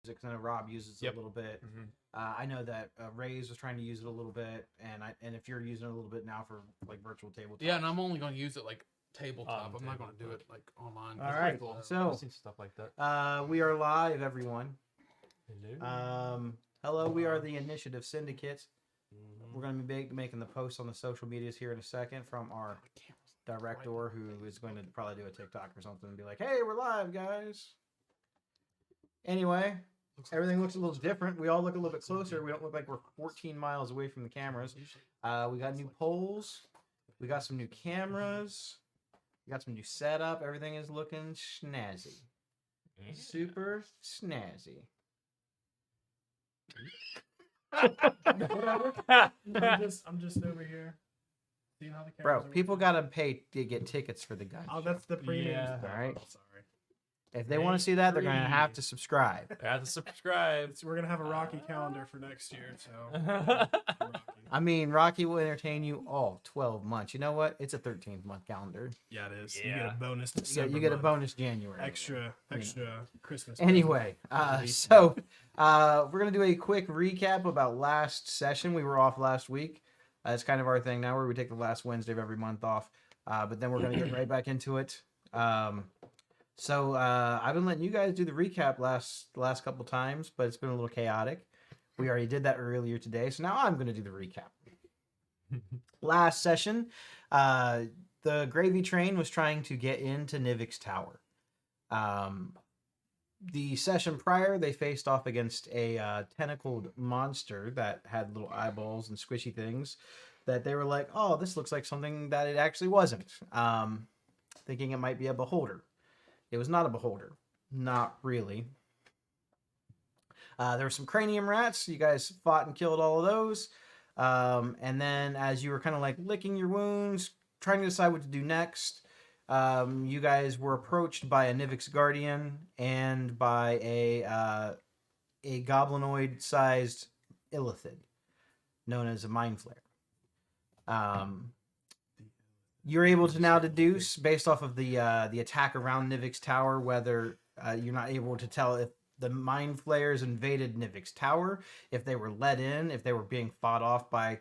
I know Rob uses it a little bit. I know that Ray's was trying to use it a little bit, and if you're using it a little bit now for like virtual tabletop. Yeah, and I'm only going to use it like tabletop. I'm not going to do it like online. All right, cool. so I've seen stuff like that. we are live, everyone. Hello. Hello, we are the Initiative Syndicate. We're going to be making the posts on the social medias here in a second from our director, who is going to probably do a TikTok or something and be like, "Hey, we're live, guys." Anyway, everything looks a little different. We all look a little bit closer. We don't look like we're 14 miles away from the cameras. We got new poles. We got some new cameras. We got some new setup. Everything is looking snazzy. Super snazzy. I'm just over here. Seeing how the Bro, cameras are people working. gotta pay to get tickets for the gun. Oh, that's the premium. Yeah. stuff. All right. Oh, sorry. If they want to see that, they're gonna have to subscribe. I have to subscribe. We're gonna have a Rocky calendar for next year, so. Rocky. I mean, Rocky will entertain you all 12 months. You know what? It's a 13th-month calendar. Yeah, it is. You Yeah. get a bonus. So December you get a month. bonus January. Extra Christmas. Anyway, so we're gonna do a quick recap about last session. We were off last week. It's kind of our thing now, where we take the last Wednesday of every month off. But then we're gonna get right back into it. So I've been letting you guys do the recap last couple times, but it's been a little chaotic. We already did that earlier today, so now I'm gonna do the recap. Last session, the gravy train was trying to get into Nivix Tower. The session prior, they faced off against a tentacled monster that had little eyeballs and squishy things that they were like, oh, this looks like something that it actually wasn't. Thinking it might be a beholder. It was not a beholder. Not really. There were some cranium rats. You guys fought and killed all of those. And then as you were kind of like licking your wounds, trying to decide what to do next, you guys were approached by a Nivix Guardian and by a goblinoid-sized illithid known as a Mind Flare. You're able to now deduce, based off of the attack around Nivix Tower, whether you're not able to tell if the Mind Flayers invaded Nivix Tower, if they were let in, if they were being fought off by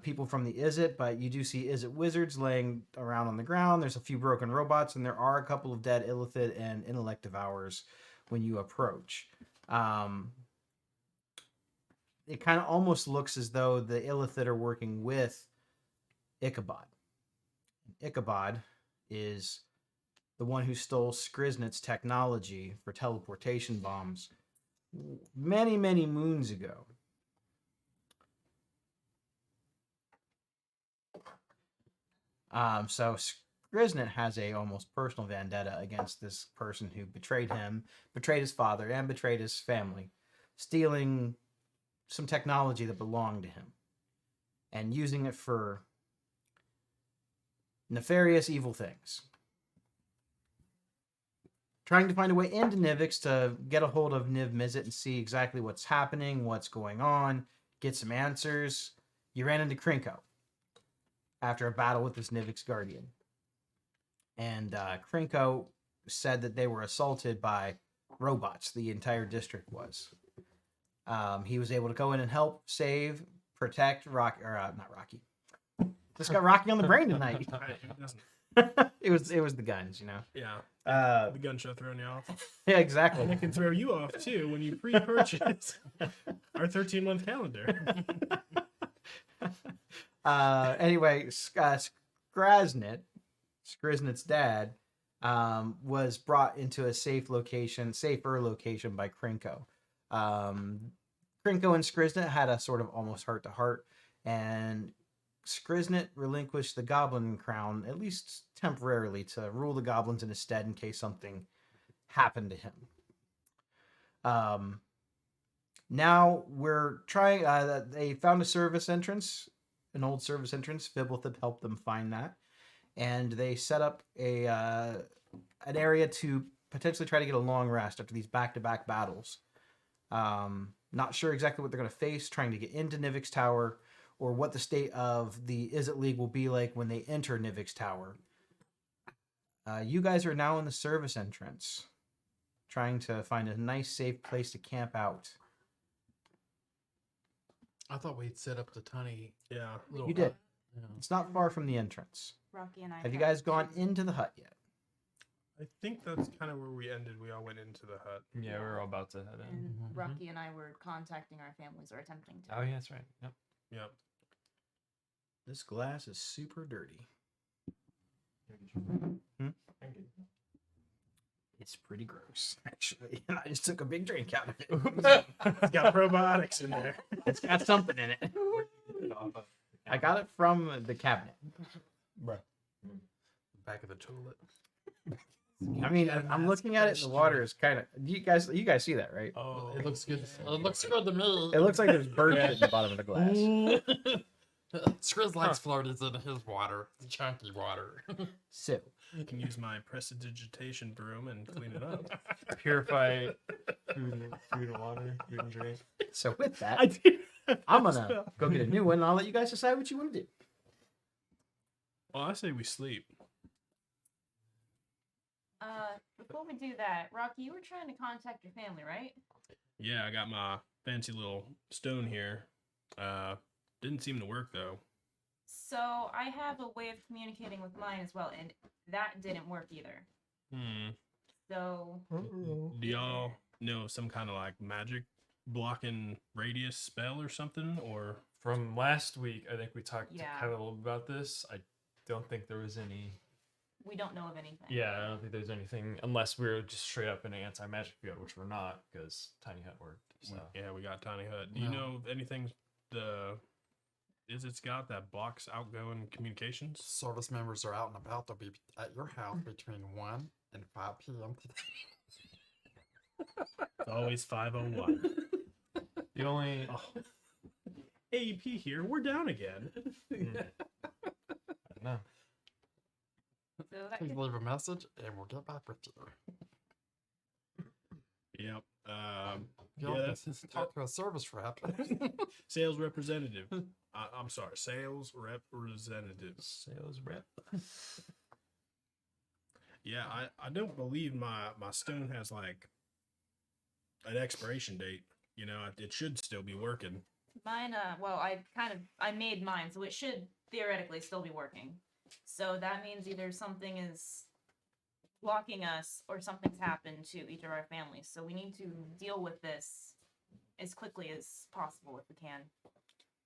people from the Izzet, but you do see Izzet wizards laying around on the ground. There's a few broken robots, and there are a couple of dead illithid and intellect devourers when you approach. It kind of almost looks as though the illithid are working with Ichabod. Ichabod is the one who stole Skriznet's technology for teleportation bombs many, many moons ago. So Skriznet has a almost personal vendetta against this person who betrayed him, betrayed his father, and betrayed his family, stealing some technology that belonged to him and using it for nefarious, evil things. Trying to find a way into Nivix to get a hold of Niv Mizzet and see exactly what's happening, what's going on, get some answers. You ran into Krinko after a battle with this Nivix Guardian. And Krinko said that they were assaulted by robots, the entire district was. He was able to go in and help, save, protect Rocky, or not Rocky. Just got Rocky on the brain tonight. it was the guns, you know. Yeah. Uh, The gun show throwing you off. yeah, exactly. And it can throw you off too when you pre-purchase our 13-month calendar. Anyway, Skriznet's dad, was brought into a safer location by Krinko. Krinko and Skriznet had a sort of almost heart-to-heart, and Skriznet relinquished the Goblin Crown, at least temporarily, to rule the goblins in his stead in case something happened to him. Now we're trying. They found a service entrance, an old service entrance. Fibblethip helped them find that, and they set up an area to potentially try to get a long rest after these back-to-back battles. Not sure exactly what they're going to face trying to get into Nivix Tower, or what the state of the Izzet League will be like when they enter Nivix Tower. You guys are now in the service entrance, trying to find a nice, safe place to camp out. I thought we'd set up the tiny Yeah. little. You did. hut. Yeah. It's not far from the entrance. Rocky and I. Have you guys gone into the hut yet? I think that's kind of where we ended. We all went into the hut. Yeah, we were all about to head in. And Mhm. Rocky and I were contacting our families or attempting to. Oh, yeah, that's right. Yep. Yep. This glass is super dirty. It's pretty gross, actually. And I just took a big drink out of it. It's got probiotics in there. It's got something in it. I got it from the cabinet. Back of the toilet. I mean, I'm looking at it. And the water is kind of. You guys see that, right? Oh, it looks good. It looks good to me. It looks like there's bird shit in the bottom of the glass. Skriz likes floaties in his water, the chunky water. So, I can use my prestidigitation broom and clean it up. Purify food and water, food and drink. so with that, I did. I'm gonna go get a new one, and I'll let you guys decide what you want to do. Well, I say we sleep. Before we do that, Rocky, you were trying to contact your family, right? Yeah, I got my fancy little stone here. Didn't seem to work though. So I have a way of communicating with mine as well, and that didn't work either. So Do y'all know some kind of like magic blocking radius spell or something? Or From last week, I think we talked Yeah. kind of a little about this. I don't think there was any. we don't know of anything. Yeah, I don't think there's anything unless we're just straight up in an anti-magic field, which we're not because Tiny Hut worked. So yeah, we got tiny hut. Do you No. know of anything it's got that blocks outgoing communications? Service members are out and about. They'll be at your house between 1 and 5 p.m. It's always 5:01. the only AEP here. We're down again. I don't know. So that Please could, leave a message and we'll get back with you. Yep. You'll Yeah, have to talk to a service rep. Sales representative. I'm sorry, sales representative. Sales rep. Yeah, I don't believe my stone has like an expiration date. You know, it should still be working. mine. Well, I made mine, so it should theoretically still be working. So that means either something is blocking us or something's happened to each of our families. So we need to deal with this as quickly as possible if we can.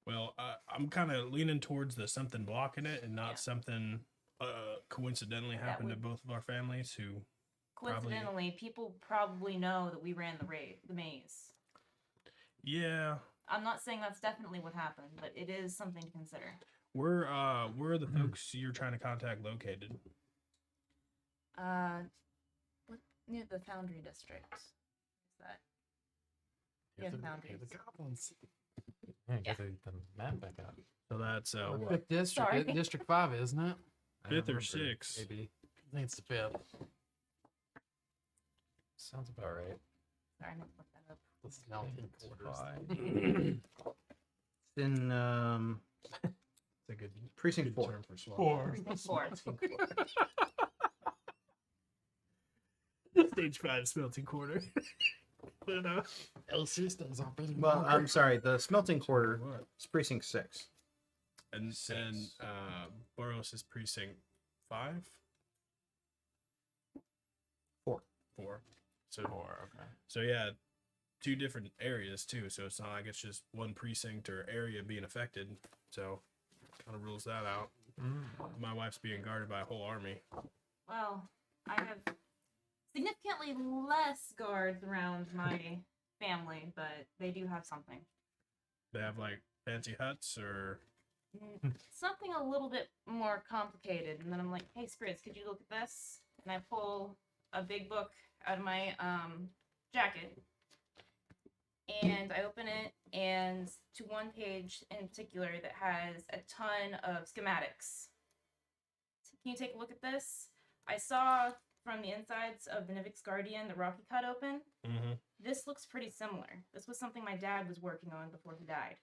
Well, I'm kind of leaning towards the something blocking it and not Yeah. something coincidentally That happened to would- both of our families who. Coincidentally, people probably know that we ran the maze. Yeah, I'm not saying that's definitely what happened, but it is something to consider. where are the folks you're trying to contact located? What near the Foundry District? Is that? Yeah, the Foundries. The goblins. Yeah, get the map back out. So that's what, Fifth district, Sorry. District 5, isn't it? I fifth or remember, sixth? Maybe. I think it's the 5th. Sounds about right. Sorry, I meant to look that up. The smelting quarters. it's in It's a good precinct 4. term for swap. Four. Stage 5 smelting quarter. But, LC stays on beating Well, longer. I'm sorry. The smelting quarter what? is precinct 6. And Six. Boros is precinct 5? 4. 4. So Okay. So yeah, 2 different areas too. So it's not like it's just one precinct or area being affected. So kind of rules that out. My wife's being guarded by a whole army. Well, I have significantly less guards around my family, but they do have something. They have like fancy huts or Something a little bit more complicated. And then I'm like, hey, Skriz, could you look at this? And I pull a big book out of my jacket. And I open it, and to one page in particular that has a ton of schematics. Can you take a look at this? I saw from the insides of the Nivix Guardian that Rocky cut open. This looks pretty similar. This was something my dad was working on before he died.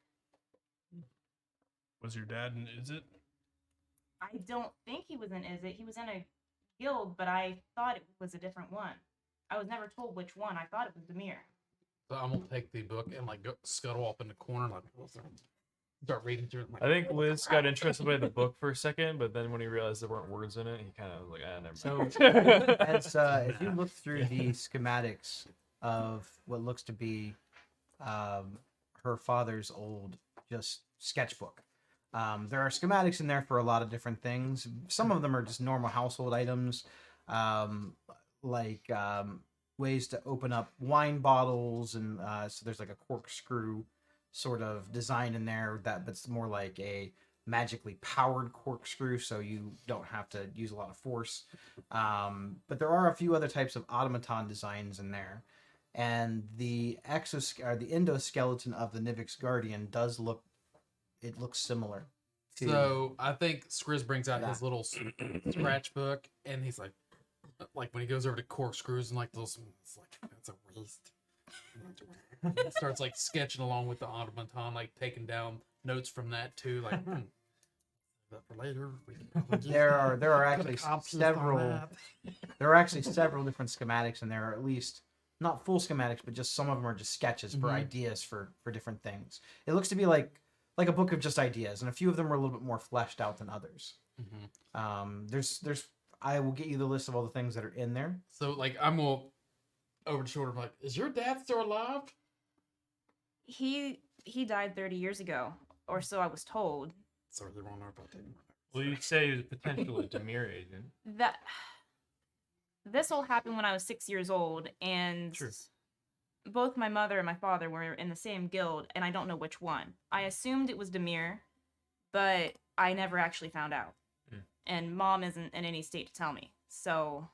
Was your dad in Is it? I don't think he was in Is It. He was in a guild, but I thought it was a different one. I was never told which one. I thought it was Demir. So I'm gonna take the book and like go scuttle up in the corner, like start reading through it. Like, I think Liz got interested by the book for a second, but then when he realized there weren't words in it, he kind of was like, never mind. So as if you look through the schematics of what looks to be her father's old just sketchbook, there are schematics in there for a lot of different things. Some of them are just normal household items, like ways to open up wine bottles, and so there's like a corkscrew sort of design in there but it's more like a magically powered corkscrew, so you don't have to use a lot of force. But there are a few other types of automaton designs in there, and the the endoskeleton of the Nivix Guardian looks similar. So I think Skriz brings out that. his little scratch book, and he's like when he goes over to corkscrews and like those, it's like that's a waste. He starts like sketching along with the automaton, like taking down notes from that too. Like, that for later. We can probably just There are put a actually copy on several that. there are actually several different schematics, and there are at least not full schematics, but just some of them are just sketches for Mhm. ideas for different things. It looks to be like a book of just ideas, and a few of them are a little bit more fleshed out than others. Mhm. There's I will get you the list of all the things that are in there. So like I'm gonna over the shoulder, like, is your dad still alive? He died 30 years ago, or so I was told. So they won't know about that. Well, you'd say he was potentially a Demir agent. That this all happened when I was 6 years old, and True. both my mother and my father were in the same guild, and I don't know which one. I assumed it was Demir, but I never actually found out. And Mom isn't in any state to tell me. So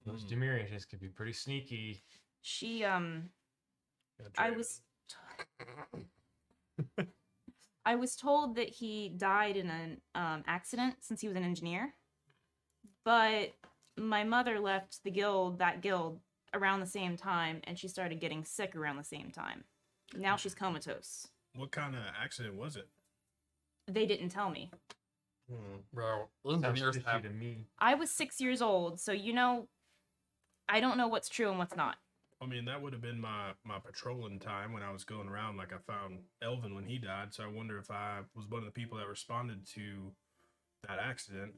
Those Demir agents could be pretty sneaky. she Gotta I trade was I was told that he died in an accident since he was an engineer. But my mother left that guild, around the same time, and she started getting sick around the same time. Now she's comatose. What kind of accident was it? They didn't tell me. Bro, Sounds engineers fishy have to me. I was 6 years old, so I don't know what's true and what's not. I mean, that would have been my patrolling time when I was going around. Like, I found Elvin when he died, so I wonder if I was one of the people that responded to that accident.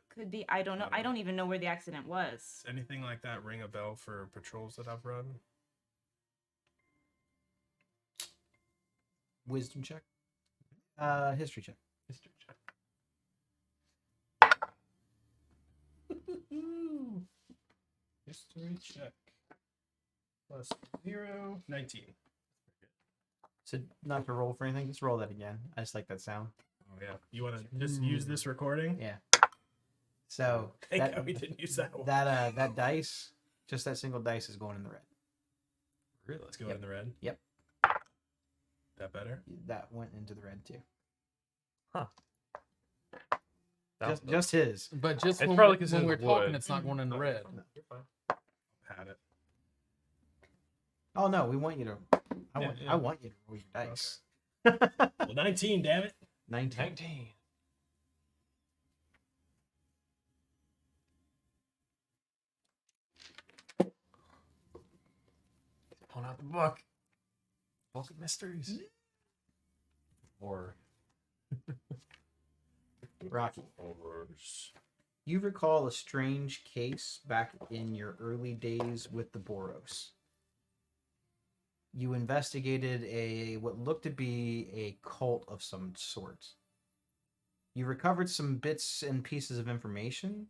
Could be. I don't know. I don't even know where the accident was. Does anything like that ring a bell for patrols that I've run? Wisdom check. History check. History check. History check. Plus 0, 19. So not to roll for anything, just roll that again. I just like that sound. Oh, yeah. You want to just use this recording? Yeah. So Thank God we didn't use that one. that dice, just that single dice is going in the red. Really? Let's go Yep. in the red. Yep. That better? That went into the red too. Just Just his. But just It's when, probably we- 'cause when it's we're talking, wood. it's not going in the red. No, you're fine. Had it. Oh no, we want you to. I Yeah. want you to roll your dice. Well, 19, damn it. 19. 19. Pulling out the book. Book of Mysteries. Or Rocky. You recall a strange case back in your early days with the Boros. You investigated what looked to be a cult of some sort. You recovered some bits and pieces of information,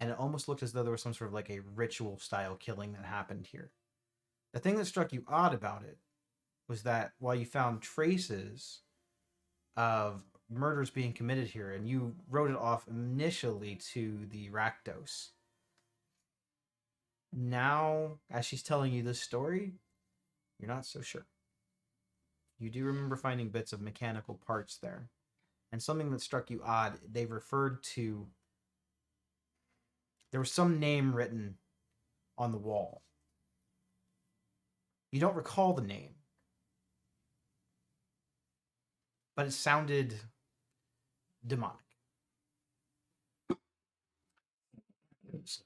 and it almost looked as though there was some sort of like a ritual style killing that happened here. The thing that struck you odd about it was that while you found traces of murders being committed here, and you wrote it off initially to the Rakdos, now, as she's telling you this story, you're not so sure. You do remember finding bits of mechanical parts there. And something that struck you odd, they referred to... There was some name written on the wall. You don't recall the name. But it sounded demonic. lives.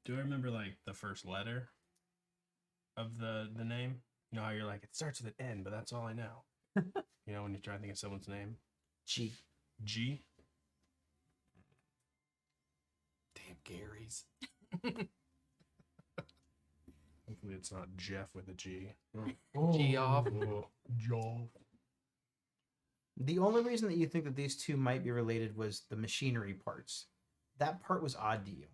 Do I remember like the first letter of the name? You know how you're like, it starts with an N, but that's all I know. You know, when you try to think of someone's name. G. G. Damn Gary's. Hopefully it's not Jeff with a G. G off. Joel. The only reason that you think that these two might be related was the machinery parts. That part was odd to you.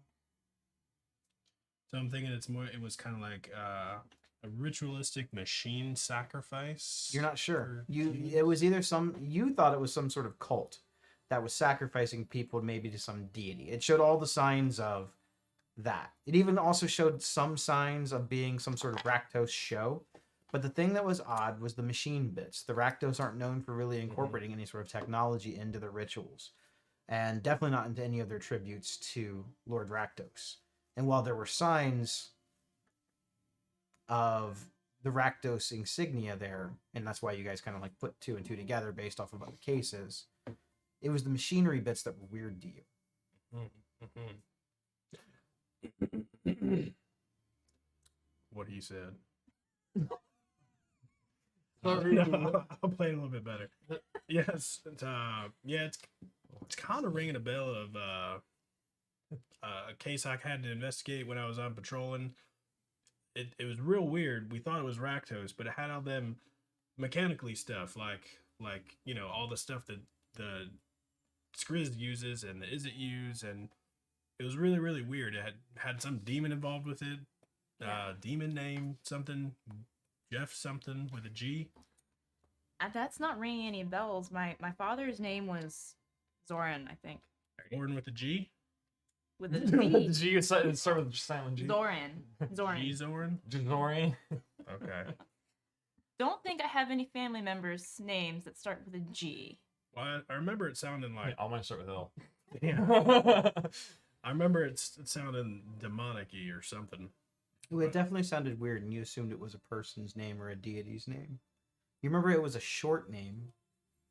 So I'm thinking it was kind of like a ritualistic machine sacrifice. You're not sure. for You humans? it was either you thought it was some sort of cult that was sacrificing people maybe to some deity. It showed all the signs of that. It even also showed some signs of being some sort of Rakdos show. But the thing that was odd was the machine bits. The Rakdos aren't known for really incorporating any sort of technology into their rituals. And definitely not into any of their tributes to Lord Rakdos. And while there were signs of the Rakdos insignia there, and that's why you guys kind of like put two and two together based off of other cases, it was the machinery bits that were weird to you. What he said. So, I'll play it a little bit better. Yes, it's kind of ringing a bell of a case I had to investigate when I was on patrolling. It was real weird. We thought it was Rakdos, but it had all them mechanically stuff like you know, all the stuff that the Skriz uses and the Izzet use, and it was really, really weird. It had some demon involved with it. Demon name something, Jeff something with a G. That's not ringing any bells. My father's name was Zoran, I think, Gordon with a G. with a The Z. G is start with the silent G. Zoran. Zoran. G Zoran. Jizori. Okay. Don't think I have any family members' names that start with a G. Well, I remember it sounding like. All mine start with L. Yeah. I remember it sounding demonic-y or something. It definitely sounded weird, and you assumed it was a person's name or a deity's name. You remember it was a short name,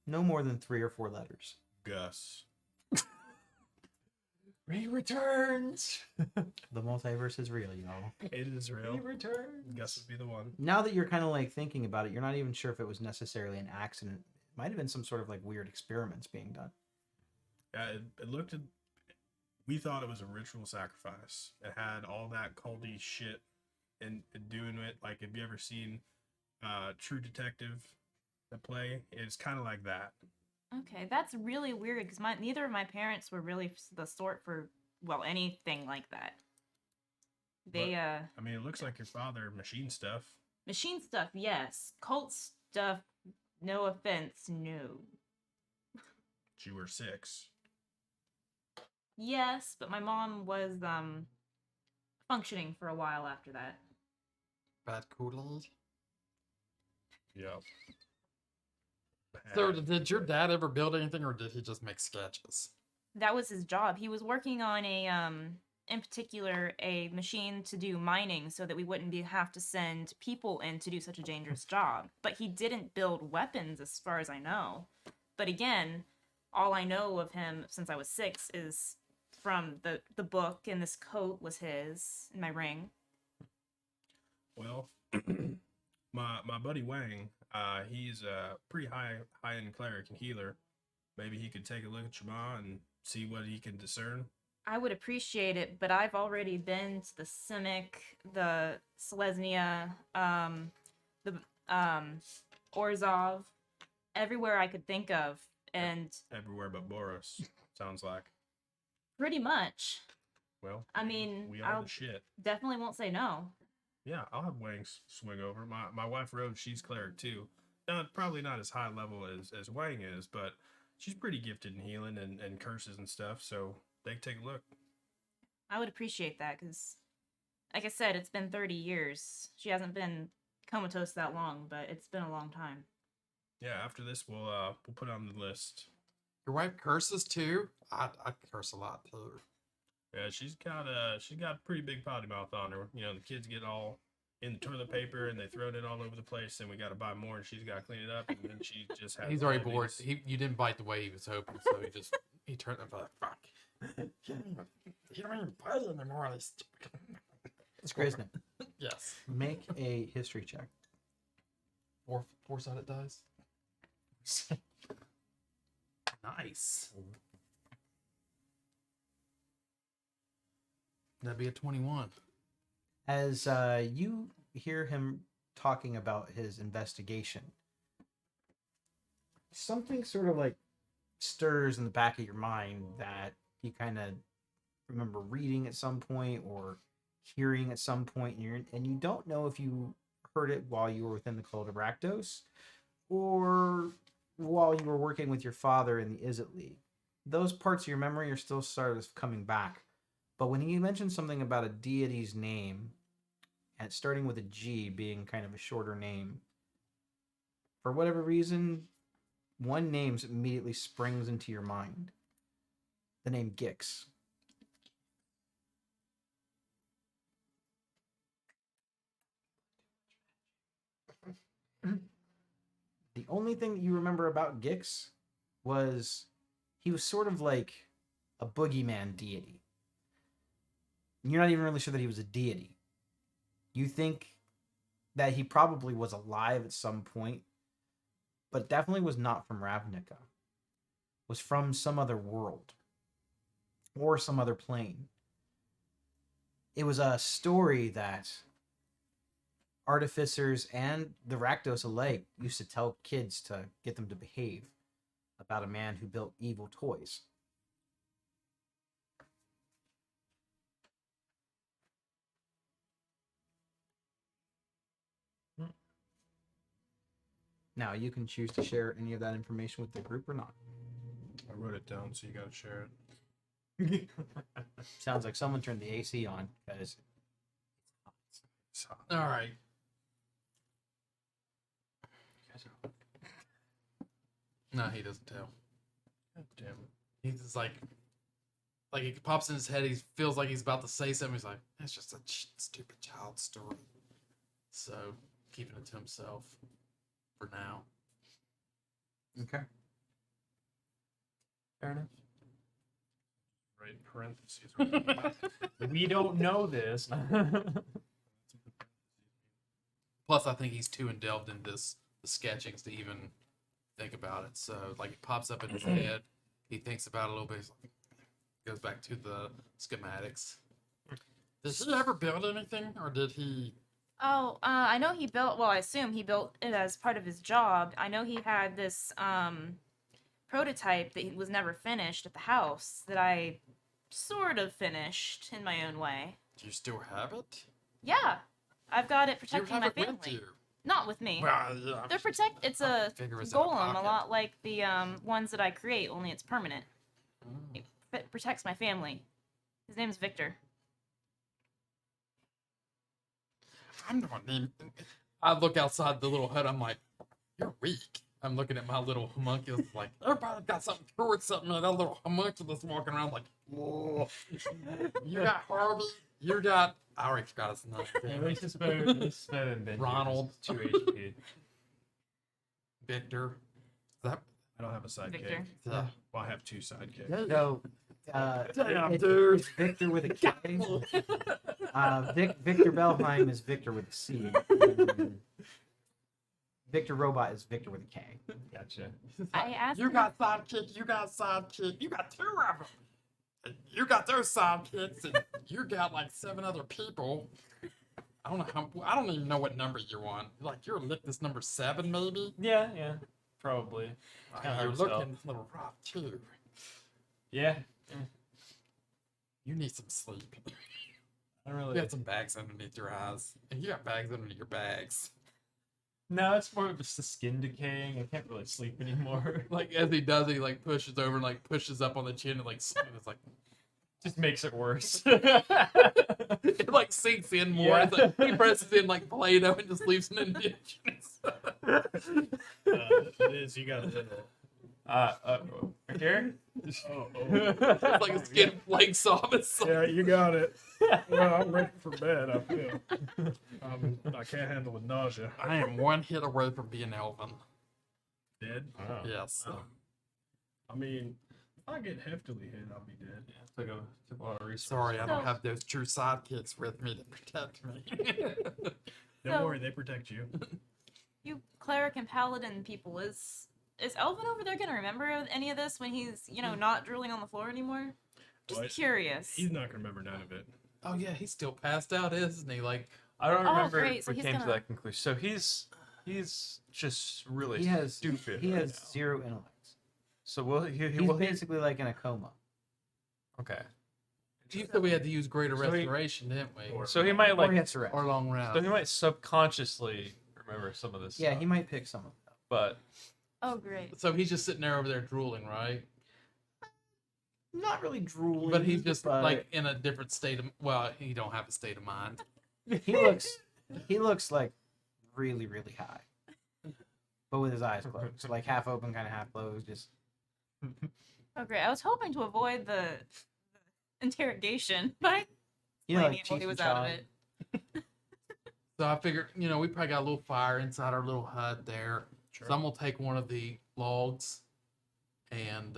no more than 3 or 4 letters. Gus. He returns. The multiverse is real, y'all. It is real. He returns. Gus would be the one. Now that you're kind of like thinking about it, you're not even sure if it was necessarily an accident. It might have been some sort of like weird experiments being done. Yeah, it looked at. We thought it was a ritual sacrifice. It had all that culty shit and doing it. Like, have you ever seen True Detective, the play? It's kind of like that. Okay, that's really weird because neither of my parents were really the sort for anything like that. They I mean, it looks like your father machine stuff. machine stuff, yes. Cult stuff, no offense, no. You were 6. Yes, but my mom was functioning for a while after that. bad Kool-Aid. Yep. So did your dad ever build anything, or did he just make sketches? That was his job. He was working on in particular, a machine to do mining so that we wouldn't have to send people in to do such a dangerous job. But he didn't build weapons, as far as I know. But again, all I know of him since I was 6 is from the book, and this coat was his, and my ring. Well, my buddy Wang, he's a pretty high end cleric and healer. Maybe he could take a look at your ma and see what he can discern. I would appreciate it, but I've already been to the Simic, the Selesnya, the Orzhov, everywhere I could think of, and Everywhere but Boros, sounds like. pretty much. Well, I mean, we are I'll the shit. definitely won't say no. Yeah, I'll have Wang swing over. My wife Rose, she's cleric too. Probably not as high level as Wang is, but she's pretty gifted in healing and curses and stuff. So they can take a look. I would appreciate that because, like I said, it's been 30 years. She hasn't been comatose that long, but it's been a long time. Yeah, after this we'll put it on the list. Your wife curses too? I curse a lot too. Yeah, she's got a pretty big potty mouth on her. You know, the kids get all in the toilet paper, and they thrown it all over the place, and we got to buy more, and she's got to clean it up, and then she just has. He's already all bored. these- You didn't bite the way he was hoping, so he turned it like fuck. You don't even bite anymore. Scrizner, Yes. make a history check. Four-sided dice. Nice. That'd be a 21. As you hear him talking about his investigation, something sort of like stirs in the back of your mind that you kind of remember reading at some point or hearing at some point, and you don't know if you heard it while you were within the cult of Rakdos or while you were working with your father in the Izzet League. Those parts of your memory are still sort of coming back. But when he mentioned something about a deity's name, and starting with a G being kind of a shorter name, for whatever reason, one name immediately springs into your mind. The name Gix. The only thing that you remember about Gix was he was sort of like a boogeyman deity. You're not even really sure that he was a deity. You think that he probably was alive at some point, but definitely was not from Ravnica. Was from some other world or some other plane. It was a story that artificers and the Rakdos alike used to tell kids to get them to behave, about a man who built evil toys. Now, you can choose to share any of that information with the group or not. I wrote it down, so you got to share it. Sounds like someone turned the AC on, because All right. No, he doesn't tell. God damn it. He's just like it pops in his head. He feels like he's about to say something. He's like, "It's just a stupid child story." So keeping it to himself for now. okay. Fair enough. Right in parentheses. We don't know this. Plus, I think he's too indelved in the sketchings to even think about it. So, like, it pops up in his head. He thinks about it a little bit. He's like, goes back to the schematics. Did he ever build anything, or did he? Oh, I know he built. Well, I assume he built it as part of his job. I know he had this prototype that was never finished at the house that I sort of finished in my own way. Do you still have it? Yeah, I've got it Do you protecting have my it with family. you? Not with me. Well, yeah. They're protect. It's I a figure it's in a golem, a pocket. lot like the ones that I create. Only it's permanent. Mm. It protects my family. His name's Victor. I'm not even. I look outside the little hut. I'm like, you're weak. I'm looking at my little homunculus. Like, everybody's got something towards something. And that little homunculus walking around like, whoa. You got Harvey. You got. I already forgot his name. At least it's better than Benji. Ronald. 2 HP. Victor. Is that? I don't have a sidekick. Victor. Yeah. Well, I have two sidekicks. So, Damn, it's, dude. it's Victor with a K. Victor Belheim is Victor with a C. Victor Robot is Victor with a K. Gotcha. I asked. You got sidekick. You got sidekick. You got 2 of them. And you got those sidekicks, and you got like 7 other people. I don't know how. I don't even know what number you're on. Like you're this number 7, maybe. Yeah, probably. Kinda You're hard to tell. looking a little rough too. Yeah. You need some sleep. I don't really. You got some bags underneath your eyes, and you got bags underneath your bags. No, it's more of just the skin decaying. I can't really sleep anymore. Like as he does it, he like pushes over and like pushes up on the chin and like it's like Just makes it worse. it like sinks in more. Yeah. It's like, he presses in like Play-Doh and just leaves an indentation. Liz, you got a little. Right here? Oh, It's like a skin flakes off. It's like, yeah, you got it. Well, I'm ready for bed. I feel. I can't handle the nausea. I am one hit away from being Elvin. Dead. Oh. Yes. Oh. I mean, if I get heftily hit, I'll be dead. Took a lot of research. Sorry, I don't So- have those true sidekicks with me to protect me. Don't So- worry, they protect you. You cleric and paladin people, is Elvin over there gonna remember any of this when he's, not drooling on the floor anymore? Just Well, curious. He's not gonna remember none of it. Oh yeah, he's still passed out, isn't he? Like, I don't Oh, remember great, if so we he's came to gonna- that conclusion. So he's just really He has stupid. He right has now. 0 intellect. So will he He's will basically like in a coma. okay. you said we had to use greater So he- restoration, didn't we? So he might Or like he has to rest. Or long rest. so he might subconsciously remember some of this Yeah, stuff. he might pick some of them. But Oh, great. So he's just sitting there over there drooling, right? Not really drooling. But he's just but like in a different state of. Well, he don't have a state of mind. he looks like really, really high. But with his eyes closed. Like half open, kind of half closed, just Oh, great. I was hoping to avoid the interrogation, but I like while he Cheech was and out of Chong. it. So I figured, we probably got a little fire inside our little hut there. Sure. So I'm gonna take one of the logs and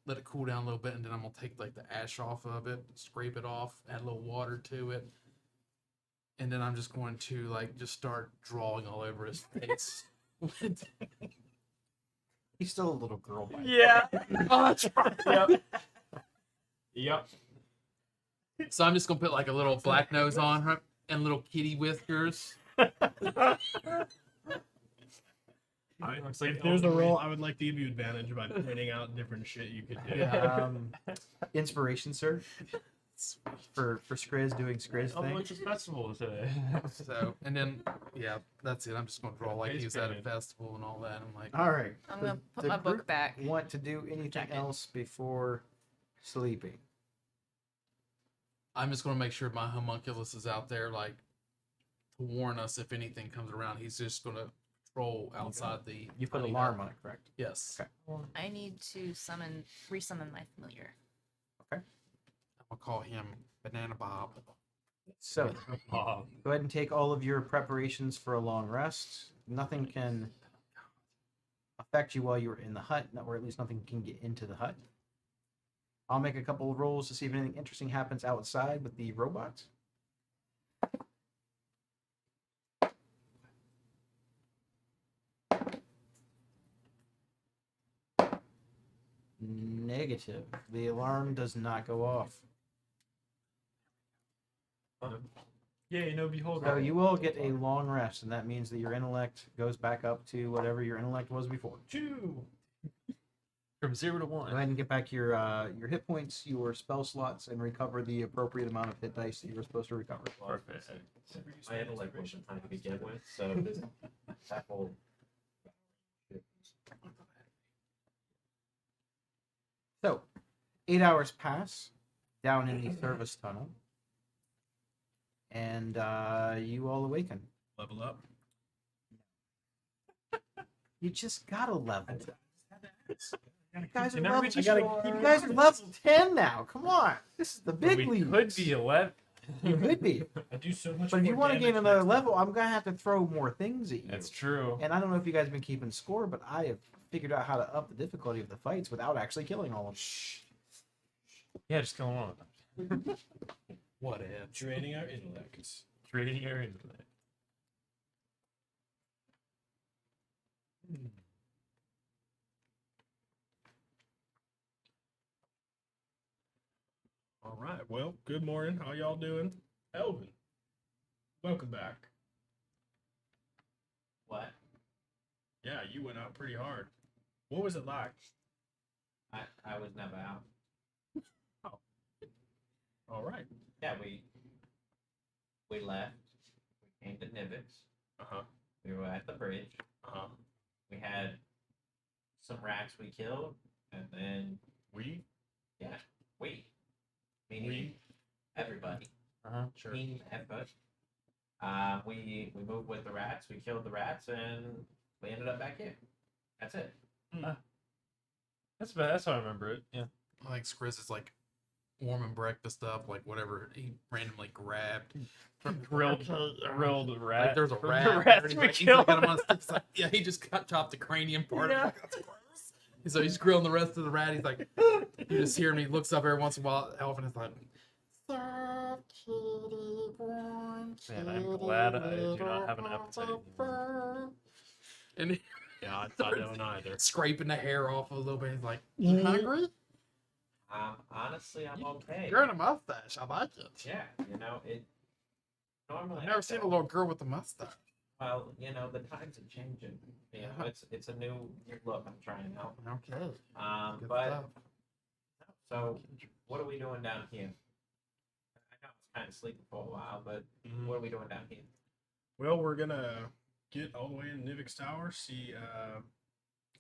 let it cool down a little bit, and then I'm gonna take like the ash off of it, scrape it off, add a little water to it, and then I'm just going to just start drawing all over his face. He's still a little girl by yeah. Oh, that's right. Yep. Yep. So I'm just gonna put like a little black nose on her and little kitty whiskers. Looks like If there's a Elden roll, I would like to give you advantage by pointing out different shit you could do. Inspiration, sir. For Skriz doing Skriz I'm thing. going to festival today. So and then that's it. I'm just gonna draw like Face he was at a painted. festival and all that. I'm like, All right. I'm Does gonna put the my book group back. Want to do anything Jacket. else before sleeping? I'm just gonna make sure my homunculus is out there, like to warn us if anything comes around. He's just gonna patrol outside the. You put honey alarm hut. on it, correct? Yes. Okay. I need to resummon my familiar. I'm gonna call him Banana Bob. So go ahead and take all of your preparations for a long rest. Nothing can affect you while you're in the hut, or at least nothing can get into the hut. I'll make a couple of rolls to see if anything interesting happens outside with the robots. Negative. The alarm does not go off. Yay, no beholder. So you will get a long rest, and that means that your intellect goes back up to whatever your intellect was before. From 0 to Go 1. ahead and get back your hit points, your spell slots, and recover the appropriate amount of hit dice that you were supposed to recover. Perfect. I had like motion time to begin with, so this that whole So, 8 hours pass down in the service tunnel, and you all awaken. Level up. You just got a level. You guys are You never level, reach you your- guys are level 10 now. Come on. This is the big we league. could be 11. You could be. I do so much. But if you more want to gain damage another next level, time. I'm going to have to throw more things at you. That's true. And I don't know if you guys have been keeping score, but I have figured out how to up the difficulty of the fights without actually killing all of them. Yeah, just kill one of them. What if? Draining our intellects. Trading areas with it. All right. Well, good morning. How y'all doing? Elvin, welcome back. what? Yeah, you went out pretty hard. What was it like? I was never out. All right. Yeah, we left. We came to Nivix. Uh huh. We were at the bridge. Uh huh. We had some rats we killed, and then We. meaning We. everybody, Uh-huh. Sure. team effort. We moved with the rats. We killed the rats, and we ended up back here. That's it. That's bad. That's how I remember it. Yeah. I think Skriz is like warming breakfast up, like whatever he randomly grabbed. From grilled rat. Like there's a from rat. the there, rats and we he's like got killed. him on sticks. Like, yeah, he just chopped the cranium part. Yeah. Like, that's gross. And so he's grilling the rest of the rat. He's like, you just hear him. He looks up every once in a while. Elvin is like, soft kitty, warm Man, I'm glad I do not have an appetite anymore. and he Yeah, I don't either. scraping the hair off a little bit. He's like, you hungry? Honestly, I'm okay. You're in a mustache. I like it. Yeah, it normally. I've never seen a little girl with a mustache. Well, the times are changing. It's a new look I'm trying out. Okay. Good But stuff. so what are we doing down here? I know I was kind of sleeping for a while, but what are we doing down here? Well, we're gonna get all the way in Nivix Tower,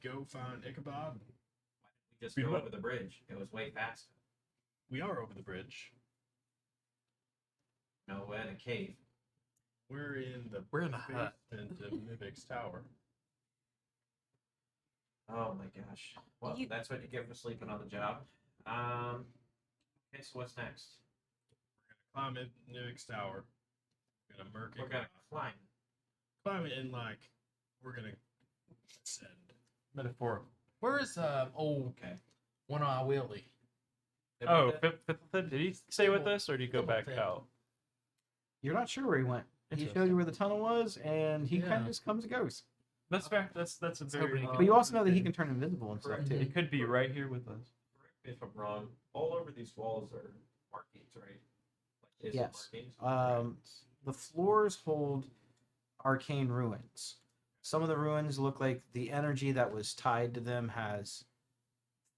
go find Ichabod. We just We go went- over the bridge. It was way faster. We are over the bridge. No, we're in a cave. We're in the We're in a hut. basement of Nivix Tower. Oh my gosh. Well, You- that's what you get for sleeping on the job. Okay, so what's next? Climb it, Nivix Tower. We're gonna murk We're it. gonna climb. Climb it and we're gonna ascend. Metaphorical. Where is old Okay. One Eye Willie? Oh, fifth. Did he stay with us, or did he go Double back fifth. out? You're not sure where he went. He showed Interesting. you where the tunnel was, and he kind Yeah. of just comes and goes. That's fair. That's a hoping very. he But you also know that he can turn invisible and stuff Correct. too. It could be right here with us. Correct me if I'm wrong. All over these walls are markings, right? Like, is it Yes. markings? The floors hold arcane ruins. Some of the ruins look like the energy that was tied to them has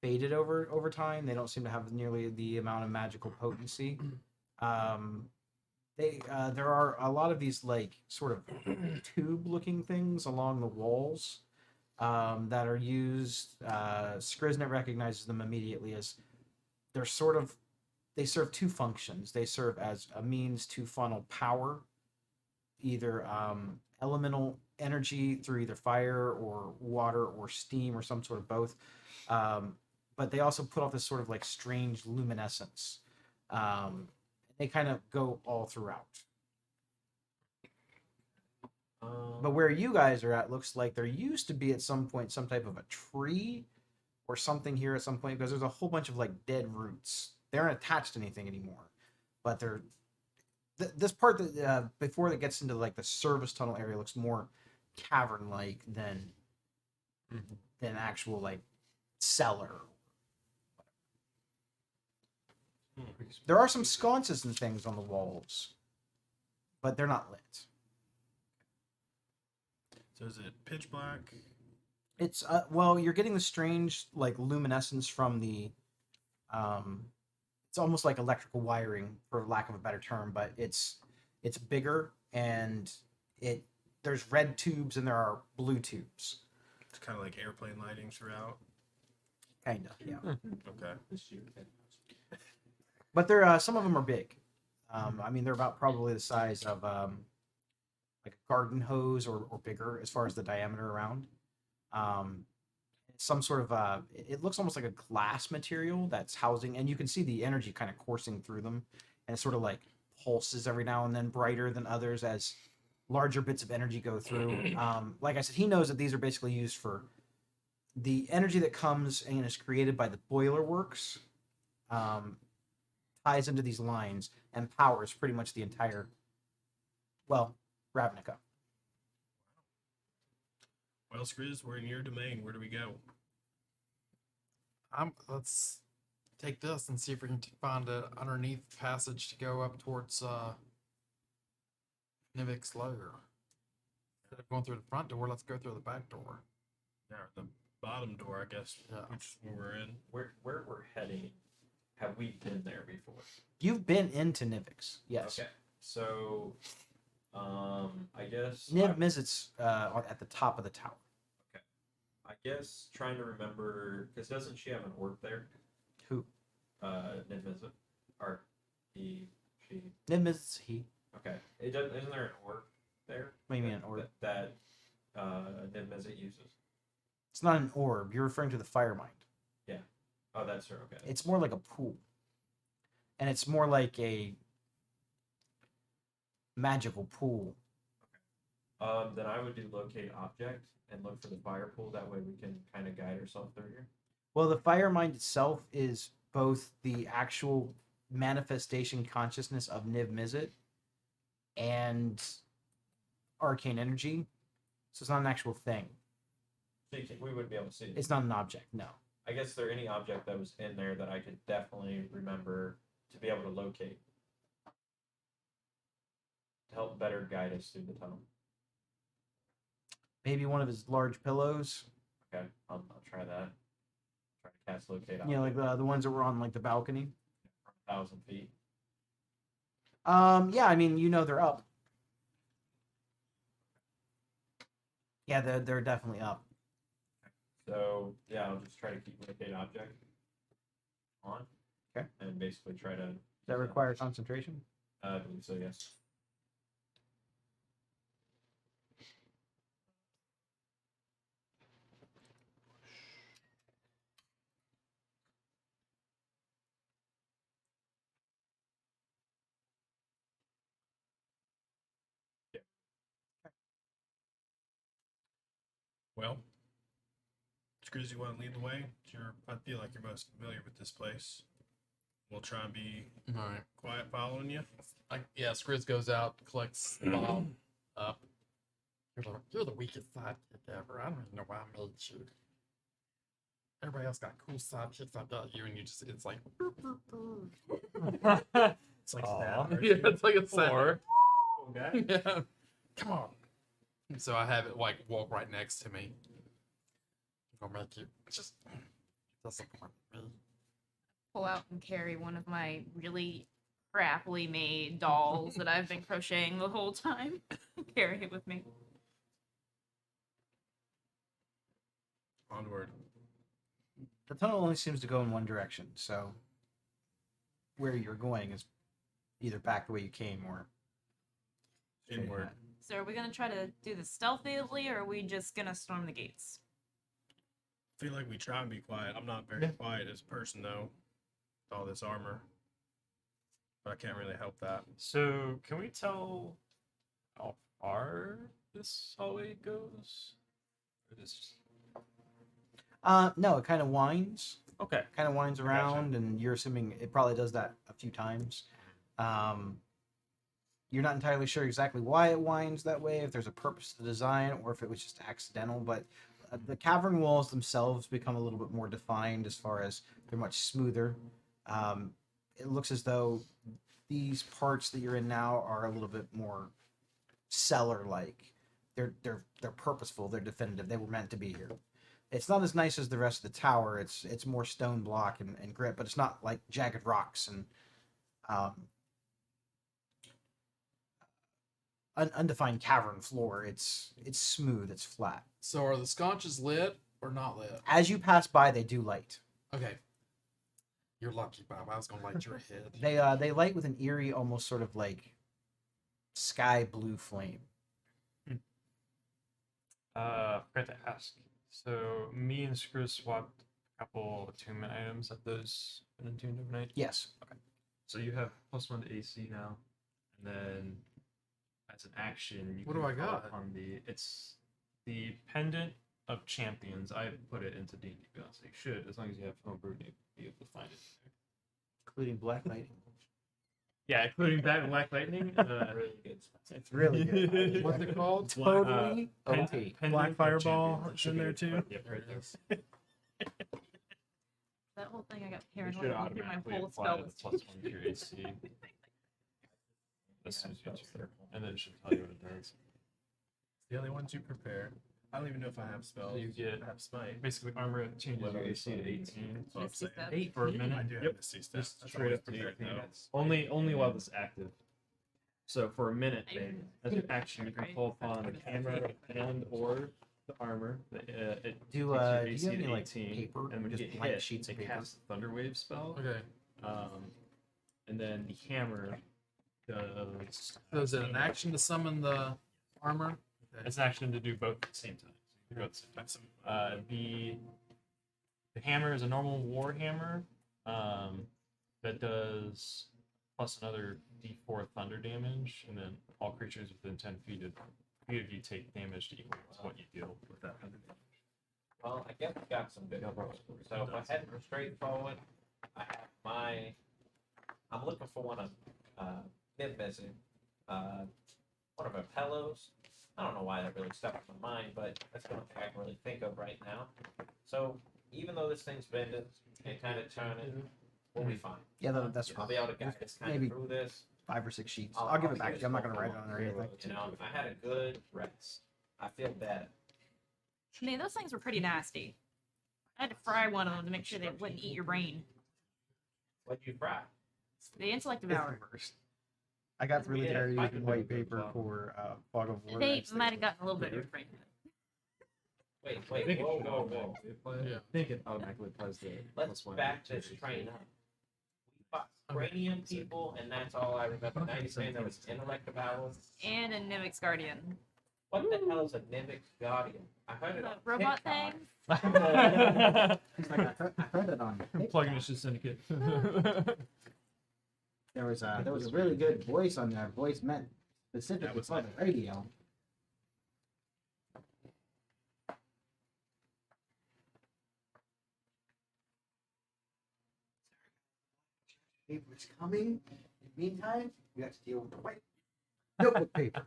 faded over time. They don't seem to have nearly the amount of magical potency. There are a lot of these like sort of tube-looking things along the walls that are used. Skriznet recognizes them immediately as they serve two functions. They serve as a means to funnel power, either elemental energy through either fire or water or steam or some sort of both. But they also put off this sort of like strange luminescence. They kind of go all throughout. But where you guys are at looks like there used to be at some point some type of a tree or something here at some point, because there's a whole bunch of like dead roots. They aren't attached to anything anymore, but they're this part that before it gets into like the service tunnel area looks more cavern like than actual like cellar. There are some sconces and things on the walls, but they're not lit. So is it pitch black? It's well, you're getting the strange like luminescence from the it's almost like electrical wiring, for lack of a better term, but it's bigger, and there's red tubes and there are blue tubes. It's kind of like airplane lighting throughout. Kinda, yeah. Okay. But they're some of them are big. I mean, they're about probably the size of like a garden hose or bigger as far as the diameter around. Some sort of it looks almost like a glass material that's housing, and you can see the energy kind of coursing through them, and it sort of like pulses every now and then, brighter than others as larger bits of energy go through. Like I said, he knows that these are basically used for the energy that comes and is created by the boiler works. Ties into these lines and powers pretty much the entire, well, Ravnica. Well, Skriz, we're in your domain. Where do we go? Let's take this and see if we can find an underneath passage to go up towards Nivix lair. Instead of going through the front door, let's go through the back door. Yeah, the bottom door, I guess. Yeah. Which is where we're in. Where we're heading? Have we been there before? You've been into Nivix, yes. Okay. So, I guess Niv Mizzet's at the top of the tower. I guess trying to remember, because doesn't she have an orb there? Who? Niv Mizzet, or she? Niv Mizzet's he. Okay. Isn't there an orb there? What do you mean an orb? That Niv Mizzet uses. It's not an orb. You're referring to the fire mind. Oh, that's her. Okay. It's more like a pool. and it's more like a magical pool. Then I would do locate object and look for the fire pool. That way we can kind of guide ourselves through here. Well, the fire mind itself is both the actual manifestation consciousness of Niv Mizzet and arcane energy. So it's not an actual thing. So we wouldn't be able to see it. It's not an object, no. I guess there any object that was in there that I could definitely remember to be able to locate to help better guide us through the tunnel. Maybe one of his large pillows. Okay, I'll try that. Try to cast locate You know, like the ones that were on like the balcony. from 1,000 feet. Yeah, I mean, you know they're up. Yeah, they're definitely up. So yeah, I'll just try to keep locate object on. Okay. And basically try to. Does that require concentration? I believe so. Yes. Well, Screws, you want to lead the way? I feel like you're most familiar with this place. We'll try and be All right. quiet following you. Yeah, Skriz goes out, collects the ball up. You're the weakest sidekick ever. I don't even know why I made you. Everybody else got cool sidekicks. I got you, and you just, it's like, It's like Aw. that. yeah, it's like a Four. sound. Yeah. Come on. So I have it like walk right next to me. I'll make you just disappoint me. Pull out and carry one of my really crappily made dolls that I've been crocheting the whole time. Carry it with me. Onward. The tunnel only seems to go in one direction, so where you're going is either back the way you came or straight Inward. ahead. So are we gonna try to do this stealthily, or are we just gonna storm the gates? I feel like we try and be quiet. I'm not very quiet as a person, though, with all this armor. But I can't really help that. So, can we tell how far this hallway goes? Or this... No, it kind of winds. Okay. Kind of winds around, and you're assuming it probably does that a few times. You're not entirely sure exactly why it winds that way, if there's a purpose to the design, or if it was just accidental. But the cavern walls themselves become a little bit more defined as far as they're much smoother. It looks as though these parts that you're in now are a little bit more cellar-like. They're purposeful. They're definitive. They were meant to be here. It's not as nice as the rest of the tower. It's more stone block and grit, but it's not like jagged rocks and undefined cavern floor. It's smooth. It's flat. So are the sconces lit or not lit? As you pass by, they do light. Okay. You're lucky, Bob. I was gonna light your head. They light with an eerie, almost sort of like sky blue flame. Forgot to ask. So, me and Screw swapped a couple attunement items at those been attuned overnight. Yes. So you have +1 to AC now, and then as an action, you What can do I call got? upon it's the Pendant of Champions. I put it into D&D, so you should, as long as you have homebrew, you'll be able to find it. Including black lightning. Yeah, including that and Black Lightning. Really good. It's really good. What's it called? Totally Pen- OP. Pendant Black of Fireball Champions. is in there too. Yep, right there. That whole thing I got You paranoid should about through my automatically whole apply spell the list. +1 to your AC. As soon as you enter, and then it should tell you what it does. The only ones you prepare. I don't even know if I have spells. You get I have smite. basically armor changes your AC to 18. That's what I'm Misty saying. step. 8 for a minute. I do have Yep. Misty Step. Just That's straight always up to prepared, 18. though. Only while this active. So for a minute, I didn't- as an action, you can Right. call upon the camera and or the armor. It takes Do your you have AC any to like 18, paper? and when you Just get blank hit, sheets of it paper. casts the Thunder Wave spell. Okay. And then the hammer does. So is it an action to summon the armor? It's an action to do both at the same time. So you can do it at the same time. That's some, The hammer is a normal war hammer. that does plus another D4 thunder damage, and then all creatures within 10 feet of you take damage to equal to what you deal with that thunder damage. Well, I guess we got some good numbers. So if I head straight forward, I have my. I'm looking for one of Nib missing. One of her pillows. I don't know why that really stuck in my mind, but that's the only thing I can really think of right now. So even though this thing's bending and kind of turning, we'll be fine. Yeah, that's I'll fine. be able to guide us kind Maybe of through this. 5 or 6 sheets. I'll give it back to you. I'm not gonna write it on there or anything. You know, I had a good rest. I feel better. I mean, those things were pretty nasty. I had to fry one of them to make sure they wouldn't eat your brain. What'd you fry? The intellect It's the devourer. worst. I got really Yeah, tired of I using can white do it as paper well. for fog of war. They might have gotten a little bit of your brain. Wait, I think whoa, it should whoa, automatically whoa. apply it. Yeah. I think it automatically applies the Let's +1 back to this each train creature. up. We fought cranium people, and that's all I remember. Now you're saying there was intellect of ours. And a Nivix guardian. What the hell is a Nivix Guardian? I heard it The on robot TikTok. thing. He's like, I heard it on. Plug into Syndicate. There was a really good voice on there. Voice meant specifically for the radio. Paper's coming. In the meantime, you have to deal with the white notebook paper.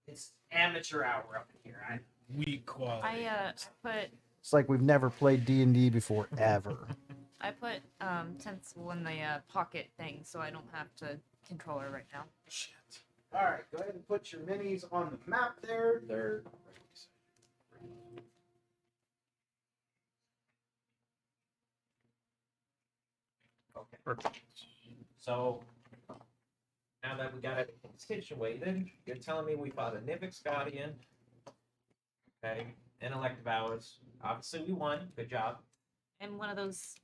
It's amateur hour up in here. Weak quality. I put It's like we've never played D&D before ever. I put Tinsel in the pocket thing so I don't have to control her right now. Shit. All right, go ahead and put your minis on the map there. They're Okay. So now that we got everything situated, you're telling me we fought a Nivix Guardian. Okay. Intellect of ours. Obviously we won. Good job. And one of those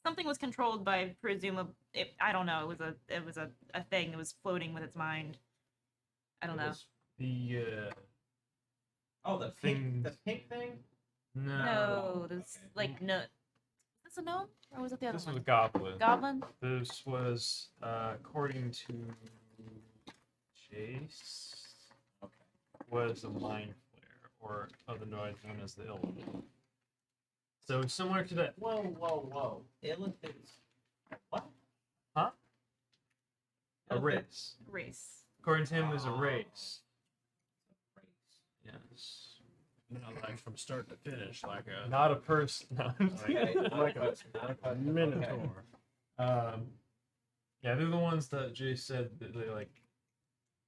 something was controlled by presumably I don't know, it was a thing that was floating with its mind. I don't It know. was- The Oh, the Thing- pink thing? No, this Okay. like no. Is this a gnome or was it the other This was one? a goblin. Goblin. This was, according to Jace, Okay. was a mind flare, or otherwise known as the Illithid. So similar to that. Whoa, whoa, whoa. Illithids. What? Huh? A Illithids. race. Race. According to him, it was a Oh. race. Yes. Not like from start to finish, like a Not a person. No. Okay, not a person, not a person. minotaur. Yeah, they're the ones that Jay said that they like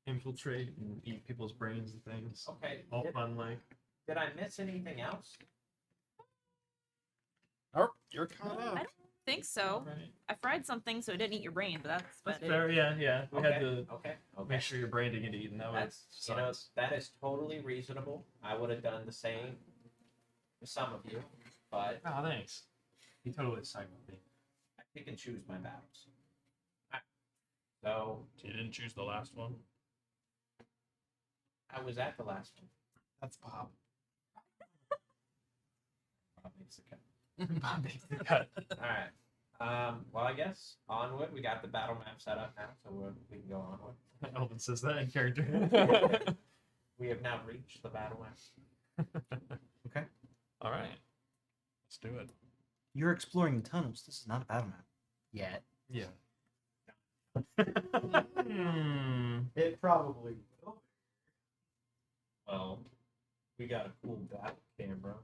infiltrate and eat people's brains and things. Okay. All Did, fun like. did I miss anything else? Oh, you're I caught up. don't think so. Right. I fried something so it didn't eat your brain, but that's That's about it. fair. Yeah. We Okay. had to Okay. make sure your brain didn't get eaten. That That's was you know science. that is totally reasonable. I would have done the same for some of you, but Oh, thanks. He totally psyched me. I pick and choose my battles. Alright. So You didn't choose the last one. I was at the last one. That's Bob. Bob makes the cut. Bob makes the cut. All right. Well, I guess onward. We got the battle map set up now, so we can go onward. Elvin says that in character. We have now reached the battle map. Okay. All right. Let's do it. You're exploring the tunnels. This is not a battle map. Yet. Yeah. Hmm. It probably will. Well, we got a cool battle camera,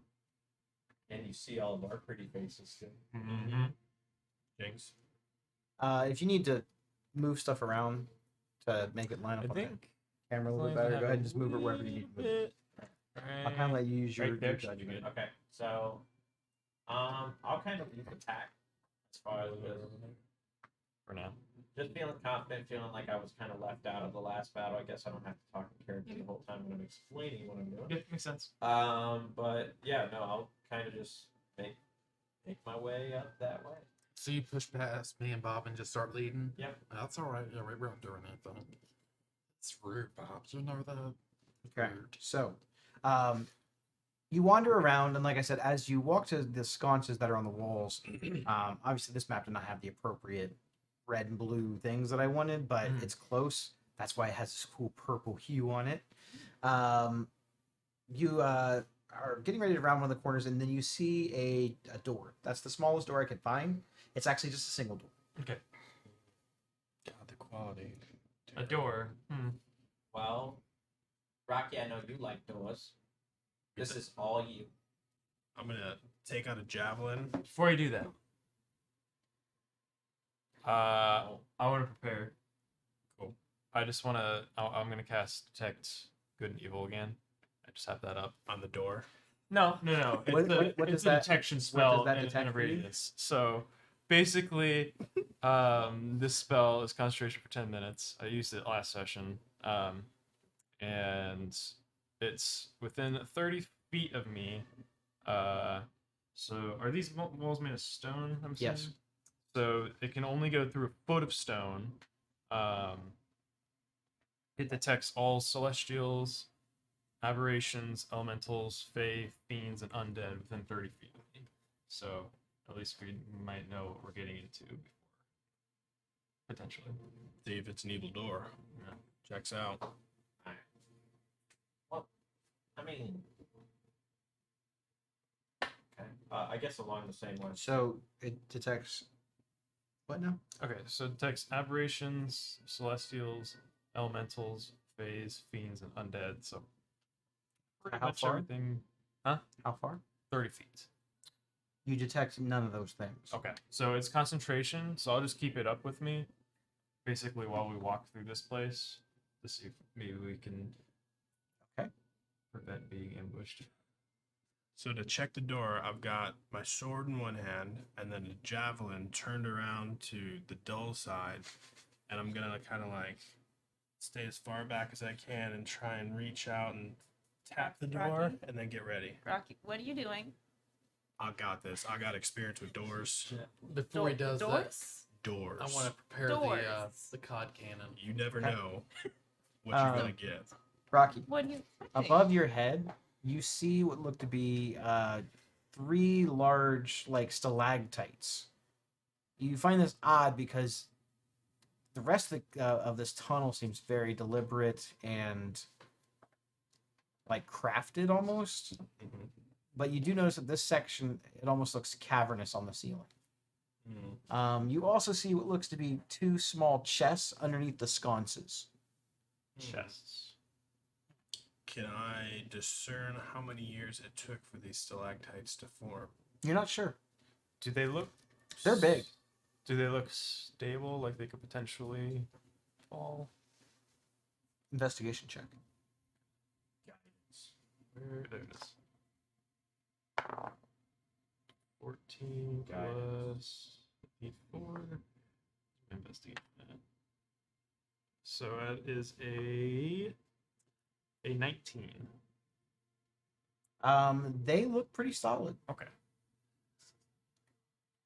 and you see all of our pretty faces too. Mm-hmm. Jinx. If you need to move stuff around to make it line up I on the think camera a little bit better, go ahead and just move it wherever you need to move it. I'll kind of let you use your, Right there your should be judgment. good. Okay, so I'll kind of leave attack as far as this. For now. Just feeling confident, feeling like I was kind of left out of the last battle. I guess I don't have to talk in character the whole time when I'm explaining what I'm doing. Yeah, makes sense. But yeah, no, I'll kind of just make my way up that way. So you push past me and Bob and just start leading? Yep. That's all right. Yeah, we're not doing anything. It's rude, Bob. You know that. Okay. Rude. So, You wander around, and like I said, as you walk to the sconces that are on the walls, obviously this map did not have the appropriate red and blue things that I wanted, but it's close. That's why it has this cool purple hue on it. You are getting ready to round one of the corners, and then you see a door. That's the smallest door I could find. It's actually just a single door. Okay. God, the quality. A door. Well, Rocky, I know you like doors. This is all you. I'm gonna take out a javelin. Before you do that, I want to prepare. Cool. I just want to. I'm gonna cast detect good and evil again. I just have that up. On the door. No. What- what It's does a that- detection what does spell that in detect a for you? radius. So basically, this spell is concentration for 10 minutes. I used it last session, and it's within 30 feet of me. So are these walls made of stone? I'm assuming? Yes. So it can only go through a foot of stone. It detects all celestials, aberrations, elementals, fae, fiends, and undead within 30 feet of me. So at least we might know what we're getting into before. Potentially. See if it's an evil door. Yeah. Checks out. I mean, okay. I guess along the same lines. So it detects what now? Okay, so it detects aberrations, celestials, elementals, faes, fiends, and undead. So pretty How much far? everything. How far? 30 feet. You detect none of those things. Okay, so it's concentration, so I'll just keep it up with me, basically while we walk through this place, to see if maybe we can Okay. prevent being ambushed. So to check the door, I've got my sword in one hand and then a javelin turned around to the dull side, and I'm gonna kind of like stay as far back as I can and try and reach out and tap the door Rocky? and then get ready. Rocky, what are you doing? I got this. I got experience with doors. Before he does that, Doors? Doors. I want to prepare Doors. the cod cannon. You never Okay. know what you're gonna get. Rocky, What are you expecting? above your head, you see what look to be 3 large, like, stalactites. You find this odd because the rest of this tunnel seems very deliberate and, like, crafted almost. Mhm. But you do notice that this section, it almost looks cavernous on the ceiling. Mm. You also see what looks to be 2 small chests underneath the sconces. Chests. Can I discern how many years it took for these stalactites to form? You're not sure. Do they look? They're big. Do they look stable? Like they could potentially fall? Investigation check. There it is. 14 Guidance. plus 84. Investigate that. So that is a 19. They look pretty solid. Okay.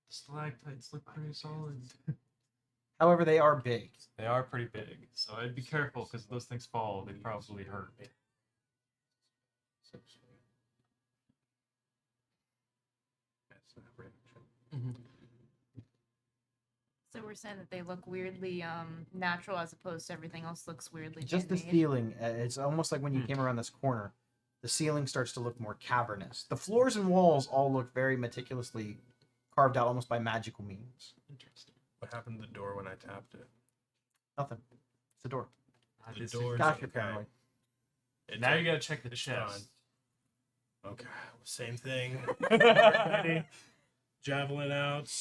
Stalactites look pretty solid. However, they are big. They are pretty big, so I'd be careful because those things fall. They probably hurt. So we're saying that they look weirdly natural as opposed to everything else looks weirdly Just the man-made. ceiling. It's almost like when you came around this corner, the ceiling starts to look more cavernous. The floors and walls all look very meticulously carved out, almost by magical means. Interesting. What happened to the door when I tapped it? Nothing. It's a door. I The did see- doors. Gosh, you're okay. paranoid. Now you gotta check the It's chest. Okay, same thing. Ready? Javelin out.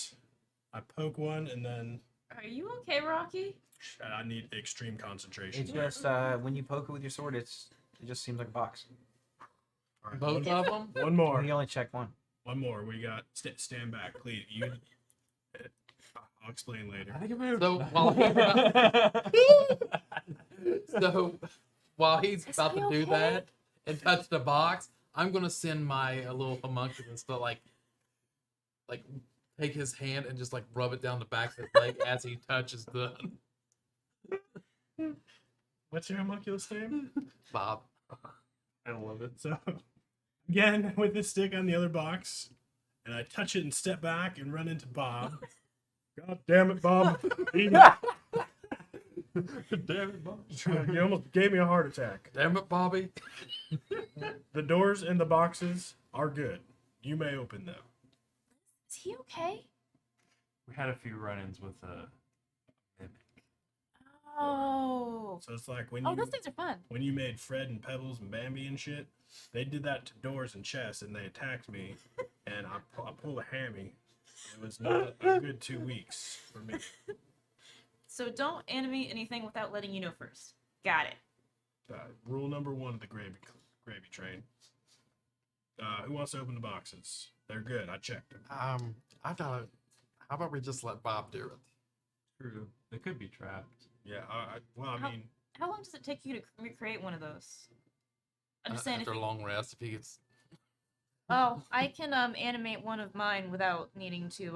I poke one, and then Are you okay, Rocky? I need extreme concentration. It's just when you poke it with your sword, it just seems like a box. All right, Both of them? one more. You only check one. One more. We got stand back, please. You. I'll explain later. I think it moved. So while he's Is about he to do okay? that and touch the box, I'm gonna send my little homunculus to like take his hand and just like rub it down the back of his leg as he touches the What's your homunculus name? Bob. I love it. So, again with the stick on the other box, and I touch it and step back and run into Bob. God damn it, Bob! Damn it, Bob. You almost gave me a heart attack. Damn it, Bobby. The doors in the boxes are good. You may open them. Is he okay? We had a few run-ins with mimic. Oh. So it's like when Oh, you those things are fun. when you made Fred and Pebbles and Bambi and shit. They did that to doors and chests, and they attacked me, and I pulled a hammy. It was not a good 2 weeks for me. So don't animate anything without letting you know first. Got it. Rule number 1 of the gravy train. Who wants to open the boxes? They're good. I checked them. I gotta. How about we just let Bob do it? True. They could be trapped. Yeah. I How- mean, How long does it take you to recreate one of those? I'm just saying. If After a you, long rest, if he gets. oh, I can animate one of mine without needing to.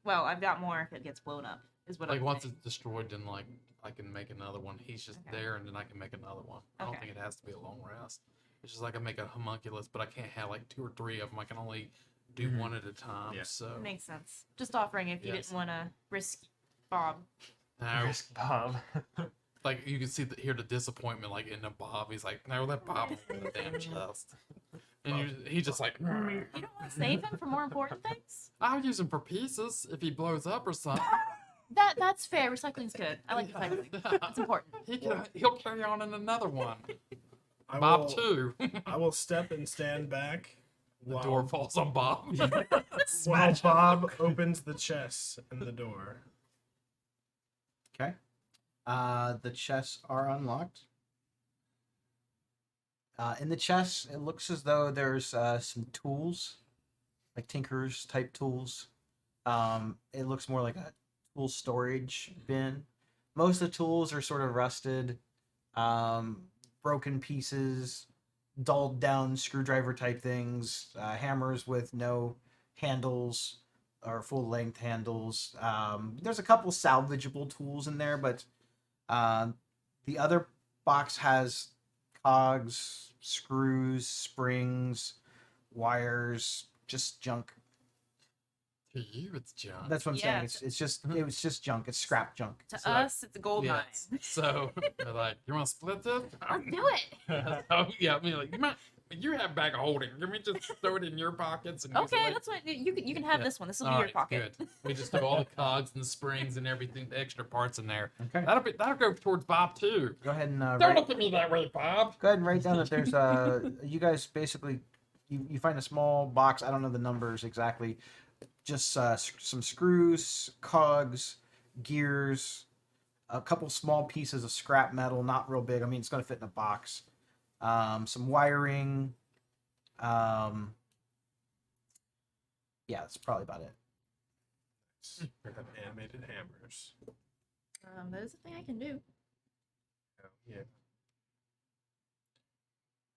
Well, I've got more if it gets blown up. Is what Like I'm once saying. it's destroyed, then like I can make another one. He's just Okay. there, and then I can make another one. I don't Okay. think it has to be a long rest. It's just like I make a homunculus, but I can't have like 2 or 3 of them. I can only do Mhm. one at a time. Yeah. So Makes sense. Just offering if you Yes. didn't want to risk Bob. now, Risk Bob. like you can see hear the disappointment like in the Bob. He's like, no, let Bob open the damn chest. And he's just like, You don't want to save him for more important things. I'll use him for pieces if he blows up or something. That's fair. Recycling's good. I like recycling. It's important. He'll carry on in another one. I Bob will, too. I will step and stand back The door falls on Bob. while Bob opens the chest and the door. Okay. The chests are unlocked. In the chests, it looks as though there's some tools, like tinker's type tools. It looks more like a tool storage bin. Most of the tools are sort of rusted, broken pieces, dulled down screwdriver type things, hammers with no handles or full length handles. There's a couple salvageable tools in there, but the other box has cogs, screws, springs, wires, just junk. To you, it's junk. That's what I'm Yeah, saying. It was just junk. It's scrap junk. To So, us, it's a gold Yes. mine. So they're like, you want to split this? I'll do it. Oh yeah, I mean like you have a bag of holding. Let me just throw it in your pockets and use it Okay, later. that's what you can have Yeah. this one. This will be All your right, pocket. Good. We just throw all the cogs and the springs and everything, the extra parts in there. Okay. That'll go towards Bob too. Go ahead and Don't write, look at me that way, Bob. go ahead and write down that there's you guys basically you find a small box. I don't know the numbers exactly. Just some screws, cogs, gears, a couple small pieces of scrap metal, not real big. I mean, it's going to fit in a box. Some wiring. Yeah, that's probably about it. We have animated hammers. That is a thing I can do. Oh, yeah.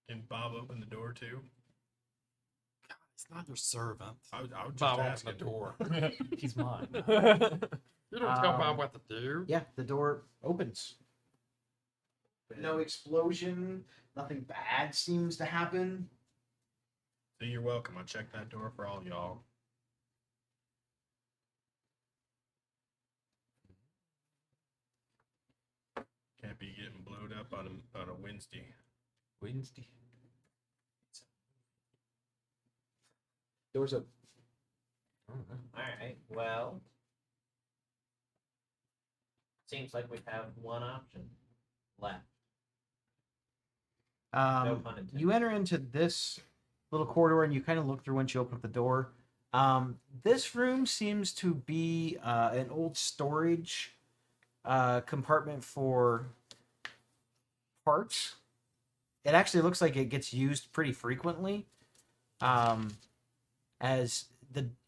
Can Bob open the door too? God, he's not your servant. I would just Bob ask opened the him. door. He's mine. You don't tell Bob Um, what to do. Yeah, the door opens. No explosion. Nothing bad seems to happen. So you're welcome. I checked that door for all y'all. Can't be getting blowed up on a Wednesday. Wednesday. Doors open. Alright, well. Seems like we have one option left. No pun intended. You enter into this little corridor and you kind of look through once you open up the door. This room seems to be an old storage compartment for parts. It actually looks like it gets used pretty frequently. As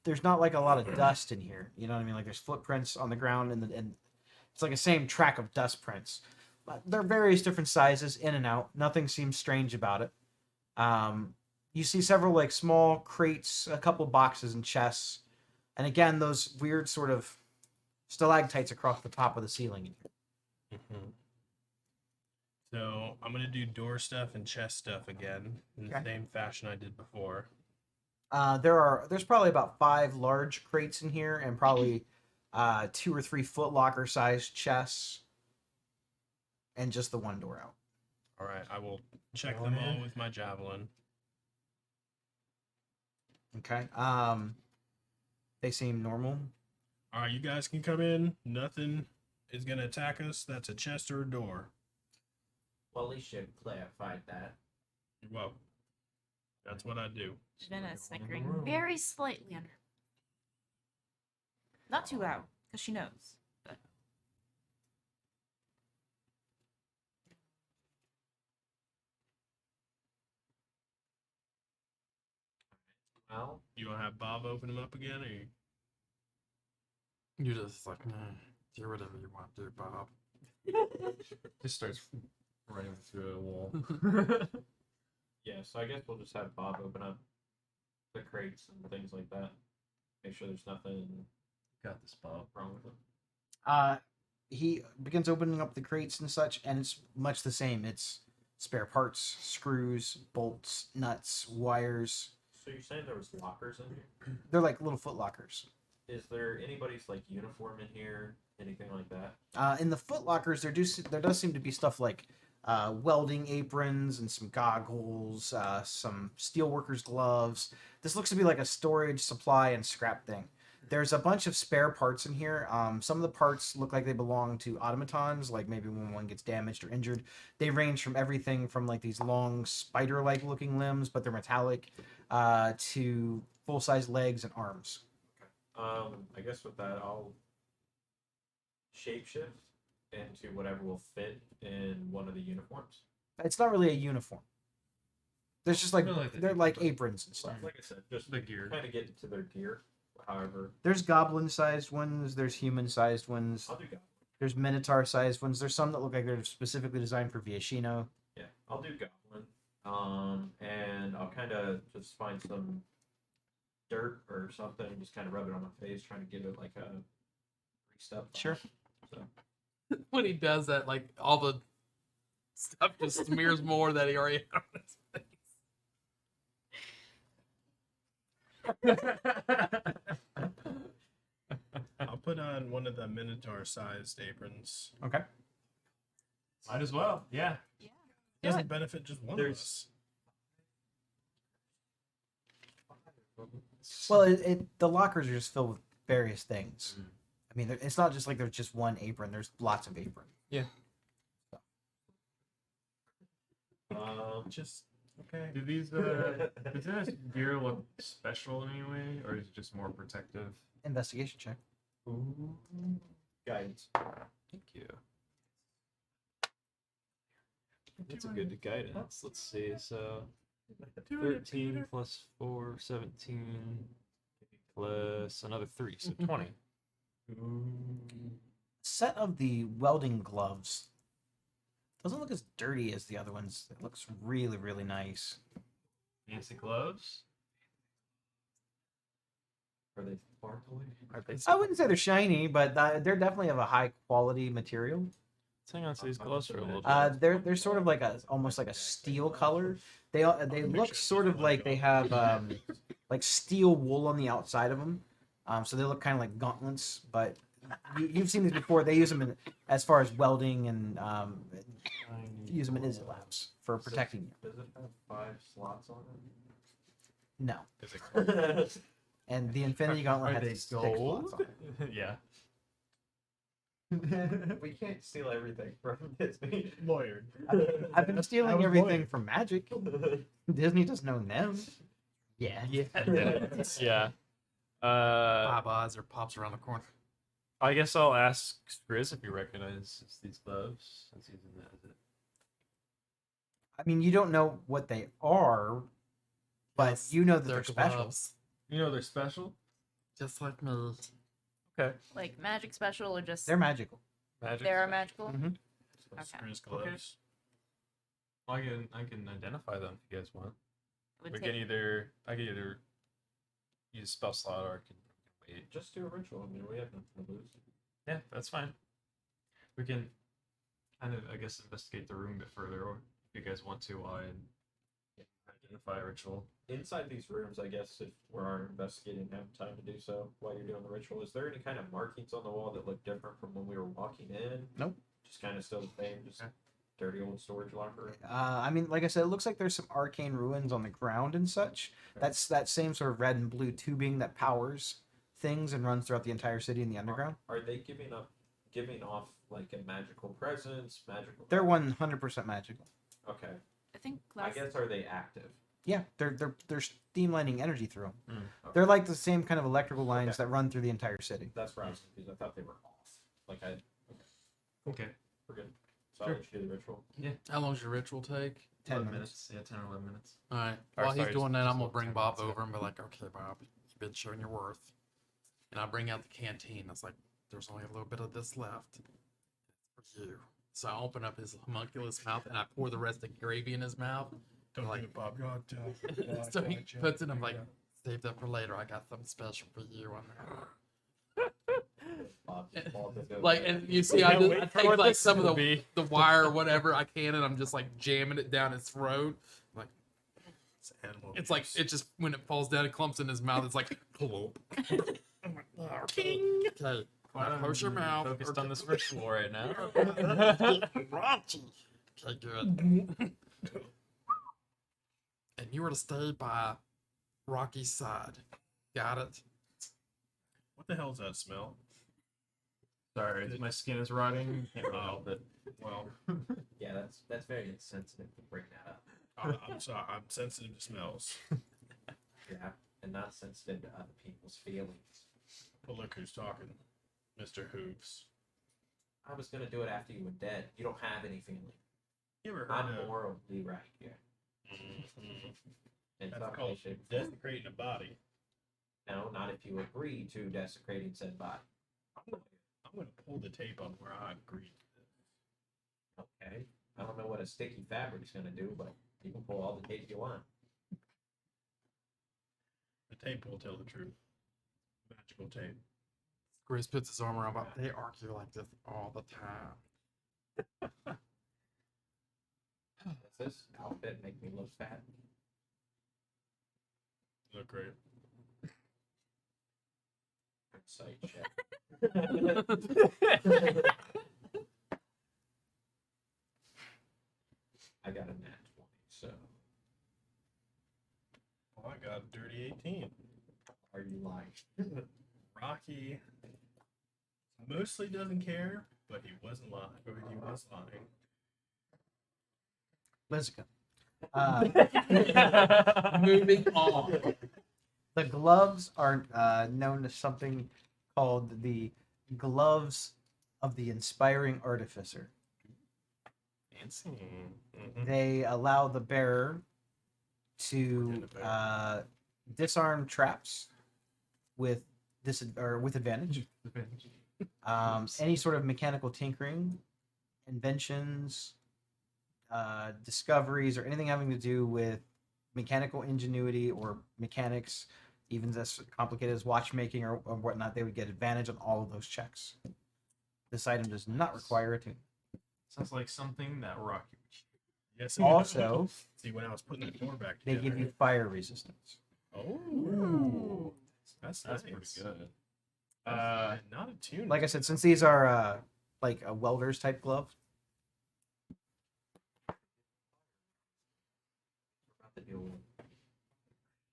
there's not like a lot of dust in here. You know what I mean? Like there's footprints on the ground and it's like the same track of dust prints. But they're various different sizes, in and out. Nothing seems strange about it. You see several like small crates, a couple boxes and chests, and again those weird sort of stalactites across the top of the ceiling. In here. So I'm gonna do door stuff and chest stuff again in the Okay. same fashion I did before. There's probably about 5 large crates in here, and probably 2 or 3 Foot Locker sized chests, and just the one door out. All right, I will check Go them in. all with my javelin. Okay. They seem normal. All right, you guys can come in. Nothing is gonna attack us. That's a chest or a door. Well, at least you clarified that. You're welcome. That's what I do. Jenna is snickering very slightly under. Not too loud, because she knows. But Well, You want to have Bob open them up again, or you... You're just like, do whatever you want to do, Bob. Just starts running through a wall. yeah, so I guess we'll just have Bob open up the crates and things like that. Make sure there's nothing Got this, Bob. wrong with them. He begins opening up the crates and such, and it's much the same. It's spare parts, screws, bolts, nuts, wires. So you're saying there was lockers in here? They're like little Foot Lockers. Is there anybody's like uniform in here? Anything like that? In the Foot Lockers, there does seem to be stuff like welding aprons and some goggles, some steelworkers gloves. This looks to be like a storage, supply, and scrap thing. There's a bunch of spare parts in here. Some of the parts look like they belong to automatons, like maybe when one gets damaged or injured. They range from everything from like these long spider-like looking limbs, but they're metallic, to full-size legs and arms. I guess with that, I'll shapeshift into whatever will fit in one of the uniforms. It's not really a uniform. There's just like Really like the they're like apron. aprons and stuff. Like I said, just The gear. kind of get into their gear. However, There's goblin-sized ones. There's human-sized ones. I'll do Goblin. There's minotaur-sized ones. There's some that look like they're specifically designed for Viashino. Yeah, I'll do Goblin. And I'll kind of just find some dirt or something, and just kind of rub it on my face, trying to give it like a three-step. Sure. So When he does that, like all the stuff just smears more that he already had on his face. I'll put on one of the Minotaur-sized aprons. Okay. Might as well. Yeah. yeah. It doesn't benefit just one of There's- us. Well, the lockers are just filled with various things. I mean, it's not just like there's just one apron. There's lots of apron. Just okay. Do these does this gear look special in any way, or is it just more protective? Investigation check. Ooh. guidance. Thank you. That's a good guidance. Let's see. So 13 plus 4, 17 plus another 3, so 20. Set of the welding gloves doesn't look as dirty as the other ones. It looks really, really nice. Fancy gloves. Are they sparkly? I wouldn't say they're shiny, but they're definitely of a high quality material. Let's hang on to these gloves for a little bit. They're sort of like almost like a steel color. They look sort of like they have like steel wool on the outside of them. So they look kind of like gauntlets, but you've seen these before. They use them as far as welding and use them in Izzet labs for protecting you. Does it have 5 slots on No, Is it it? and the Infinity Gauntlet Are has they 6 slots gold? on it. Yeah. We can't steal everything from Disney. lawyer? I've been I stealing was everything lawyer. from Magic. Disney doesn't own them. Yeah. Yeah. Bob Oz or pops around the corner. I guess I'll ask Grizz if he recognizes these gloves. Since he's in that. I mean, you don't know what they are, but Yes, you know that they're special. gloves, You know they're special. just like me. Okay. Like magic special or just They're magical. Magic. they're magical? Mhm. Okay. Grizz gloves. I can identify them if you guys want. Would We take- can either use spell slot or I can wait. Just do a ritual. I mean, we have nothing to lose. Yeah, that's fine. We can. kind of, I guess, investigate the room a bit further, or if you guys want to, while I identify a ritual. Inside these rooms, I guess if we're investigating and have time to do so while you're doing the ritual, is there any kind of markings on the wall that look different from when we were walking in? Nope. Just kind of still the same, just Okay. dirty old storage locker. I mean, like I said, it looks like there's some arcane ruins on the ground and such. That's that same sort of red and blue tubing that powers things and runs throughout the entire city in the underground. Are they giving off like a magical presence? Magical. They're 100% magical. Okay. I think I last guess are they active? Yeah, they're streamlining energy through them. Okay. They're like the same kind of electrical lines Okay. that run through the entire city. That's where I was confused. I thought they were off. Like I. Okay. Okay. We're good. So Sure. I'll let you do the ritual. How long does your ritual take? 10 11 minutes. minutes. Yeah, 10 or 11 minutes. All right. Or, While he's sorry, doing that, just I'm gonna about bring 10 Bob minutes, over and be like, "Okay, Bob, you've been showing your worth." And I bring out the canteen. It's like, "There's only a little bit of this left for you." So I open up his homunculus mouth and I pour the rest of the gravy in his mouth. Don't Like- do it, Bob. God, So he puts it in. I'm like, "Saved up for later. I got something special for you on there." Bob just falls into it. Like, and you see, I take like some of the wire or whatever I can, and I'm just like jamming it down his throat. Like, It's animal. it's like it just when it falls down, it clumps in his mouth. It's like, "Plop." King. Okay, now close your mouth. Focused on this ritual right now. Raunchy. Okay, good. And you were to stay by Rocky's side. Got it? What the hell's that smell? Sorry, my skin is rotting. Can't really help it. Well, Yeah, that's very insensitive to bring that up. I'm sorry. I'm sensitive to smells. Yeah, and not sensitive to other people's feelings. But look who's talking, Mr. Hooves. I was gonna do it after you were dead. You don't have any feeling. You ever heard I'm of? morally right here. Mhm. In That's some way, called shape, or form. desecrating a body. No, not if you agree to desecrating said body. I'm gonna pull the tape on where I agreed to this. Okay. I don't know what a sticky fabric's gonna do, but you can pull all the tape you want. The tape will tell the truth. Magical tape. Grace puts his arm around. They argue like this all the time. Does this outfit make me look fat? Look great. Insight check. I got a nat 20, so Well, I got a dirty 18. are you lying? Rocky mostly doesn't care, but he wasn't lying. Or he was lying. Lizica. Moving on. The gloves are known as something called the gloves of the inspiring artificer. Fancy. They allow the bearer to disarm traps with with advantage. Any sort of mechanical tinkering, inventions, discoveries, or anything having to do with mechanical ingenuity or mechanics, even as complicated as watchmaking or whatnot, they would get advantage on all of those checks. This item does not require a tune. Sounds like something that Rocky would choose. Yes. Also, see when I was putting the door back they together. give you fire resistance. Oh, that's That's nice. pretty good. Not a tune. Like I said, since these are like a welder's type glove, About to do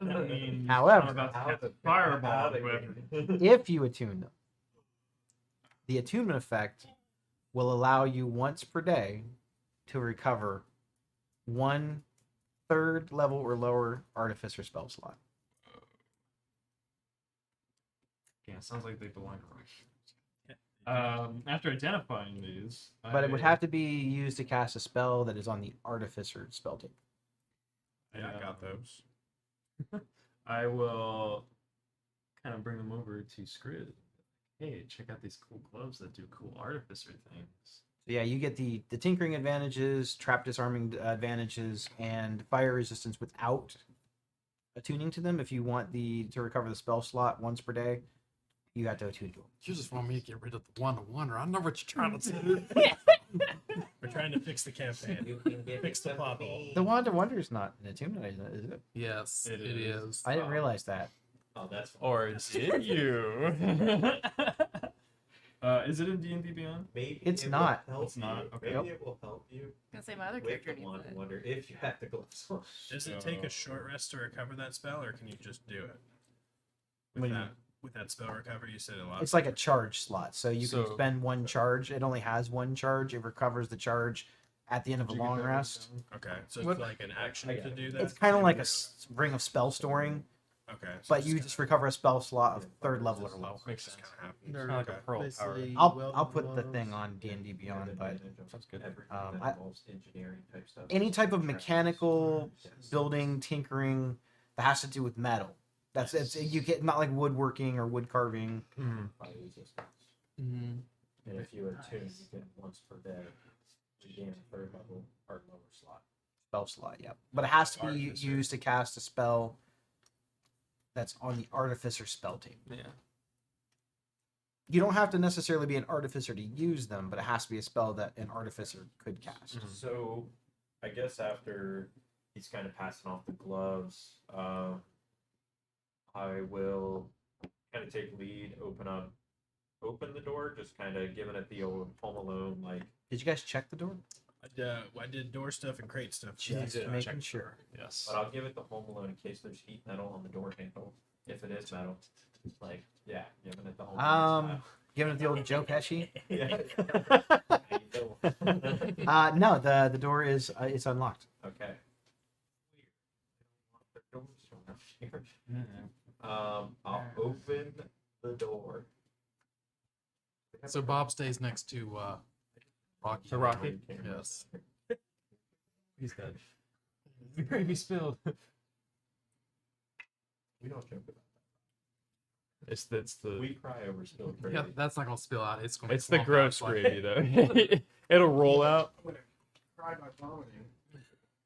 I mean, However- I'm about to How hit the- fireball. how they- But if you attune them, the attunement effect will allow you once per day to recover 1/3 level or lower artificer spell slot. yeah, sounds like they belong to Rocky. After identifying these, But it would have to be used to cast a spell that is on the artificer spell table. Yeah, I got those. I will kind of bring them over to Scrid. Hey, check out these cool gloves that do cool artificer things. So yeah, you get the tinkering advantages, trap disarming advantages, and fire resistance without attuning to them. If you want to recover the spell slot once per day, you have to attune to them. You just want me to get rid of the one-to-one, or I know what you're trying to do. But We're trying to fix the campaign. You can give Fix the it to plot hole. me. The Wand of Wonder is not an attunement, is it? Yes, It it is. is. I didn't realize that. Oh, that's Or did you? Is it in D&D Beyond? maybe It's it not. Will help It's not? you. Okay. Maybe it will help you gonna say my other with character the needs Wand it. of Wonder if you have the gloves on. Does it take a short rest to recover that spell, or can you just do it? What With do you that, with that spell recovery, you said a lot. It's like a charge slot, so you can So- spend one charge. It only has one charge. It recovers the charge at the end of a Did you get long that written rest. down? Okay, so it's What- like an action I to got it. do that. It's kind of like a ring of spell storing, Okay, so but it's you kinda- just recover a spell slot of third level or low. Makes just sense. kinda happens. Kind of like a Okay. pearl power. Basically, I'll put the gloves. thing on D&D Beyond, but Sounds good. Everything Um, that I- involves engineering type stuff. any type of Traps, mechanical yes. building, tinkering that has to do with metal. That's it's you get not like woodworking or wood carving. Mhm. Fire resistance. Mm-hmm. And if you attune, you get once per day. You gain a third level or lower slot. Spell slot, yep. But it has to be Artificer. used to cast a spell that's on the artificer spell table. Yeah. You don't have to necessarily be an artificer to use them, but it has to be a spell that an artificer could cast. Mhm. So, I guess after he's kind of passing off the gloves, I will kind of take lead, open the door, just kind of giving it the old Home Alone, like, Did you guys check the door? I did door stuff and crate stuff. Just did making check sure. Yes. but I'll give it the Home Alone in case there's heat metal on the door handle. If it is metal, like, yeah, giving it the Home Alone Giving it the old Joe Pesci. style. Yeah. No, the door is it's unlocked. Okay. Mhm. I'll open the door. So Bob stays next to Rocky. To Rocky? Yes. He's dead. The gravy spilled. We don't joke about It's that. the We cry over spilled gravy. Yeah, that's not gonna spill out. It's gonna. it's the clump out, gross like- gravy though. It'll roll out. I'm gonna cry by vomiting.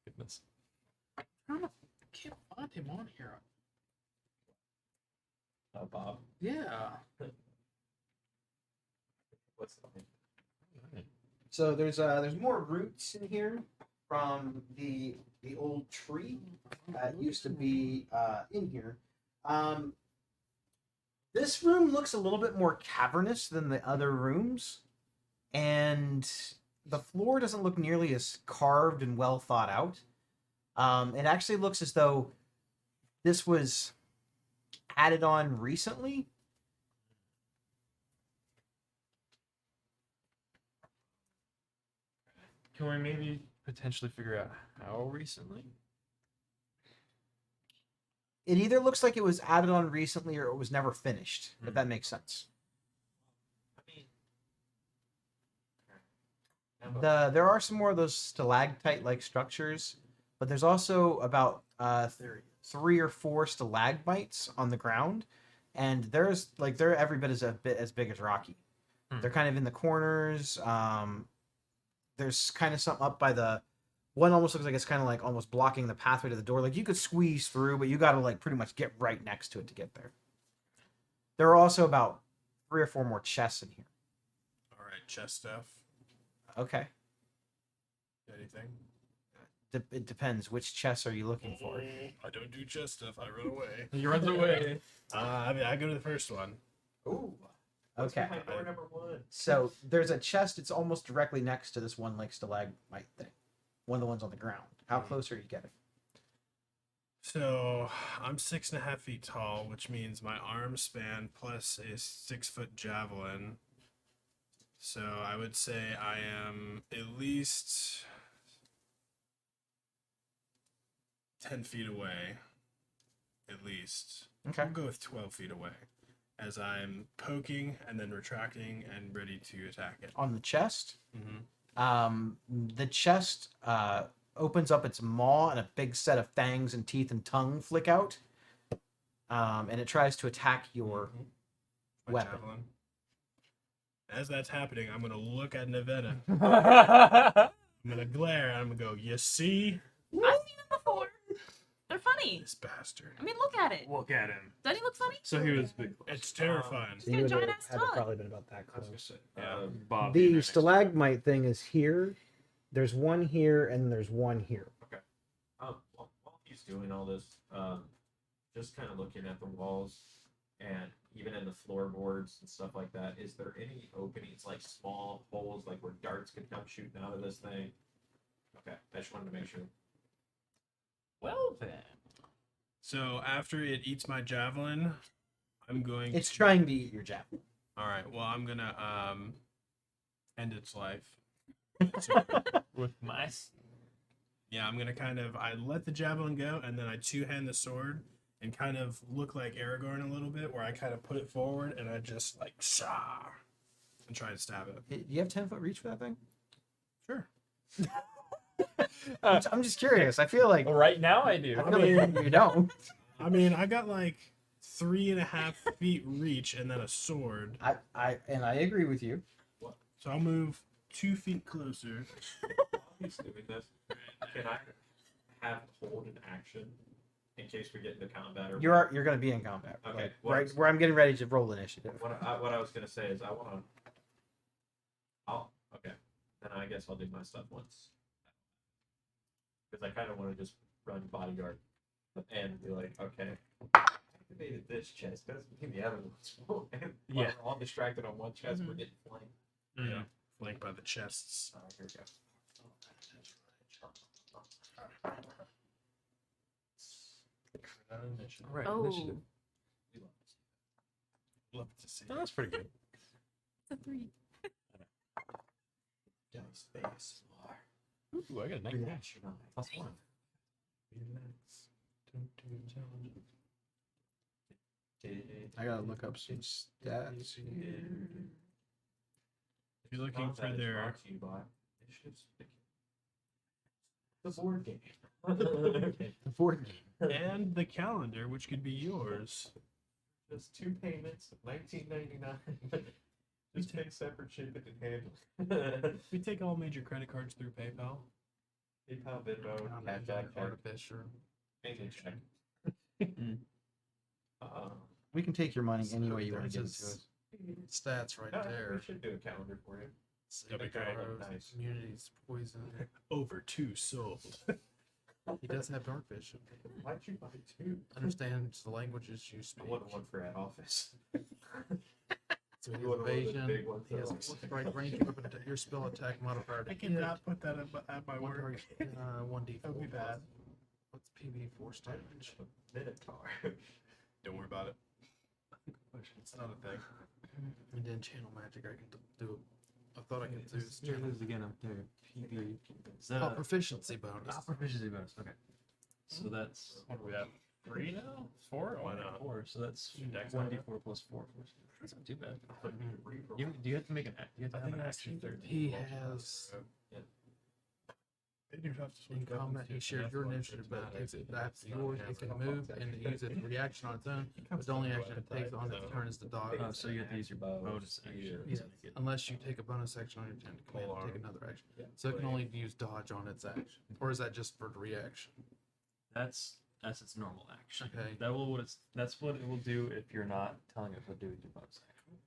Goodness. I can't find him on here. Bob, Yeah. what's the name? So there's more roots in here from the old tree that used to be in here. This room looks a little bit more cavernous than the other rooms, and the floor doesn't look nearly as carved and well thought out. It actually looks as though this was added on recently. Can we maybe potentially figure out how recently? It either looks like it was added on recently or it was never finished, if that makes sense. There are some more of those stalactite-like structures, but there's also about 3 or 4 stalagmites on the ground, and they're every bit as big as Rocky. Hmm. They're kind of in the corners. There's kind of something up by the one. Almost looks like it's kind of like almost blocking the pathway to the door. Like you could squeeze through, but you got to like pretty much get right next to it to get there. There are also about 3 or 4 more chests in here. All right, chest stuff. Okay. Anything? It depends. Which chests are you looking for? I don't do chest stuff. I run away. He runs away. I go to the first one. Ooh. Okay. My door number 1. So there's a chest. It's almost directly next to this one like stalagmite thing. One of the ones on the ground. How close are you getting? So I'm 6.5 feet tall, which means my arm span plus a 6-foot javelin. So I would say I am at least 10 feet away. At least. Okay. I'll go with 12 feet away. As I'm poking and then retracting and ready to attack it. On the chest, Mm-hmm. the chest opens up its maw and a big set of fangs and teeth and tongue flick out. And it tries to attack your weapon. Javelin. As that's happening, I'm gonna look at Nevada. That's I'm gonna glare and I'm gonna go, you see I've seen them before. They're funny. this bastard? I mean, look at it. Look at him. Doesn't he look funny? So he was big. It's terrifying. He's got a giant ass tongue. probably been about that I was gonna close. say, Yeah. Bob. The stalagmite thing is here, There's one here and there's one here. While he's doing all this, just kind of looking at the walls and even in the floorboards and stuff like that, is there any openings, like small holes, like where darts could come shooting out of this thing? Okay, I just wanted to make sure. Well then. So after it eats my javelin, I'm going. It's trying to eat your javelin. All right. Well, I'm gonna end its life. With mice. Yeah, I'm gonna I let the javelin go, and then I two-hand the sword and kind of look like Aragorn a little bit, where I kind of put it forward and I just like shah, and try to stab it. Do you have 10-foot reach for that thing? Sure. I'm just curious. I feel like Right now I do. I feel like you don't. I mean, I got like 3.5 feet reach and then a sword, I agree with you. so I'll move 2 feet closer. While he's doing this, can I have hold an action in case we get into combat? Or You're going to be in combat. Okay, Like, well, right where I'm getting ready to roll initiative. what I was gonna say is okay. Then I guess I'll do my stuff once. Because I kind of want to just run bodyguard and be like, okay, activated this chest. Doesn't mean the other one's full. And while Yeah. we're all distracted on one chest, we're getting flanked. Yeah, flanked by the chests. Here we go. Right. Oh, Initiative. Love to see. Oh, that's pretty good. it's a 3. Dice base. Ooh, I got a 19. Reaction on Plus one. I got to look up some stats. If you're looking for their the board game. The board game. and the calendar, which could be yours. Just 2 payments, $19.99. Just pay separate shipping and handling. We take all major credit cards through PayPal. PayPal, Venmo, Cash App, check, Artificer. anything check. We can take your money any way you want There's to give it to his us. Stats right there. We should do a calendar for you. That'd be great. Arrows, Nice. Immunities, poison. Over 2 sold. He does have dark vision. Why'd you buy 2? Understands the languages you I speak. want one for at office. So he You has want one of those evasion. big ones He has that a look- strike range weapon. Your spell attack modifier. To I hit. cannot put that at my One work. target, 1d4. That would be bad. What's PV force damage? Minotaur. Don't worry about it. It's not a thing. And then channel magic. I can do. I thought I could do this Here it channel. is again up there. PB. Is that Oh, a proficiency bonus. proficiency bonus? Okay. So that's What do we have? 3 now? 4? Why not? 4. So that's Dex 1d4 plus 4. That's not too bad. Do you have to make an? You have to I have think an that's action third. He has They do have to switch in combat. He shares your initiative, but that's yours. It can move and use its reaction on its own. But the only action it takes on its turn is to dodge. Oh, so you have to use your bonus action. Yeah, unless you take a bonus action on your turn to command to take another action. So it can only use dodge on its action. Or is that just for the reaction? That's its normal action. Okay. That's what it will do if you're not telling it what to do with your bonus action.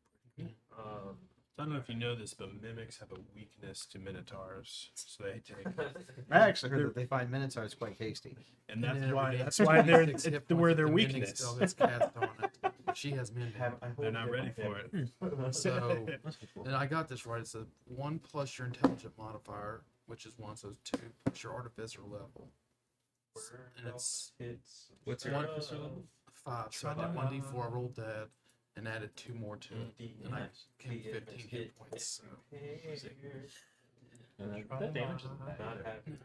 I don't know if you know this, but mimics have a weakness to minotaurs, so they take, I actually heard that they find minotaurs quite tasty. and And then that's every why day, they're 6 hit it's points where if their the mending weakness. spell gets cast on it. She has mending. They're not ready for it. So, That's cool. and I got this right. It's a 1 plus your intelligent modifier, which is 1, so it's 2 plus your artificer level. And it's What's your one- artificer level? 5. So I did 1d4, I rolled that, and added 2 more to it. And I came 15 hit points. So. That damage isn't bad.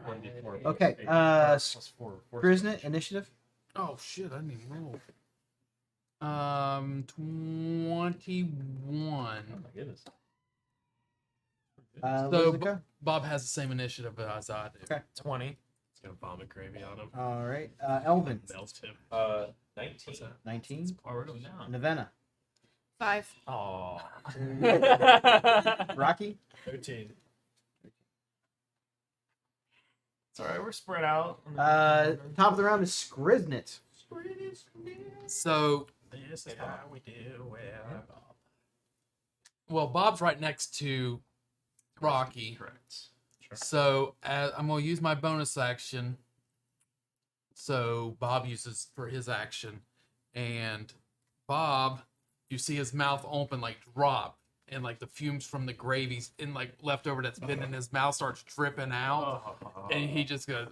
1d4 Okay, plus 4. Grisnet, initiative. Oh shit! I didn't even roll. 21. Oh my goodness. So, Lizica? Bob has the same initiative as I do. Okay. 20. It's gonna vomit gravy on him. All right. Elvin, Melt him. 19. 19. Oh, we're going down. Nevena. 5. Oh. Rocky. 13. It's alright, we're spread out. Top of the round is Skriznet. So, This is how we do it. well, Bob's right next to Rocky. Correct. So I'm gonna use my bonus action. So Bob uses for his action, and Bob, you see his mouth open, like drop, and like the fumes from the gravy's in like leftover that's been in his mouth starts dripping out, and he just goes,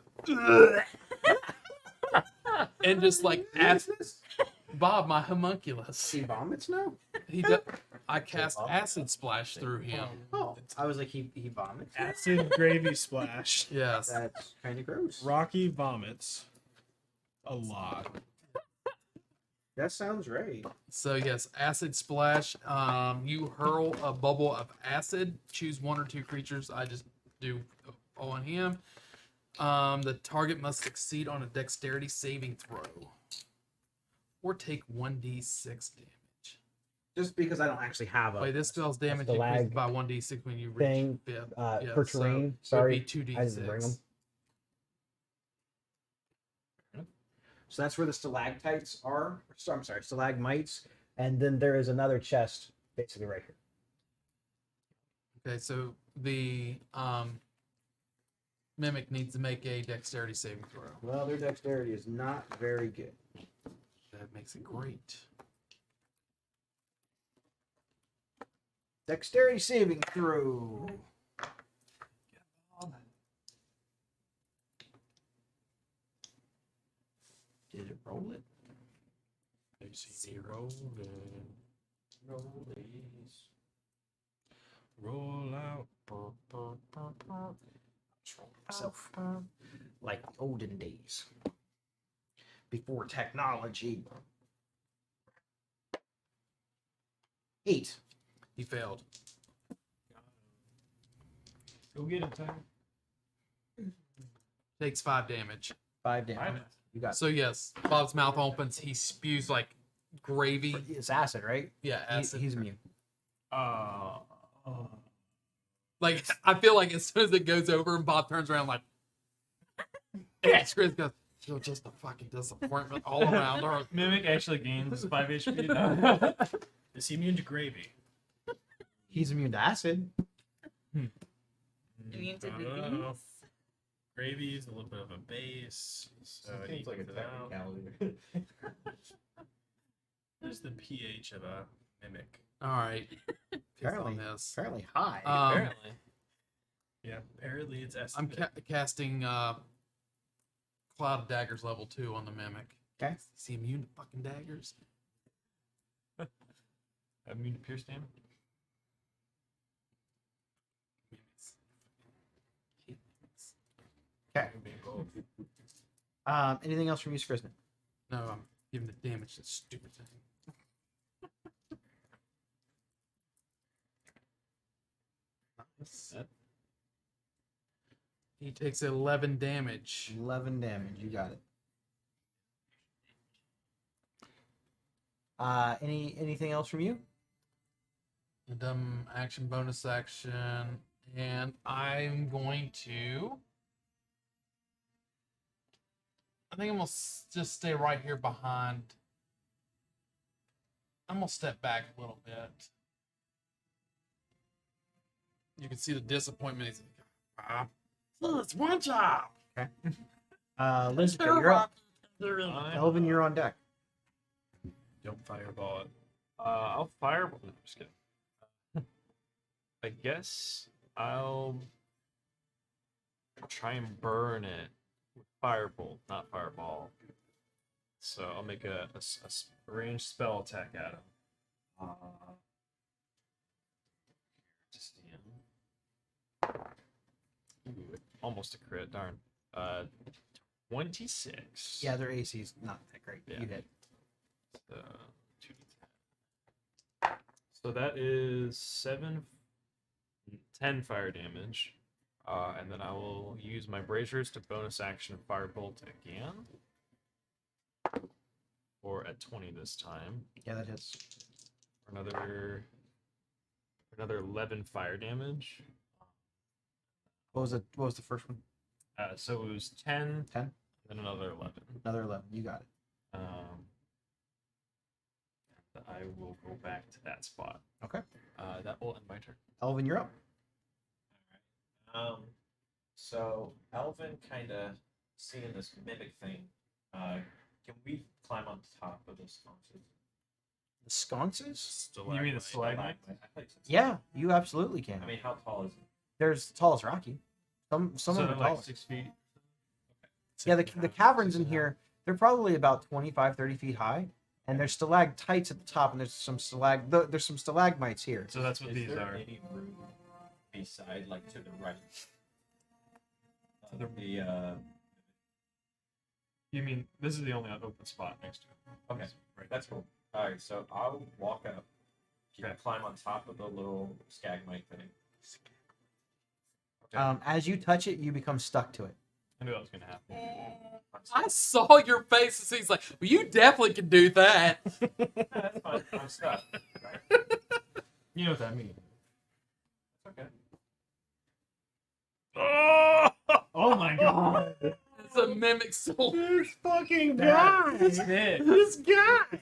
and just like Bob, my homunculus. He vomits now? He does. I cast acid splash through him. Oh, I was like, he vomits? Acid gravy splash. Yes. That's kind of gross. Rocky vomits a lot. That sounds right. So yes, acid splash. You hurl a bubble of acid. Choose one or two creatures. I just do on him. The target must succeed on a dexterity saving throw, or take 1d6 damage. Just because I don't actually have a Wait, this spell's damage the increases lag by 1d6 when you reach thing, fifth. for terrain. Sorry, it would be 2d6. I didn't bring them. So that's where the stalactites are. So, I'm sorry, stalagmites. And then there is another chest, basically right here. Okay, so the mimic needs to make a dexterity saving throw. Well, their dexterity is not very good. That makes it great. Dexterity saving throw. Did it roll it? Zero. Roll these. Roll out. Just roll myself. Like the olden days. Before technology. 8. He failed. Go get him, Tyler. Takes 5 damage. 5 damage. You got So yes, Bob's mouth opens. He spews like gravy. it's acid, right? Yeah, acid. He's immune. Like I feel like as soon as it goes over, and Bob turns around like, and Chris goes, "You're just a fucking disappointment all around." Or Mimic actually gains 5 HP. Is he immune to gravy? He's immune to acid. Immune to I don't know. disease. Gravy is a little bit of a base. So I need Seems like a to figure that out. technicality. What is the pH of a mimic? all right, Pissed Apparently, on this. apparently high. Apparently. Yeah, apparently it's I'm acid. casting Cloud of Daggers level 2 on the mimic. Okay. Is he immune to fucking daggers? Immune to pierce damage. Okay. Anything else from you, Skrisman? No, I'm giving the damage to this stupid thing. Nice. He takes 11 damage. 11 damage. You got it. Anything else from you? And action, bonus action, and I'm going to. I think I'm gonna just stay right here behind. I'm gonna step back a little bit. You can see the disappointment. He's like, so it's one job. Liska, you're up. I'm, Elvin, you're on deck. Don't fireball it. I'll fireball. No, just kidding. I guess I'll try and burn it with firebolt, not fireball. So I'll make a ranged spell attack at him. Just ooh, almost a crit. Darn. 26. Yeah, their AC's not that great. Yeah. You hit. 2d10. So that is 10 fire damage. And then I will use my braziers to bonus action firebolt again. Or at 20 this time. Yeah, that hits. For another 11 fire damage. What was the first one? So it was 10. 10? Then another 11. Another 11. You got it. And I will go back to that spot. Okay. That will end my turn. Elvin, you're up. Um, So Elvin kind of seeing this mimic thing. Can we climb on top of this sconces? The sconces? You mean the stalagmite? Yeah, you absolutely can. I mean, how tall is it? There's as tall as Rocky. Some So of them they're are like taller. 6 feet. Yeah, the caverns in here, they're probably about 25, 30 feet high. And there's stalactites at the top, and there's some stalagmites here. So that's what Is these there are. any room beside, like to the right? To the- The You mean this is the only open spot next to it? okay, Right. that's cool. All right, so I'll walk up, Okay. climb on top of the little scagmite thing. As you touch it, you become stuck to it. I knew that was gonna happen. I saw your face as he's like, well, you definitely can do that. That's fine. I'm stuck. You know what that means? Okay. Oh my god! It's a mimic soul. This fucking guy. That's it. This guy.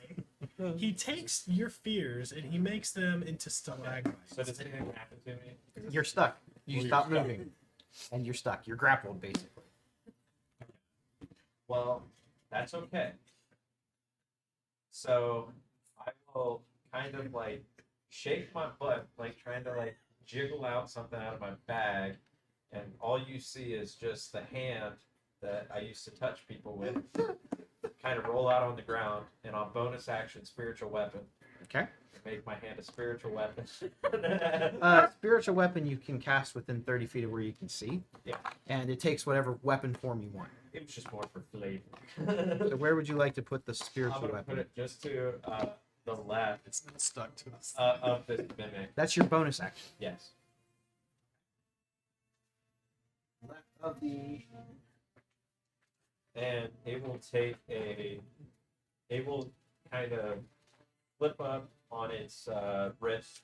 He takes your fears and he makes them into stalagmites. So does anything happen to me? You're stuck. You Well, you're stop stuck. moving. And you're stuck. You're grappled, basically. Well, that's okay. So I will kind of like shake my butt, like trying to like jiggle out something out of my bag, and all you see is just the hand that I used to touch people with kind of roll out on the ground, and on bonus action, spiritual weapon. Okay. Make my hand a spiritual weapon. Spiritual weapon you can cast within 30 feet of where you can see. Yeah. And it takes whatever weapon form you want. It was just more for flavor. So where would you like to put the I'm spiritual gonna weapon? put it just to the left It's not stuck to us. of this mimic. That's your bonus action. Yes. Left of the. And it will take it will kind of flip up on its wrist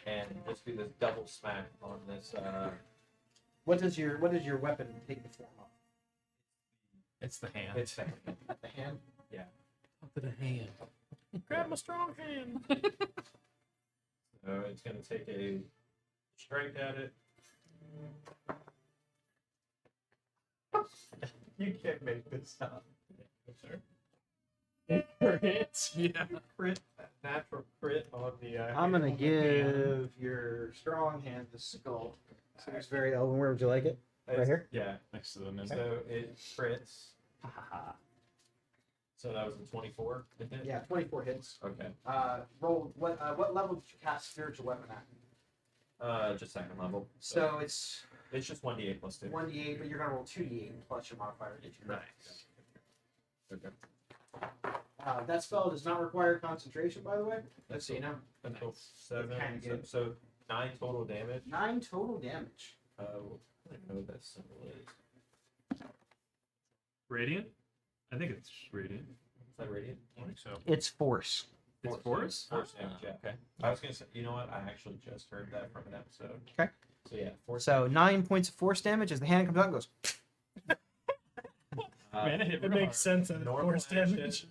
and just do this double smack on this. What does your weapon take the form of? It's the hand. It's The hand. To the hand. Grab my strong hand. so it's gonna take a strike at it. You can't make this up. Crit. Yeah. Crit, natural crit on the. I'm gonna give your strong hand the skull. So it's very Elven. Where would you like it? Right here? Yeah. Next to the mimic. So it crits. So that was a 24. Didn't it? Yeah, 24 hits. Okay. Roll. What level did you cast spiritual weapon at? Just second level. So it's It's just 1d8 plus 2. 1d8, but you're gonna roll 2d8 plus your modifier. Did you? Nice. Okay. That spell does not require concentration, by the way. Let's see now. Until 7. kinda good. So 9 total damage. 9 total damage. I don't know what that symbol is. Radiant? I think it's radiant. Is that radiant? I think so. It's force. It's force? Force damage, yeah. Okay. I was going to say, you know what? I actually just heard that from an episode. Okay. So yeah, force So 9 points of force damage as the hand comes out and goes. Man, it hit It real makes hard. sense that it's normal force action. damage.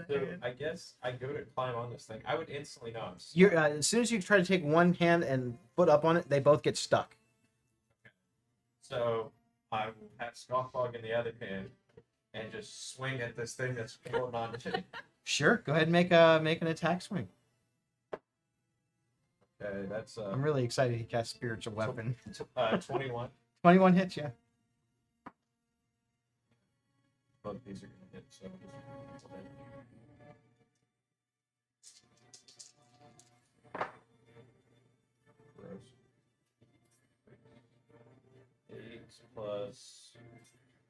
So I guess I go to climb on this thing. I would instantly know I'm stuck. You're as soon as you try to take one hand and foot up on it, they both get stuck. So I will have Scoffog in the other hand and just swing at this thing that's holding on to me. Sure, go ahead and make an attack swing. Okay, that's I'm really excited he cast spiritual weapon. 21. 21 hits, yeah. Both these are gonna hit, so gross. 8 plus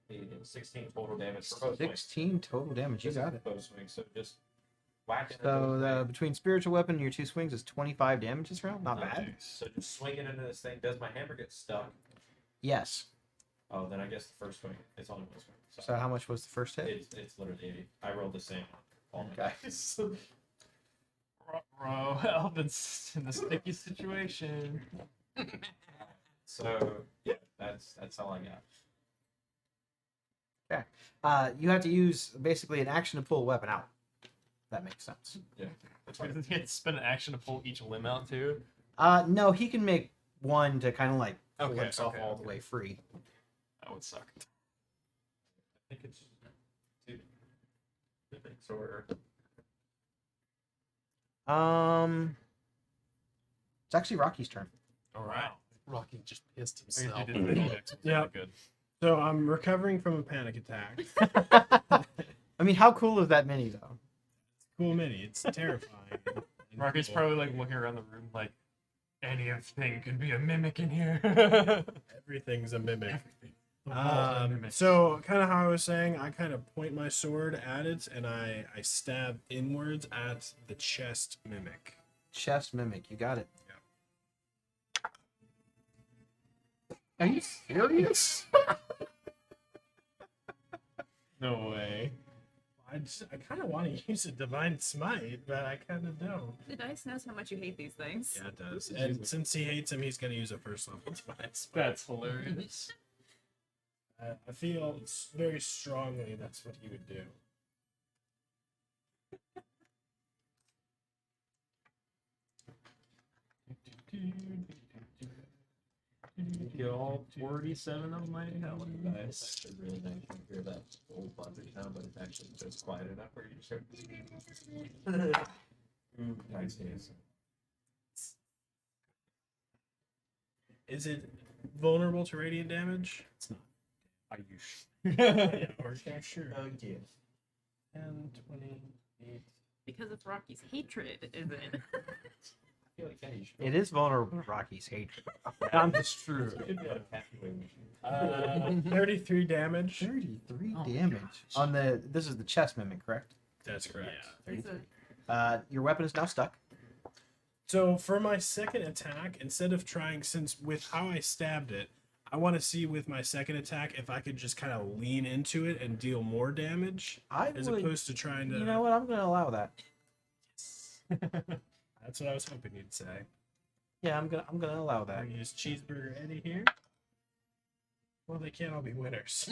8 and 16 total damage for both swings. 16 total damage. You got it. Both swings, so just whack it. So between spiritual weapon and your 2 swings is 25 damage this round. Not bad. So just swinging into this thing. Does my hammer get stuck? Yes. Oh, then I guess the first swing. It's only one swing. So how much was the first hit? It's literally 80. I rolled the same on all my Okay. dice. Bro, Alvin's in a sticky situation. So yeah, that's all I got. You have to use basically an action to pull a weapon out. That makes sense. That's Does he have to spend an action to pull each limb out too? No, he can make one to kind of like pull Okay, himself okay, all okay. the way free. That would suck. I think it's two Nivix or It's actually Rocky's turn. All right. Rocky just pissed I guess himself. you did the Nivix. Yeah. Good. So I'm recovering from a panic attack. I mean, how cool is that mini though? Cool mini. It's terrifying. and Rocky's cool. probably like looking around the room like anything could be a mimic in here. Everything's a mimic. The walls are mimics. So kind of how I was saying, I kind of point my sword at it and I stab inwards at the chest mimic. Chest mimic, you got it. Are you serious? No way. I kind of want to use a divine smite, but I kind of don't. The dice knows how much you hate these things. Yeah, it does. And since he hates him, he's going to use a first level divine smite. That's hilarious. I feel very strongly that's what he would do. Get all 47 of my It's actually really nice to hear that old buzzer sound, but it's actually just quiet enough where you just hear. Nice days. Is it vulnerable to radiant damage? Are you Yeah, or sure. Oh yeah. 10, 28. Because it's Rocky's hatred, is it? I feel like yeah, you should. It is vulnerable to Rocky's hatred. That's true. Could be a happy way. 33 damage. 33 Oh my damage. gosh. On the this is the chest mimic, correct? That's correct. It's a- Your weapon is now stuck. So for my second attack, instead of trying, since with how I stabbed it, I want to see with my second attack if I could just kind of lean into it and deal more damage, I as would, opposed to trying to. you know what? I'm gonna allow that. That's what I was hoping you'd say. Yeah, I'm gonna allow that. We use Cheeseburger Eddie here. Well, they can't all be winners.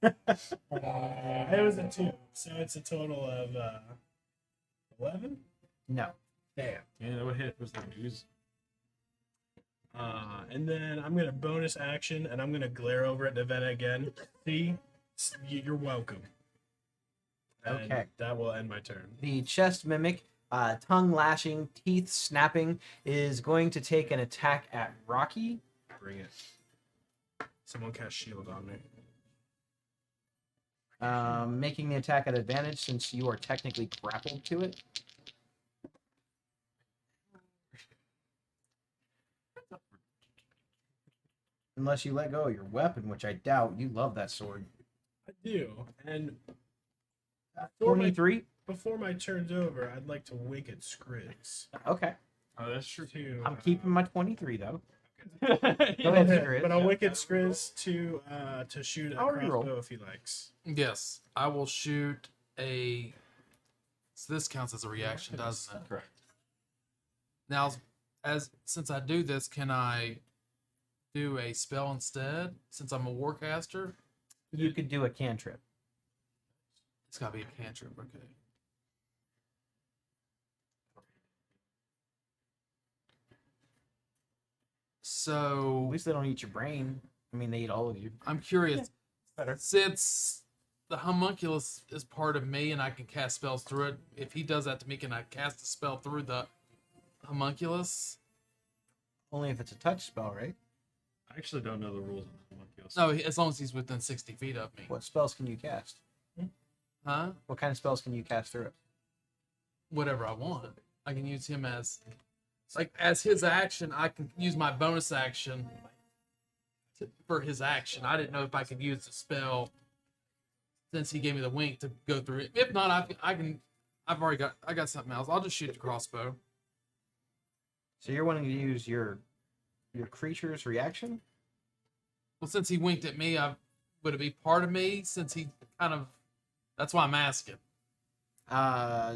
It was a 2, so it's a total of 11. No. Damn. Yeah, that would hit was the news. And then I'm gonna bonus action, and I'm gonna glare over at Nevada again. See, you're welcome. And Okay. that will end my turn. The chest mimic, tongue lashing, teeth snapping, is going to take an attack at Rocky. Bring it. Someone cast shield on me. Making the attack at advantage since you are technically grappled to it. Unless you let go of your weapon, which I doubt. You love that sword. I do. And before my, 23. before my turn's over, I'd like to wink at Skriz. Okay. Oh, that's true. To, I'm keeping my 23 though. Go ahead, Skriz. but I'll wink at Skriz to shoot a I'll reroll. crossbow if he likes. Yes, I will shoot a. So this counts as a reaction, doesn't it? Correct. Now, since I do this, can I do a spell instead? Since I'm a warcaster, You could do a cantrip. it's gotta be a cantrip. Okay. At So least they don't eat your brain. I mean, they eat all of you. I'm curious. better. Since the homunculus is part of me and I can cast spells through it, if he does that to me, can I cast a spell through the homunculus? Only if it's a touch spell, right? I actually don't know the rules on the homunculus. No, as long as he's within 60 feet of me. What spells can you cast? Huh? What kind of spells can you cast through it? Whatever I want. I can use him as his action. I can use my bonus action for his action. I didn't know if I could use the spell since he gave me the wink to go through it. If not, I can. I got something else. I'll just shoot the crossbow. So you're wanting to use your creature's reaction? Well, since he winked at me, would it be part of me? Since he kind of, that's why I'm asking.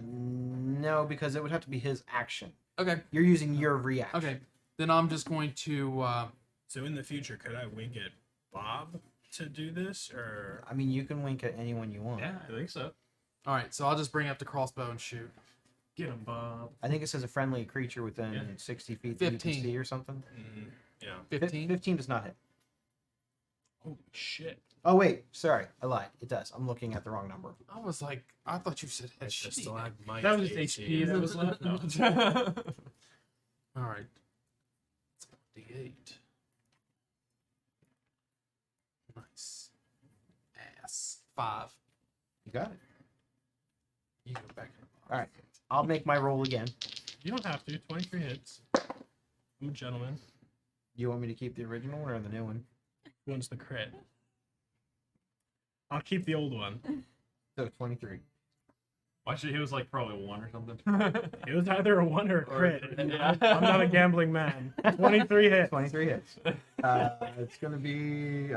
No, because it would have to be his action. Okay, You're using your reaction. okay. Then I'm just going to. So in the future, could I wink at Bob to do this, or I mean, you can wink at anyone you want. Yeah, I think so. All right, so I'll just bring up the crossbow and shoot. Get him, Bob. I think it says a friendly creature within Yeah. 60 feet that you can 15. see or something. yeah? 15. 15 does not hit. Holy shit! Oh wait, sorry, I lied. It does. I'm looking at the wrong number. I was like, I thought you said It's just HP. stalagmite. That was just HP that was left. No. All right. It's D8. Nice. Ass. 5. You got it. You go back in the box. All right. I'll make my roll again. You don't have to. 23 hits. I'm a gentleman. You want me to keep the original one or the new one? One's the crit. I'll keep the old one. So 23. Actually, he was like probably 1 or something. It was either a 1 or a Or- crit. yeah. I'm not a gambling man. 23 hits. 23 hits. It's gonna be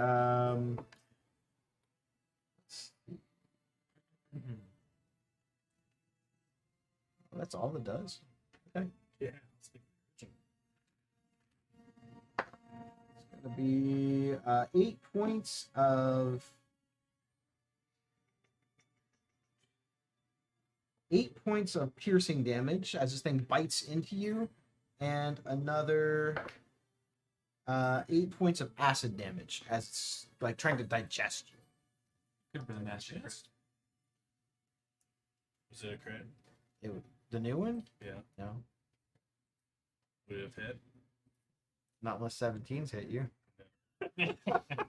that's all it does. Yeah. It's gonna be 8 points of 8 points of piercing damage as this thing bites into you, and another 8 points of acid damage as it's like trying to digest you. Could have been a nasty. Is it a crit? The new one? Yeah. No, Would it have hit? not unless 17's hit you.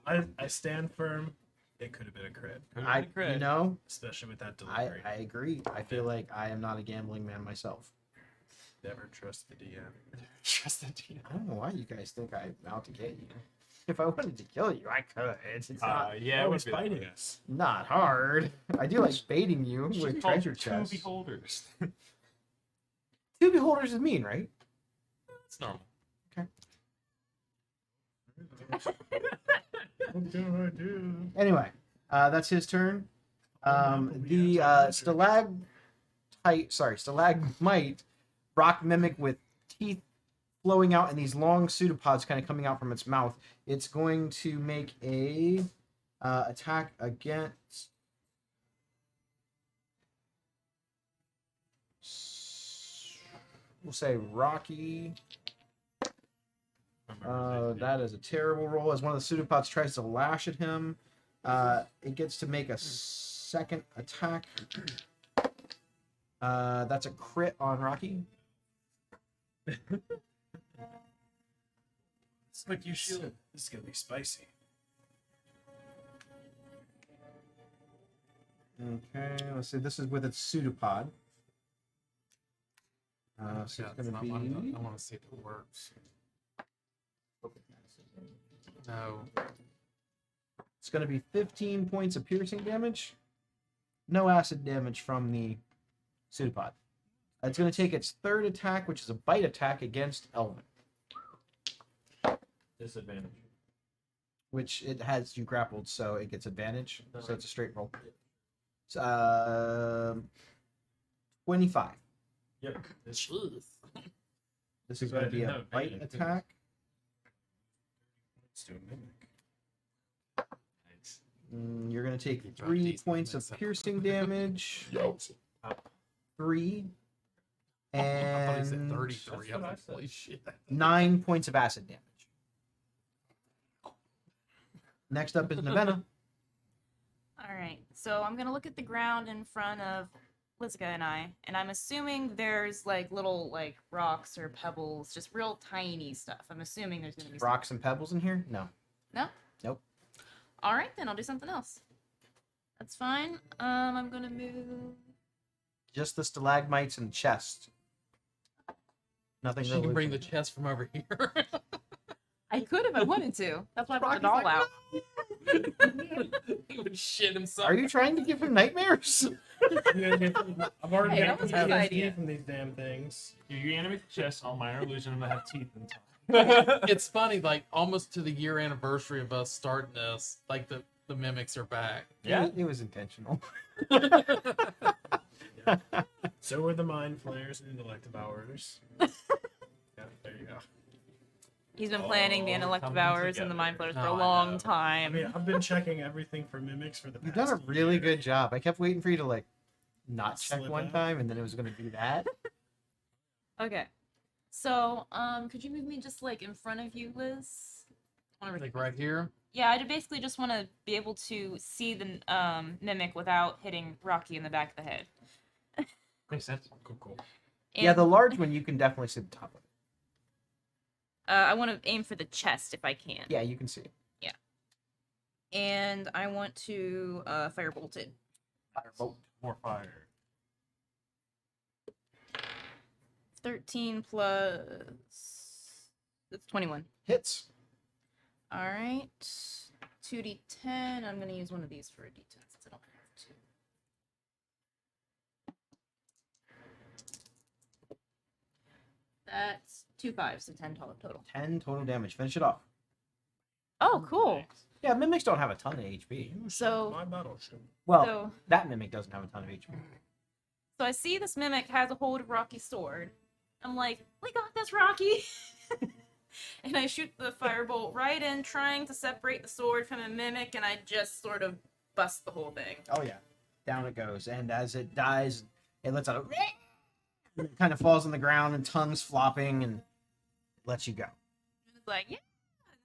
I stand firm. It could have been a crit, You know, especially with that I delivery. agree. I feel like I am not a gambling man myself. Never trust the DM. Trust the DM. I don't know why you guys think I'm out to get you. If I wanted to kill you, I could. It's not Yeah, it Oh, would he's be fighting us. not hard. I do like baiting you with treasure chests. Two beholders. Two beholders is mean, right? It's normal. What do I do? Anyway, that's his turn. The stalagmite rock mimic with teeth flowing out and these long pseudopods kind of coming out from its mouth. It's going to make a attack against. We'll say Rocky. That is a terrible roll. As one of the pseudopods tries to lash at him, it gets to make a second attack. That's a crit on Rocky. It's like you shield. This is gonna be spicy. Okay, let's see. This is with its pseudopod. So Yeah, it's it's going not to be. mine. I want to see if it works. No. It's going to be 15 points of piercing damage. No acid damage from the pseudopod. It's going to take its third attack, which is a bite attack against Elvin, Disadvantage. which it has you grappled, so it gets advantage. So it's a straight roll. It's, 25. Yep. Jeez. This is Too bad going to I be didn't a have bite advantage. attack. Let's do a mimic. Nice. You're going to take You dropped 3 these points mimics of up. piercing damage. 3. I thought he said And 33. That's I'm what I like, said. holy shit. 9 points of acid damage. Next up is Nevena. All right, so I'm gonna look at the ground in front of Lizica and I'm assuming there's like little like rocks or pebbles, just real tiny stuff. I'm assuming there's gonna be some- Rocks and pebbles in here? No. No. Nope. All right, then I'll do something else. That's fine. I'm gonna move. Just the stalagmites and chest. Nothing She really. can bring the chest from over here. I could if I wanted to. That's why I put Rocky's it all like, out. He would shit himself. Are you trying to give him nightmares? I've already Hey, got that was a good PTSD idea. from these damn things. You animate the chest on minor illusion and have teeth in time. It's funny, like almost to the year anniversary of us starting this, like the mimics are back. Yeah. It was intentional. So were the mind flayers and intellect devourers. Yeah, there you go. He's been planning the All intellect coming devours and the together. mind flayers for Oh, a I long know. I time. mean, I've been checking everything for mimics for the You've past done a really year. good job. I kept waiting for you to like not check Slip one out. time, and then it was going to do that. Okay. So, could you move me just like in front of you, Liz? Like right here. Yeah, I basically just want to be able to see the mimic without hitting Rocky in the back of the head. Makes sense. Cool. Yeah, the And, large one you can definitely see the top of it. I want to aim for the chest if I can. Yeah, you can see it. And I want to firebolt it. Firebolt. More fire. 13 plus. That's 21. Hits. All right. 2d10. I'm going to use one of these for a d10 since I don't have two. That's 2 5s, so 10 total. 10 total damage. Finish it off. Oh, cool. Yeah, mimics don't have a ton of HP. So- my battleship. Well, So, that mimic doesn't have a ton of HP. so I see this mimic has a hold of Rocky's sword. I'm like, we got this, Rocky. And I shoot the firebolt right in, trying to separate the sword from the mimic, and I just sort of bust the whole thing. Oh yeah, down it goes, and as it dies, it lets out a and it kind of falls on the ground and tongues flopping and lets you go. It's like, yeah.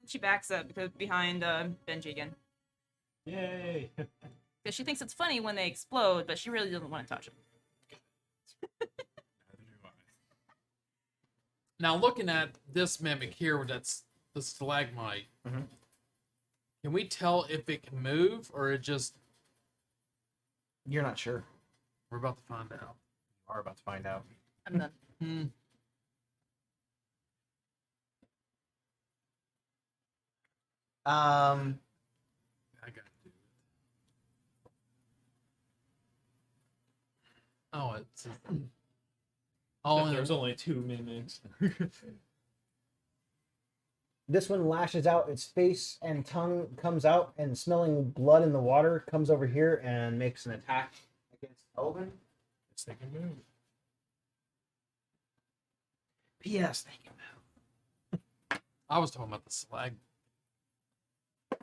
And she backs up because behind Benji again. Yay! Because she thinks it's funny when they explode, but she really doesn't want to touch them. Now, looking at this mimic here, that's the stalagmite, Mhm. can we tell if it can move or it just. You're not sure. We're about to find out. You are about to find out. I'm done. I gotta do it. Oh, it's. Oh, There's only 2 mimics. This one lashes out its face and tongue comes out, and smelling blood in the water comes over here and makes an attack against Elvin. It's they can move. P.S. Thank you. I was talking about the slag. I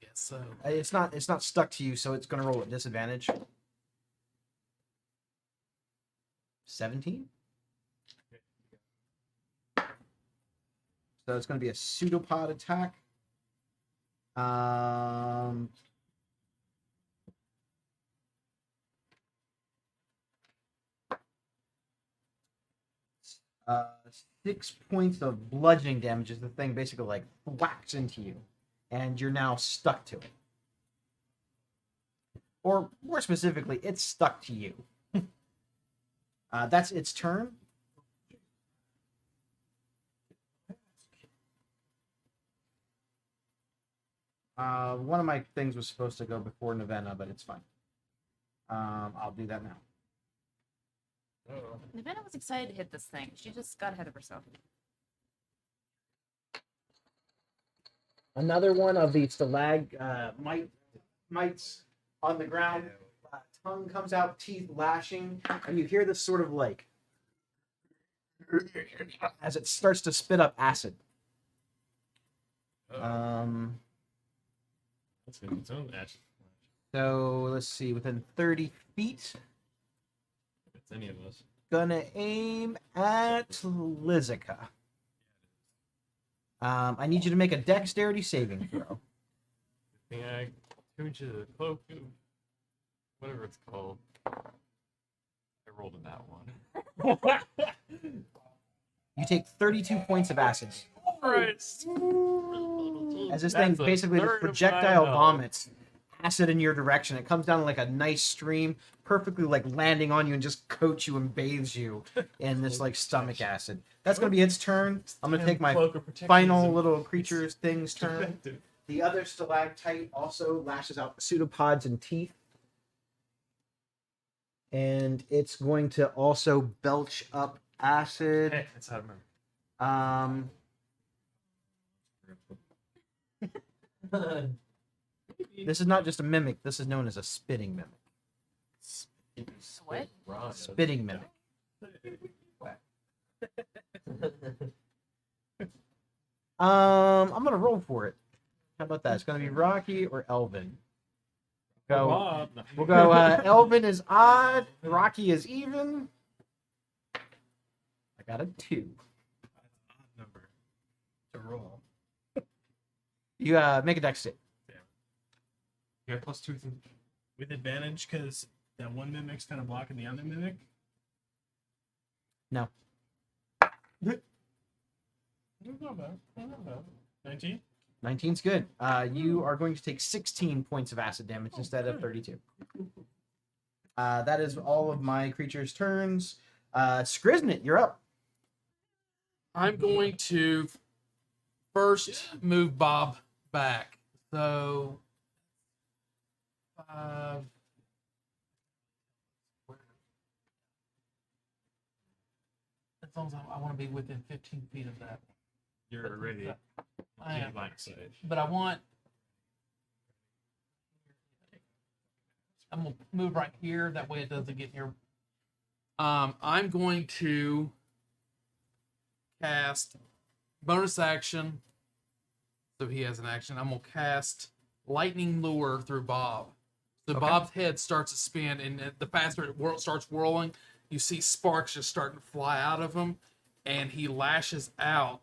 guess so. It's not stuck to you, so it's gonna roll at disadvantage. 17. So it's gonna be a pseudopod attack. Uh, 6 points of bludgeoning damage as the thing basically like whacks into you, and you're now stuck to it. Or more specifically, it's stuck to you. That's its turn. One of my things was supposed to go before Novena, but it's fine. I'll do that now. Nevena was excited to hit this thing. She just got ahead of herself. Another one of the Mites on the ground. Tongue comes out, teeth lashing, and you hear this sort of like as it starts to spit up acid. That's gonna be its own action. So let's see, within 30 feet, If it's any of us. gonna aim at Lizica. I need you to make a dexterity saving throw. Thing I tuned to the cloak, whatever it's called. I rolled in that one. You take 32 points of acid. Christ. As this thing That's a basically the third of my projectile health. vomits acid in your direction. It comes down like a nice stream, perfectly like landing on you and just coats you and bathes you in this like stomach acid. That's gonna be its turn. I'm gonna take my Cloak of protection final is little creature's thing's turn. defective. The other stalactite also lashes out pseudopods and teeth. And it's going to also belch up acid. Hey, that's how I remember. This is not just a mimic. This is known as a spitting mimic. What? Spitting mimic. I'm gonna roll for it. How about that? It's gonna be Rocky or Elvin. Go. Bob. We'll go. Elvin is odd. Rocky is even. I got a 2. Number to roll. You make a dex save. Yeah, +2. with advantage because that one mimic's kind of blocking the other mimic. No. Not bad. Not bad. 19. 19's good. You are going to take 16 points of acid damage instead of 32. That is all of my creatures' turns. Skriznit, you're up. I'm going to first move Bob back. So, 5. As long as I want to be within 15 feet of that. You're already I am. in line of sight. But I'm gonna move right here. That way it doesn't get near. I'm going to cast bonus action. So he has an action. I'm gonna cast lightning lure through Bob. So Okay. Bob's head starts to spin, and the faster it starts whirling, you see sparks just starting to fly out of him, and he lashes out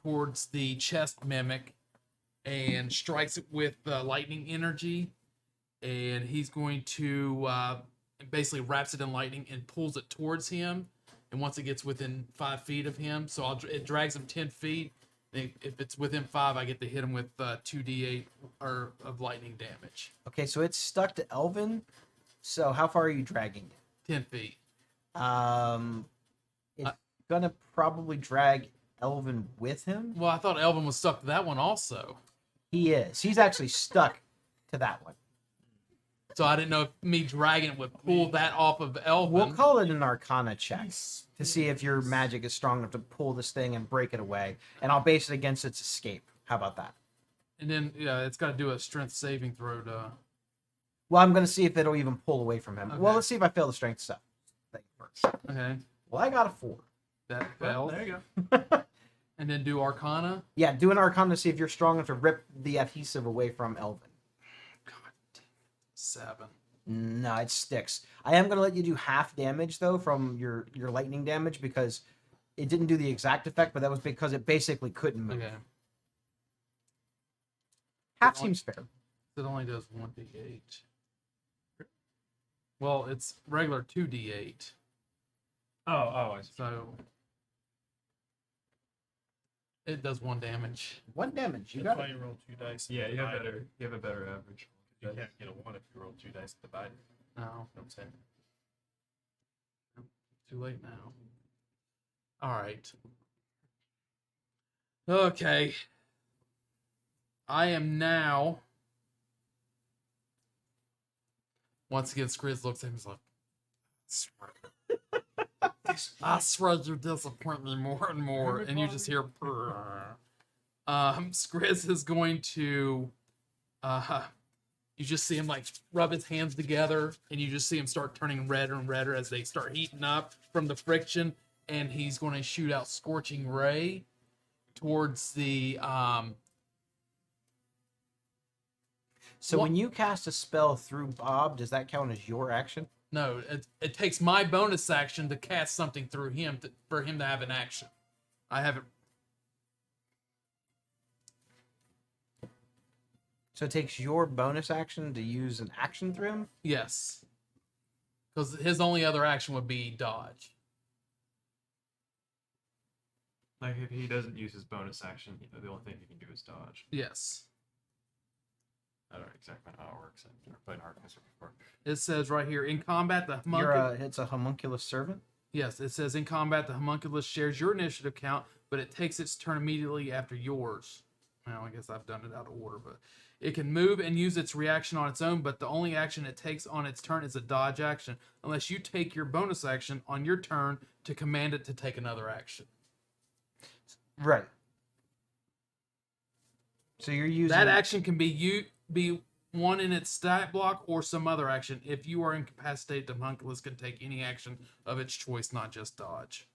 towards the chest mimic and strikes it with lightning energy. And he's going to basically wraps it in lightning and pulls it towards him. And once it gets within 5 feet of him, so it drags him 10 feet. If it's within 5, I get to hit him with 2d8 of lightning damage. Okay, so it's stuck to Elvin. So how far are you dragging it? 10 feet. It's gonna probably drag Elvin with him. Well, I thought Elvin was stuck to that one also. He is. He's actually stuck to that one. So I didn't know if me dragging it would pull that off of Elvin. We'll call it an Arcana check to see if your magic is strong enough to pull this thing and break it away. And I'll base it against its escape. How about that? And then it's got to do a strength saving throw to. Well, I'm going to see if it'll even pull away from him. Okay. Well, let's see if I fail the strength stuff thing first. Okay. Well, I got a 4. That Well, failed. there you go. And then do Arcana. Yeah, do an Arcana to see if you're strong enough to rip the adhesive away from Elvin. God damn. 7. No, it sticks. I am going to let you do half damage, though, from your lightning damage because it didn't do the exact effect, but that was because it basically couldn't move. Okay. Half seems fair. It only does 1d8. Well, it's regular 2d8. Oh, I see. So it does 1 damage. 1 damage. You That's got why it. you roll 2 dice. Yeah, you have divide it. better. You have a better average. You can't get a 1 if you roll 2 dice divided. No, You know what I'm saying? too late now. All right. Okay. I am now. Once again, Skriz looks at him and is like, I swear you disappoint me more and more. And you just hear, Skriz is going to, you just see him like rub his hands together, and you just see him start turning redder and redder as they start heating up from the friction. And he's going to shoot out Scorching Ray towards the, So What- when you cast a spell through Bob, does that count as your action? no, it takes my bonus action to cast something through him for him to have an action. I have it. So it takes your bonus action to use an action through him? Yes. Because his only other action would be dodge. Like if he doesn't use his bonus action, the only thing he can do is dodge. Yes. I don't know exactly how it works. I've never played Arcanist before. It says right here, in combat, the You're homunculus... it's a homunculus servant? Yes, it says in combat, the homunculus shares your initiative count, but it takes its turn immediately after yours. Well, I guess I've done it out of order, but it can move and use its reaction on its own, but the only action it takes on its turn is a dodge action, unless you take your bonus action on your turn to command it to take another action. Right. So you're using That action can be one in its stat block or some other action. If you are incapacitated, the homunculus can take any action of its choice, not just dodge.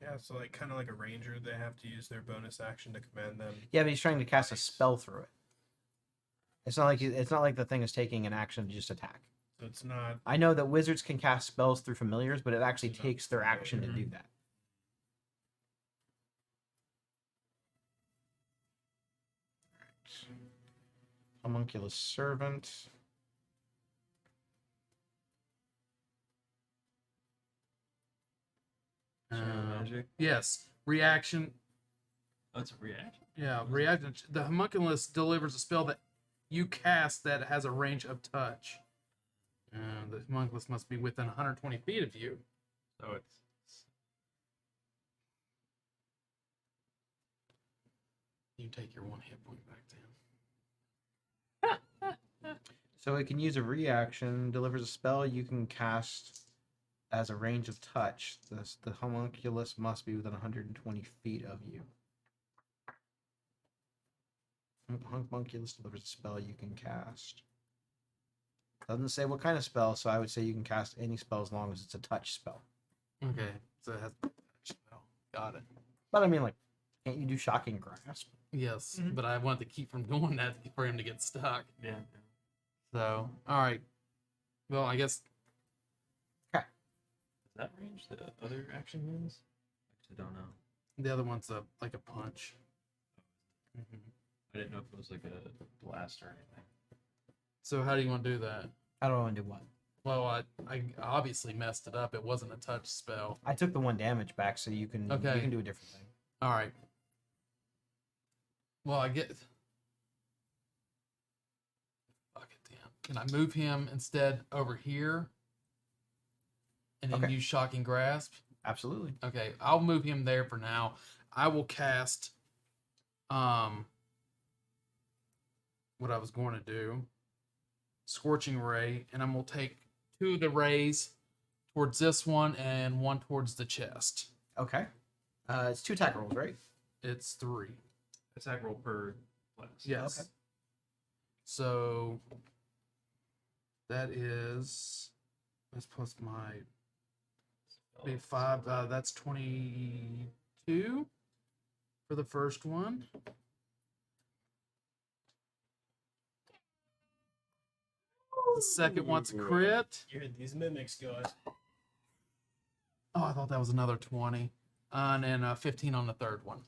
Yeah, so like kind of like a ranger, they have to use their bonus action to command them. Yeah, but he's trying to cast a spell through it. It's not like the thing is taking an action to just attack. So it's not. I know that wizards can cast spells through familiars, but it actually takes their action to do that. Homunculus servant. Magic. Yes. Reaction. Oh, it's a reaction. Yeah, reaction. The homunculus delivers a spell that you cast that has a range of touch. The homunculus must be within 120 feet of you. So it's You take your 1 hit point back down. So it can use a reaction, delivers a spell you can cast as a range of touch. The homunculus must be within 120 feet of you. Homunculus delivers a spell you can cast. Doesn't say what kind of spell, so I would say you can cast any spell as long as it's a touch spell. Okay, so it has touch spell. Got it. But I mean, like, can't you do Shocking Grasp? Yes, but I want to keep from doing that for him to get stuck. yeah. So, all right. Well, I guess Does that range the other action moves? Actually, don't know. the other one's like a punch. Mhm. I didn't know if it was like a blast or anything. So how do you want to do that? I don't want to do what. Well, I obviously messed it up. It wasn't a touch spell. I took the 1 damage back, so you can Okay. you can do a different thing. All right. Well, I get. Fuck it, damn. Can I move him instead over here? And then Okay. use Shocking Grasp? Absolutely. Okay, I'll move him there for now. I will cast what I was going to do. Scorching Ray, and I'm gonna take 2 of the rays towards this one and 1 towards the chest. Okay. It's 2 attack rolls, right? It's 3. Attack roll per class. Yes. Okay. So that's plus my big 5. That's 22 for the first one. The second one's a crit. You heard these mimics, guys. Oh, I thought that was another 20. And then 15 on the third one.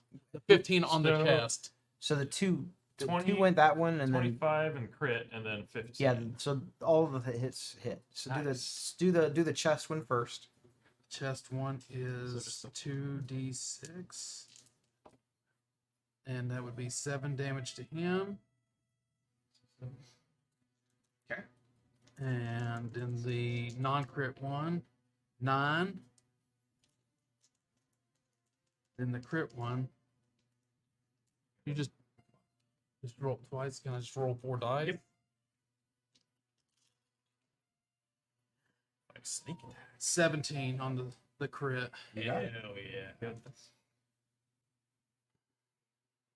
15 on the So- chest. So the 2 20 went that one, and then 25 and crit, and then 15. yeah. So all of the hits hit. So Nice. do the chest one first. Chest one is just a- 2d6. And that would be 7 damage to him. Okay. And in the non-crit one, 9. Then the crit one, you just roll twice. Can I just roll 4 dice? Yep. Like sneak attack. 17 on the crit. You got it. Hell yeah. Goodness.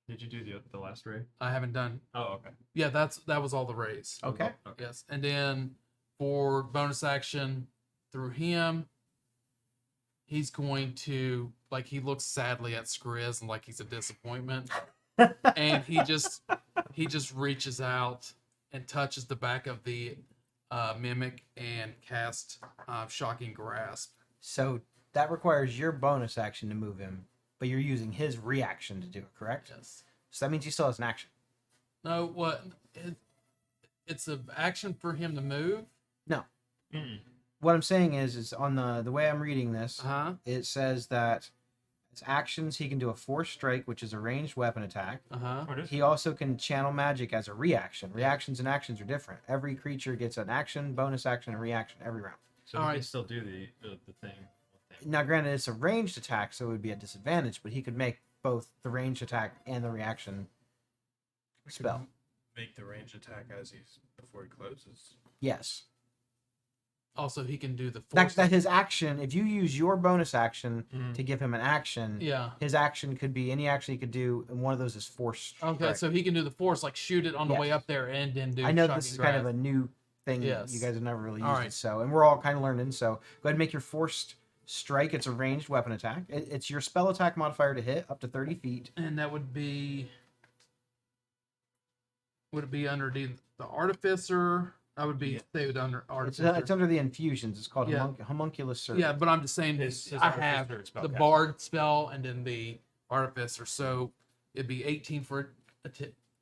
Did you do the last ray? I haven't done. Oh, okay. Yeah, that was all the rays. Okay. Yes, and then for bonus action through him, he's going to he looks sadly at Skriz and like he's a disappointment, and he just reaches out and touches the back of the mimic and casts Shocking Grasp. So that requires your bonus action to move him, but you're using his reaction to do it, correct? Yes. So that means he still has an action. No, what? It's an action for him to move. No. Mm-mm. What I'm saying is on the way I'm reading this, it says that as actions he can do a force strike, which is a ranged weapon attack. Oh, it is? He also can channel magic as a reaction. Reactions and actions are different. Every creature gets an action, bonus action, and reaction every round. So All he right. can still do the thing. Now, granted, it's a ranged attack, so it would be a disadvantage, but he could make both the ranged attack and the reaction spell. Make the range attack as he's before he closes. Yes. Also, he can do the That, force. that his action, if you use your bonus action Mhm. to give him an action, Yeah. his action could be any action he could do, and one of those is force. Okay, strike. so he can do the force, like shoot it on the way Yes. up there, and then do. I know Shocking this is kind of Grasp. a new thing. Yes. You guys have never really used All it, right. so, and we're all kind of learning. So go ahead and make your forced strike. It's a ranged weapon attack. It's your spell attack modifier to hit up to 30 feet. And that would be. Would it be under the artificer? I would be saved under artificer. It's under the infusions. It's called Yeah. homunculus servant. Yeah, but I'm just saying His I have artificer spell the cast. bard spell and then the artificer, so it'd be 18 for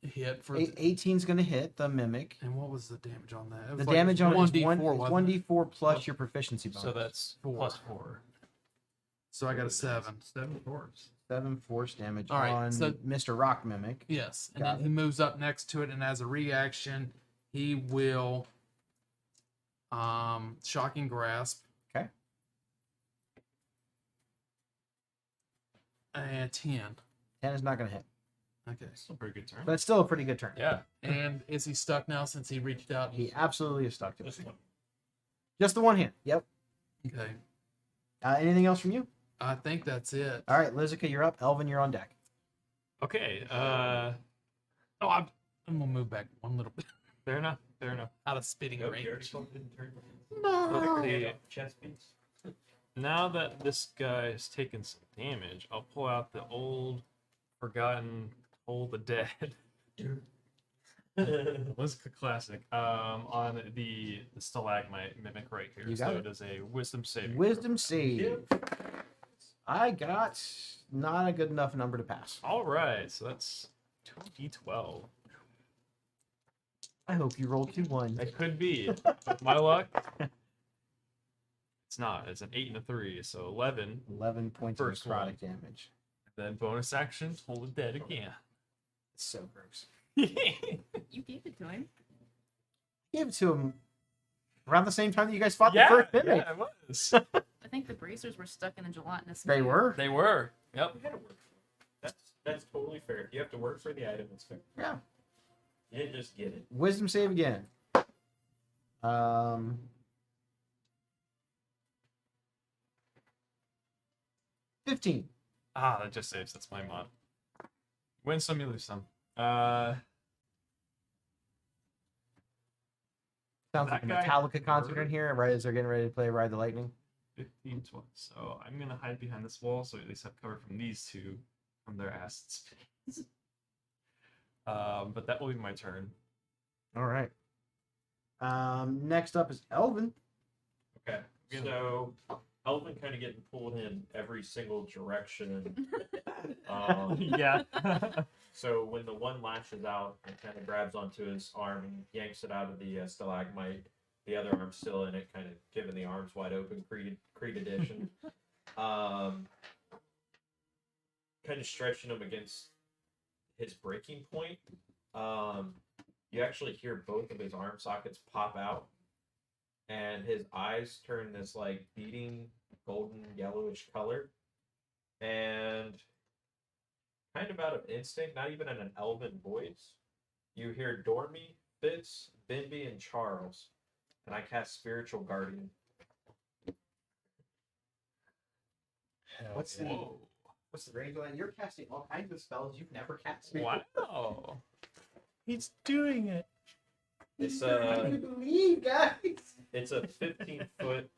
hit for 18's going to hit the mimic. and what was the damage on that? It The was like damage on it is 1d4, 1d4 plus your proficiency bonus. So that's +4. So I got a 7. 7 force. 7 force damage All right, on so- Mr. Rock Mimic. Yes, and Got then he moves up next to it, and as a reaction, he will shocking grasp. Okay. And 10. 10 is not going to hit. Okay. Still a pretty good turn. But it's still a pretty good turn. Yeah. And is he stuck now since he reached out? He absolutely is stuck to it. Just one. Just the one hand. Yep. Okay. Anything else from you? I think that's it. All right, Lizica, you're up. Elvin, you're on deck. Okay. Oh, I'm gonna move back one little bit Fair enough. Fair enough. out of spitting Nope, range. yours didn't turn. Okay. Chest piece. Now that this guy has taken some damage, I'll pull out the old, forgotten Toll the Dead. What's a classic? On the stalagmite mimic right here. You got So it. it is a wisdom saving. Wisdom save. I got not a good enough number to pass. All right, so that's 2d12. I hope you rolled 2 1s. It could be. With my luck, it's not. It's an 8 and a 3, so 11. 11 points First of necrotic damage. Then bonus action, Toll the Dead again. It's so gross. You gave it to him. Gave it to him around the same time that you guys fought yeah, the first mimic. yeah, it was. I think the bracers were stuck in a gelatinous. They mass. were. They were. Yep. You gotta work for it. That's totally fair. If you have to work for the item, it's fair. Yeah. You didn't just get it. Wisdom save again. 15. Ah, that just saves. That's my mod. Win some, you lose some. Sounds like a That guy Metallica concert in murdered- here, right? As they're getting ready to play Ride the Lightning. 15, 20. So I'm gonna hide behind this wall, so at least have cover from these two, from their acid spades. But that will be my turn. All right. Next up is Elvin. Okay. So Elvin kind of getting pulled in every single direction. Yeah. So when the one lashes out and kind of grabs onto his arm and yanks it out of the stalagmite, the other arm's still in it, kind of giving the arms wide open, Creed edition. Kind of stretching him against his breaking point. You actually hear both of his arm sockets pop out, and his eyes turn this like beating golden yellowish color, and kind of out of instinct, not even in an elven voice, you hear Dormy, Fitz, Bimby, and Charles, and I cast Spiritual Guardian. What's the Whoa. what's the range on that? You're casting all kinds of spells you've never cast. Wow. He's doing it. It's I believe, guys. it's a 15-foot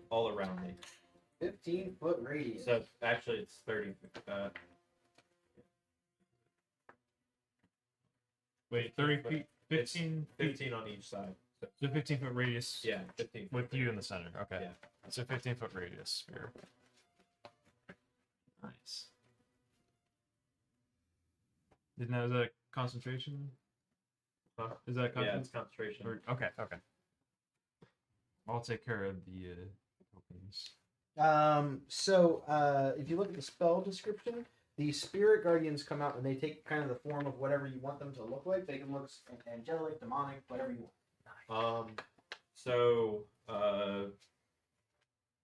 all around me. 15-foot radius. So actually, it's 30. Wait, 30 feet, It's 15 feet, 15 on each side. So, so 15-foot radius. yeah, 15. With you in the center. Okay. Yeah. It's a 15-foot radius sphere. Nice. Isn't that, is that concentration? Is that Yeah, it's concentration? concentration. Okay, okay. I'll take care of the tokens. If you look at the spell description, the spirit guardians come out and they take kind of the form of whatever you want them to look like. They can look angelic, demonic, whatever you want.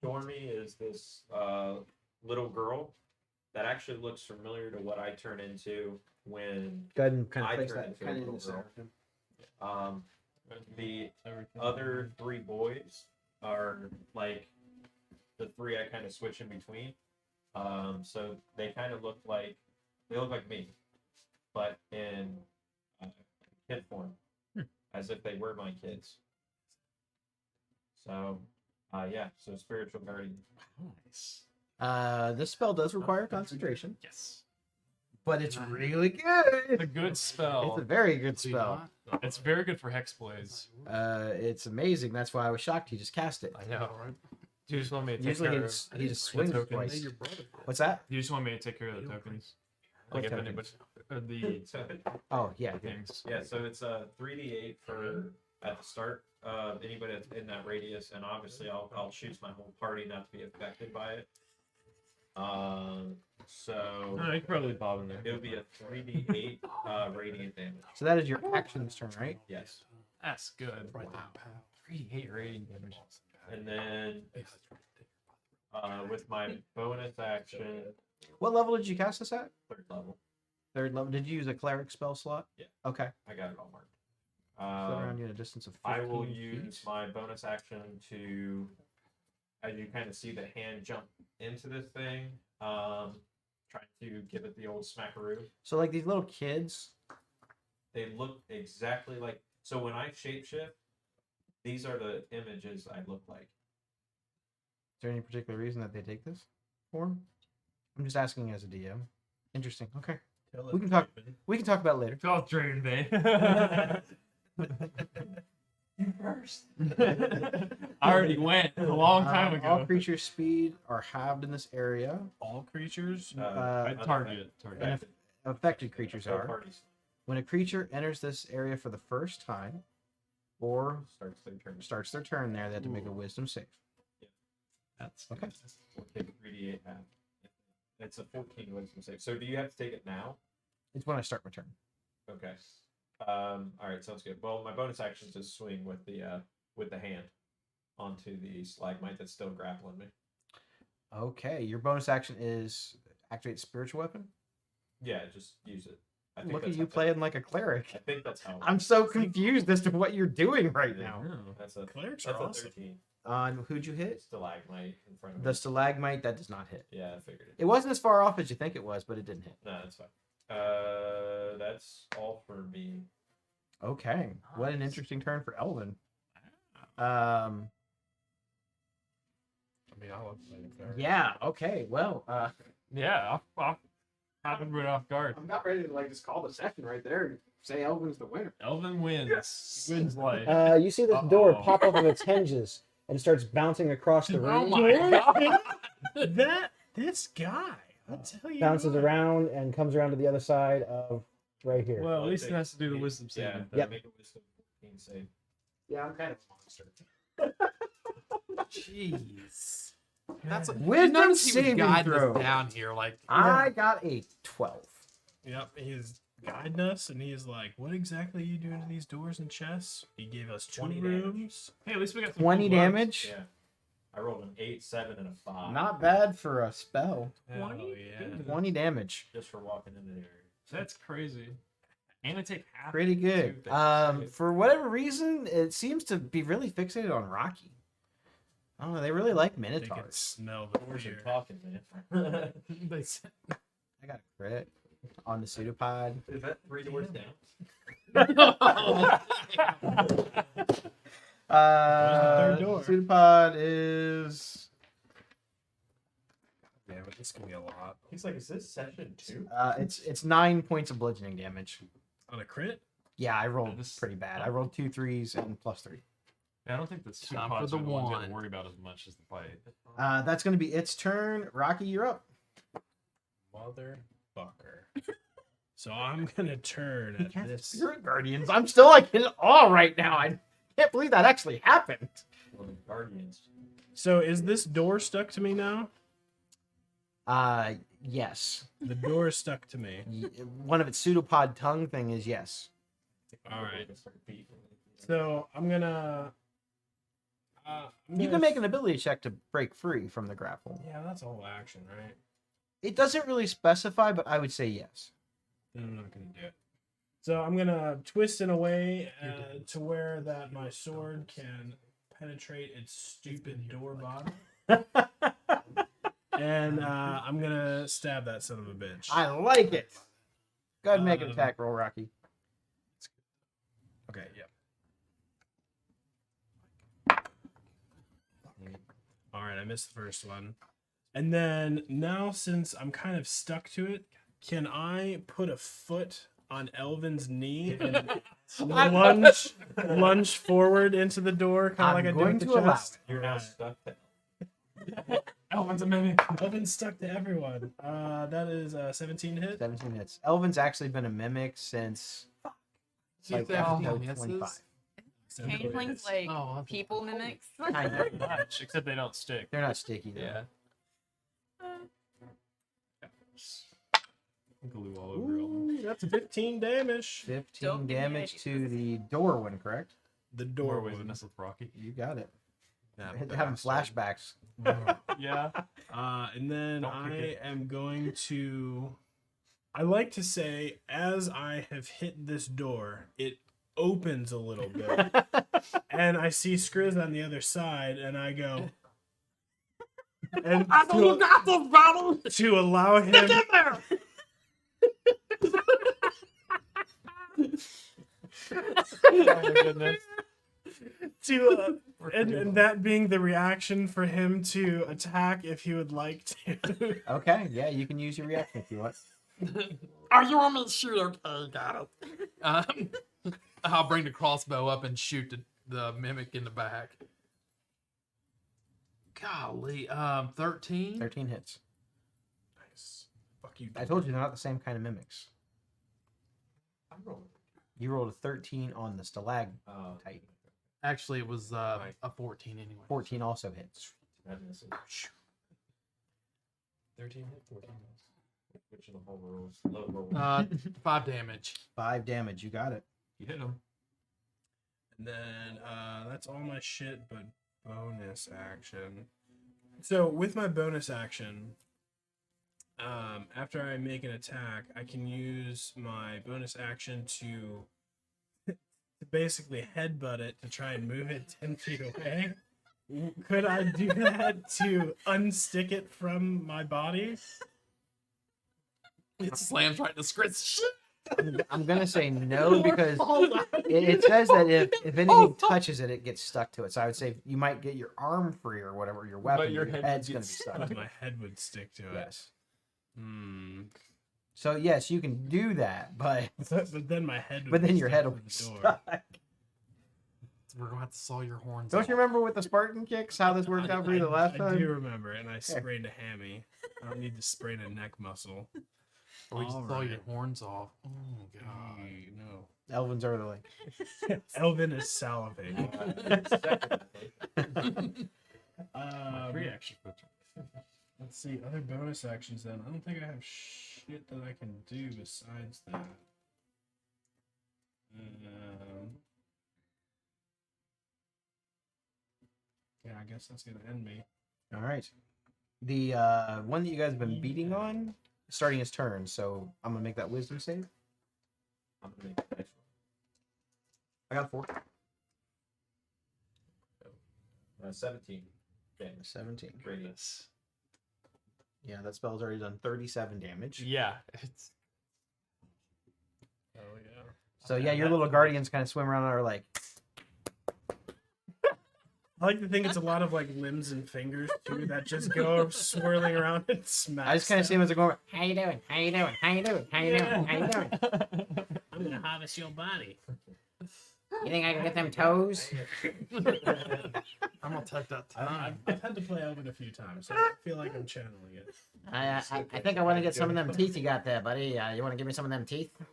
Dormy is this little girl that actually looks familiar to what I turn into when Go ahead and kind I of place turn that into kind a of in little the center. girl. The Everything. other three boys are like the three I kind of switch in between. So they kind of look like me, but in kid form, as if they were my kids. So, so spiritual guardian. Nice. This spell does require concentration, Yes. but it's really good. It's a good It's spell. a very good Do you spell. not? It's very good for Hexblades. It's amazing. That's why I was shocked. He just cast it. I know, right? Do you just want me to take Usually care he of just swings tokens? twice. Hey, your brother. What's that? Do you just want me to take care of the tokens? Like if type of anybody, the So, Oh yeah. things. yeah, so it's a 3d8 for at the start. Anybody that's in that radius, and obviously I'll choose my whole party not to be affected by it. So No, you can probably bob in there. it would be a 3d8 radiant damage. So that is your action this turn, right? Yes, That's good. Wow. 3d8 rating damage. and then with my bonus action, What level did you cast this at? 3rd level, 3rd level. Did you use a cleric spell slot? Yeah. Okay. I got it all marked. Flip around you at a distance of 15 I will feet. use my bonus action to, as you kind of see the hand jump into this thing, trying to give it the old smackaroo. So like these little kids. They look exactly like. So when I shapeshift, these are the images I look like. Is there any particular reason that they take this form? I'm just asking as a DM. Interesting. Okay. We can talk. We can talk about it later. Call Draven Bay. You first. I already went a long time ago. All creatures' speed are halved in this area. All creatures. I target. And affected creatures are. When a creature enters this area for the first time, or starts their turn there, they have to make a Wisdom save. That's Okay. We'll take 3d8 half. It's a 14 wisdom save. So do you have to take it now? It's when I start my turn. Okay. All right, sounds good. Well, my bonus action is to swing with the hand onto the stalagmite that's still grappling me. Okay, your bonus action is activate spiritual weapon. Yeah, just use it. I think Look at that's you how- playing like a cleric. I think that's how. I'm so confused as to what you're doing right now. That's a Clerics that's are a awesome. 13. Who'd you hit? Stalagmite in front of The me. stalagmite that does not hit. Yeah, I figured it. It wasn't as far off as you think it was, but it didn't hit. No, that's fine. That's all for me. Okay, what an interesting turn for Elvin. I mean, I love playing clerics. Yeah. Okay. Well, Yeah, I've been right off guard. I'm not ready to like just call the session right there and say Elvin's the winner. Elvin wins. He wins life. You see this door pop up on its hinges and starts bouncing across the Oh room. my god! This guy, I'll tell you. Bounces what. around and comes around to the other side of right here. Well, at least it has to do the wisdom Yeah, saving. Yep. make a wisdom 14 save. Yeah, I'm kind of a monster. Jeez. That's Wisdom none of us even saving guiding us throw. down here. Like, I got a 12. Yep, he's guiding us, and he's like, "What exactly are you doing to these doors and chests?" He gave us 20 two damage. rooms. Hey, at least we got some 20 cool gloves. damage. Yeah. I rolled an 8, 7, and a 5. Not bad for a spell. Hell yeah. 20 damage. Just for walking into the area. That's crazy. And I take half. Pretty good. For whatever reason, it seems to be really fixated on Rocky. I don't know. They really like They can Minotaurs. smell the Doors are fear. talking, man. they said, I got a crit on the pseudopod. Is that 3 doors down? third door? Pseudopod is Yeah, but this can be a lot. He's like, is this session 2? it's 9 points of bludgeoning damage. On a crit? Yeah, I rolled This- pretty bad. I rolled 2 3s and +3. Yeah, I don't think the two Time for pods the are the ones you have one. to worry about as much as the fight. That's gonna be its turn. Rocky, you're up. Motherfucker. So I'm gonna turn at this. Spirit Guardians. I'm still like in awe right now. I can't believe that actually happened. Well, the Guardians. So is this door stuck to me now? Yes. The door is stuck to me. One of its pseudopod tongue thing is yes. All right. So I'm gonna. I'm You gonna can make an ability check to break free from the grapple. Yeah, that's a whole action, right? It doesn't really specify, but I would say yes. Then I'm not gonna do it. So I'm gonna twist in a way to where that my sword can penetrate its stupid door bottom, and I'm gonna stab that son of a bitch. I like it. Go ahead and make an attack roll, Rocky. Okay, yeah. All right, I missed the first one. And then now, since I'm kind of stuck to it, can I put a foot on Elvin's knee and lunge forward into the door, kind of I'm like I do going with the to allow chest? You're now stuck. Elvin's a mimic. Elvin's stuck to everyone. That is 17 hit. 17 hits. Elvin's actually been a mimic since like episode 25. Changelings like people mimics. Kind of. Much, except they don't stick. They're not sticky though. Yeah. Glue all over Elvin. Ooh, that's 15 damage. 15 Don't give me damage ideas. to the door one, correct? The More door ways to one. mess with Rocky. You got it. That Having bastard. flashbacks. Yeah. And then Don't kick I it. am going to. I like to say, as I have hit this door, it opens a little bit, and I see Skriz on the other side, and I go. And to allow him. Oh my goodness. And that being the reaction for him to attack if he would like to. Okay, yeah, you can use your reaction if you want. Are you want me to shoot? Okay, got it. I'll bring the crossbow up and shoot the mimic in the back. Golly, 13. 13 hits. Nice. Fuck you. I told you they're not the same kind of mimics. I'm rolling. You rolled a 13 on the stalagmite. Actually, it was a 14 anyway. 14 also hits. That misses. 13 hit, 14 miss. Which of the whole rolls? Low roll. 5 damage. 5 damage. You got it. You hit him. And then that's all my shit, but bonus action. So with my bonus action, after I make an attack, I can use my bonus action to basically headbutt it to try and move it 10 feet away. Could I do that to unstick it from my body? It slams right in the script. I'm gonna say no because it says that if anything touches it, it gets stuck to it. So I would say you might get your arm free or whatever, your weapon, But your your head head's would gonna be get stuck. But my head would stick to it. Yes. Hmm. So yes, you can do that, but But then my head would but then be your stuck head to will be the door. stuck. We're gonna have to saw your horns. Don't off. you remember with the Spartan kicks how this worked out for you the last I time? do remember, and I sprained a hammy. I don't need to sprain a neck muscle. Or we just saw your Alright. horns off. Oh god. No. Elvin's over the link. Elvin is salivating. Free action. Let's see, other bonus actions then. I don't think I have shit that I can do besides that. Yeah, I guess that's gonna end me. All right. The one that you guys have been beating on, is starting his turn. So I'm gonna make that wisdom save. I'm gonna make the next I got a 4. one. 17 damage. 17. Radiant. Yeah, that spell's already done 37 damage. Yeah. It's Oh yeah. So yeah, your little guardians kind of swim around and are like, I like to think it's a lot of like limbs and fingers too that just go swirling around and smash. I just kind of see them as they're going. How you doing? How you doing? How you doing? How you doing? How you doing? I'm gonna harvest your body. You think I can get them toes? I'm gonna take that time. I've had to play Elvin a few times, so I feel like I'm channeling it. I think I want to get some of them teeth you got there, buddy. You want to give me some of them teeth? I'm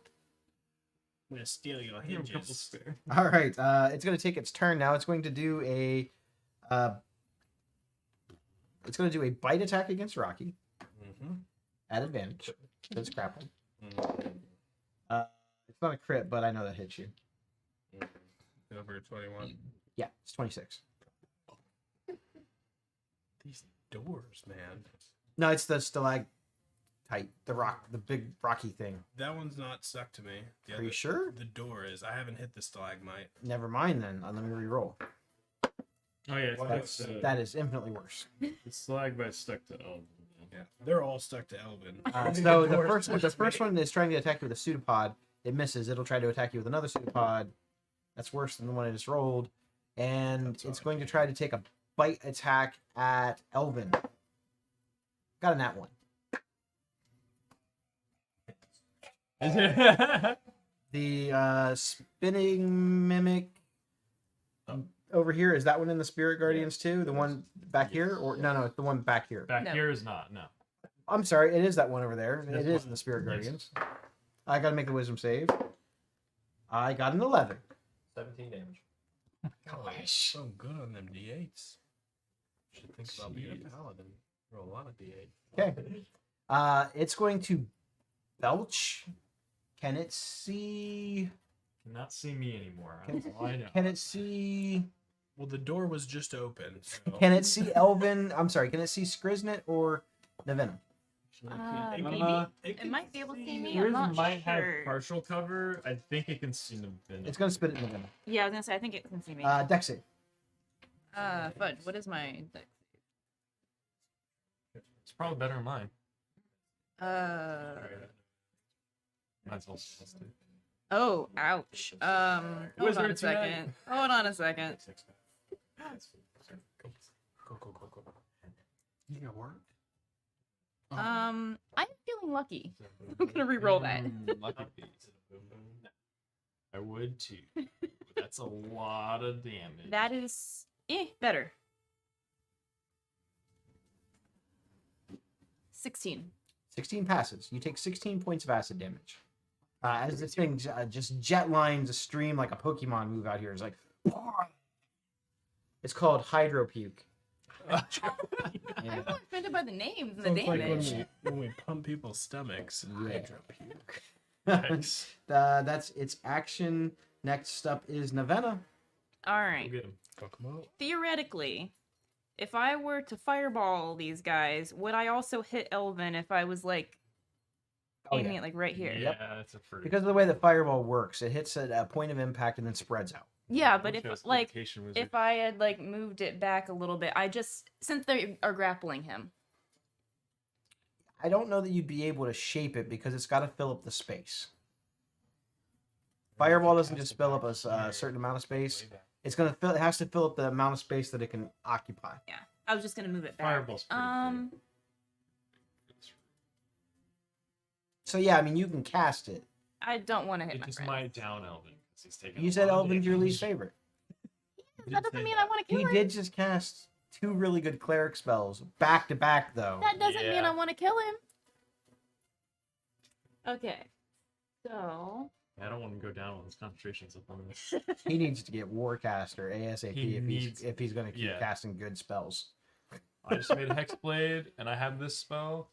gonna steal your Give him a couple hinges. spare. All right, it's going to take its turn now. It's going to do a, bite attack against Rocky Mm-hmm. at advantage. So it's grappled. It's not a crit, but I know that hits you. Over 21. Yeah, it's 26. These doors, man. No, it's the stalactite, the big rocky thing. That one's not stuck to me. The Are you sure? The door is. I haven't hit the stalagmite. Never mind then. Let me re-roll. Oh yeah, That's, that is infinitely worse. it's stalagmite stuck to Elvin. Yeah, they're all stuck to Elvin. So the door's first stuck to me. one is trying to attack you with a pseudopod. It misses. It'll try to attack you with another pseudopod. That's worse than the one I just rolled. And That's it's all going to okay. try to take a bite attack at Elvin. Got a nat 1. The spinning mimic over here, is that one in the Spirit Guardians too? The one back here, or no, it's the one back here. Back No. here is not. No. I'm sorry, it is that one over there. That's It is one. in the Spirit Yes. Guardians. I gotta make a Wisdom save. I got an 11. 17 damage. Gosh, so good on them D8s. Should think about being a paladin. Roll a lot of D8. Okay. It's going to belch. Can it see? Cannot see me anymore. Can- That's all I know. Can it see? Well, the door was just open. So. Can it see Elvin? I'm sorry. Can it see Skriznet or Navina? Maybe. It might be able to see me. I'm Yours not might have sure. partial cover. I think it can see Navina. It's gonna spit at Navina. Yeah, I was gonna say I think it can see me. Dex save. Fudge. What is my dex? It's probably better than mine. Mine's also +2. Oh, ouch. Hold on a Wizards second. unite. Hold on a second. Go. You got work? I'm feeling lucky. I'm gonna re-roll that. Lucky bees. I would too. But that's a lot of damage. That is better. 16. 16 passes. You take 16 points of acid damage. As this thing just jet lines a stream like a Pokemon move out here. It's like, it's called Hydro Puke. I'm really offended by the names and the Sounds like damage. when we pump people's stomachs. Yeah. Hydro puke. Nice. That's its action. Next up is Navena. All Go right. get him. Fuck 'em up. Theoretically, if I were to fireball these guys, would I also hit Elvin if I was like Oh, aiming yeah. it like right here? Yeah, that's a pretty. Because of the way the fireball works, it hits at a point of impact and then spreads out. Yeah, but if Just like location wizard. if I had like moved it back a little bit, I just since they are grappling him. I don't know that you'd be able to shape it because it's got to fill up the space. Fireball doesn't just fill up a certain amount of space. It's gonna fill. It has to fill up the amount of space that it can occupy. I was just gonna move it back. Fireball's pretty big. So yeah, I mean you can cast it. I don't want to hit It my just friend. might down Elvin because he's taking. You a said lot of Elvin's your damage. least favorite. That doesn't mean I want to He kill him. did just cast 2 really good cleric spells back to back though. That doesn't mean Yeah. I want to kill him. Okay. So Yeah, I don't want to go down on his concentrations up on this. He needs to get Warcaster ASAP He if he's going to keep yeah. casting good spells. I just made a Hexblade and I have this spell.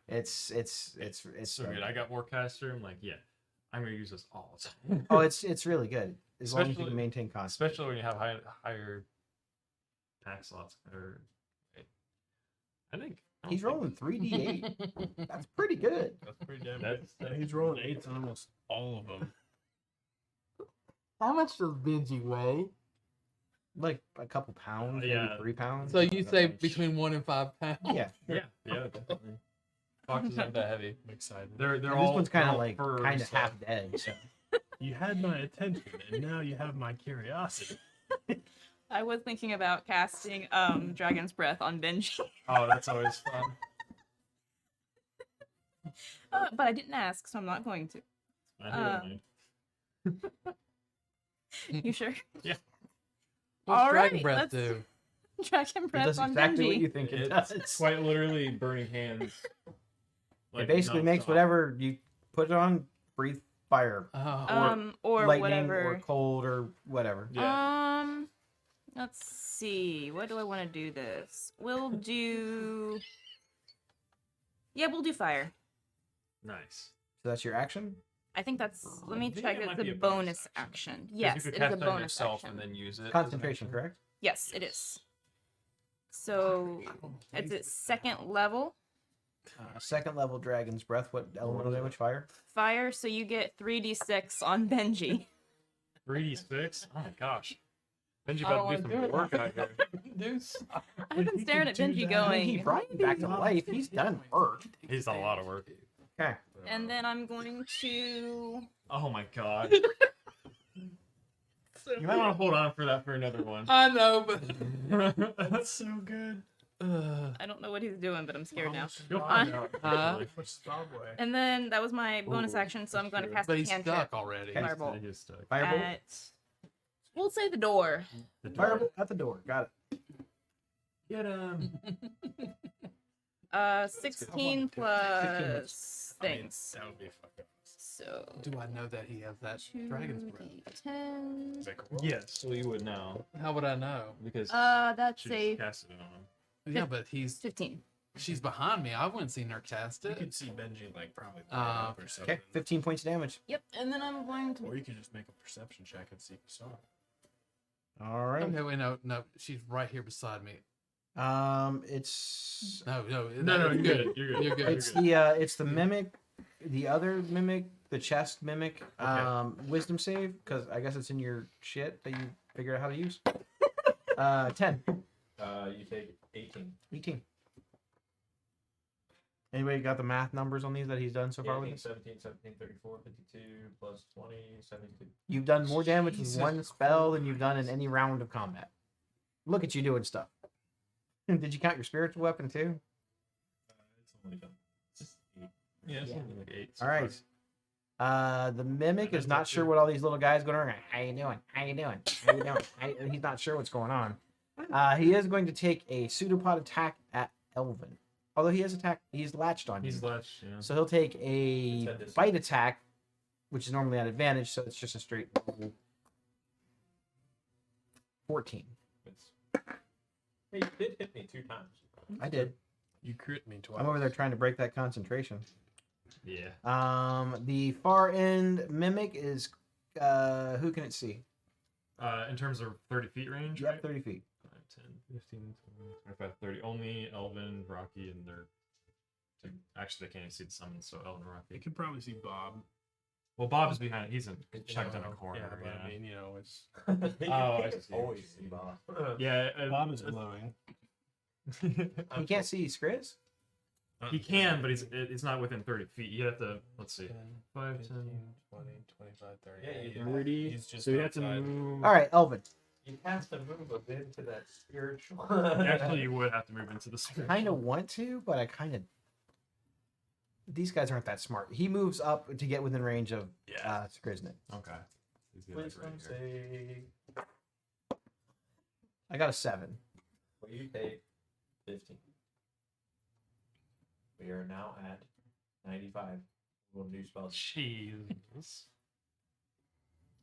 It's So good. I got Warcaster. I'm like, yeah, I'm gonna use this all the time. oh, it's really good as long as you Especially- can maintain const. Especially when you have higher pack slots. Or I think He's rolling 3d8. That's pretty good. That's pretty damn That's- good. He's rolling 8s on almost all of them. How much does Benji weigh? Like a couple pounds, maybe Yeah. 3 pounds. So you Not say much. between 1 and 5 pounds? Yeah. Yeah, definitely. Foxes aren't that heavy. I'm excited. They're And all this one's kind they're of all like fur, kind of so- half dead. So You had my attention, and now you have my curiosity. I was thinking about casting Dragon's Breath on Benji, Oh, that's always fun. but I didn't ask, so I'm not going to. I don't mind. You sure? What's All Dragon right, Breath let's- do? Dragon it Breath does on exactly what Benji. you think it It's does. quite literally burning hands. It basically makes nonstop. whatever you put it on, breathe fire, Oh, Or lightning, whatever. or cold, or whatever. Yeah. Let's see. What do I want to do this? We'll do. Yeah, we'll do fire. Nice. So that's your action. I think that's. Let me I think check. it It's might be a a bonus bonus action. action. 'Cause Yes, you could it is cast a it on bonus yourself action. and then use it. as an Concentration, action. correct? Yes, it is. So it's at second level Second level Dragon's Breath. What elemental damage? Fire. fire. So you get 3d6 on Benji. 3d6? Oh my gosh. Benji I don't about to do wanna some do work it. out here. Deuce. I've been staring at Benji going. He brought you back to life. He's done work. He's done a lot of work. Okay. And then I'm going to. Oh my god. You might want to hold on for that for another one. I know, but That's so good. I don't know what he's doing, but I'm scared now. You'll find out. eventually. What's the dog way? And then that was my bonus Ooh, action, so I'm going to true. cast but a he's cantrip stuck already. Okay. Firebolt He is stuck. Firebolt. at We'll say the door. The door. Firebolt at the door. Got it. Get him. 16 plus I mean, things. that would be fucking. So Do I know that he has that dragon's breath? 2d10. Yes, well you would know How would I know? because That's she's a casted it on him. Yeah, but 15. she's behind me. I wouldn't seen her cast You it. could see Benji like probably Uh, or something. Okay, 15 points of damage. Yep, and then I'm going to. Or you could just make a perception check and see if you saw it. All right. Okay, wait, no, she's right here beside me. It's No, No, you're good. You're good. You're good. it's the mimic, the other mimic, the chest mimic. Wisdom save because I guess it's in your shit that you figured out how to use. 10, You take 18. 18. Anybody got the math numbers on these that he's done so far with 18, this? 17, 17, 34, 52, plus 20, 72. You've done more damage with Jesus one spell than you've done in any round of combat. Look at you doing stuff. Did you count your spiritual weapon too? It's only done. Yeah, it's Yeah. only like 8. so All right. The mimic is not sure what all these little guys going around. How you doing? How you doing? How you doing? He's not sure what's going on. He is going to take a pseudopod attack at Elvin. Although he has attack, he's latched on He's you. latched, yeah. So he'll take a Send this. bite attack, which is normally at advantage. So it's just a straight roll. 14. It's... Hey, you did hit me 2 times. I did. You crit me twice. I'm over there trying to break that concentration. Yeah. The far end mimic is who can it see? In terms of 30 feet range, Yep, right? 30 feet. 5, 10, 15, 20, 25, 30. Only Elvin, Rocky, and they're... Actually, they can't even see the summons, so Elvin and You Rocky. could probably see Bob. Well, Bob's behind. He's checked in a Yeah, corner. but Yeah. I mean, you know, it's Oh, I see. Always see Bob. Yeah. Bob is glowing. He can't see Skriz? He can, but it's not within 30 feet. You have to, let's see. 5, 10, 20, 25, 30. Yeah, you he's- 30. He's just So you have to outside. move. All right, Elvin. You have to move a bit into that spiritual. Actually, you would have to move into the spirit. Kind of want to, but I kind of. These guys aren't that smart. He moves up to get within range of Skriznik. Okay. He's gonna Please be right come here. say. I got a 7. Well, you take 15. We are now at 95. We'll do spells. Jesus.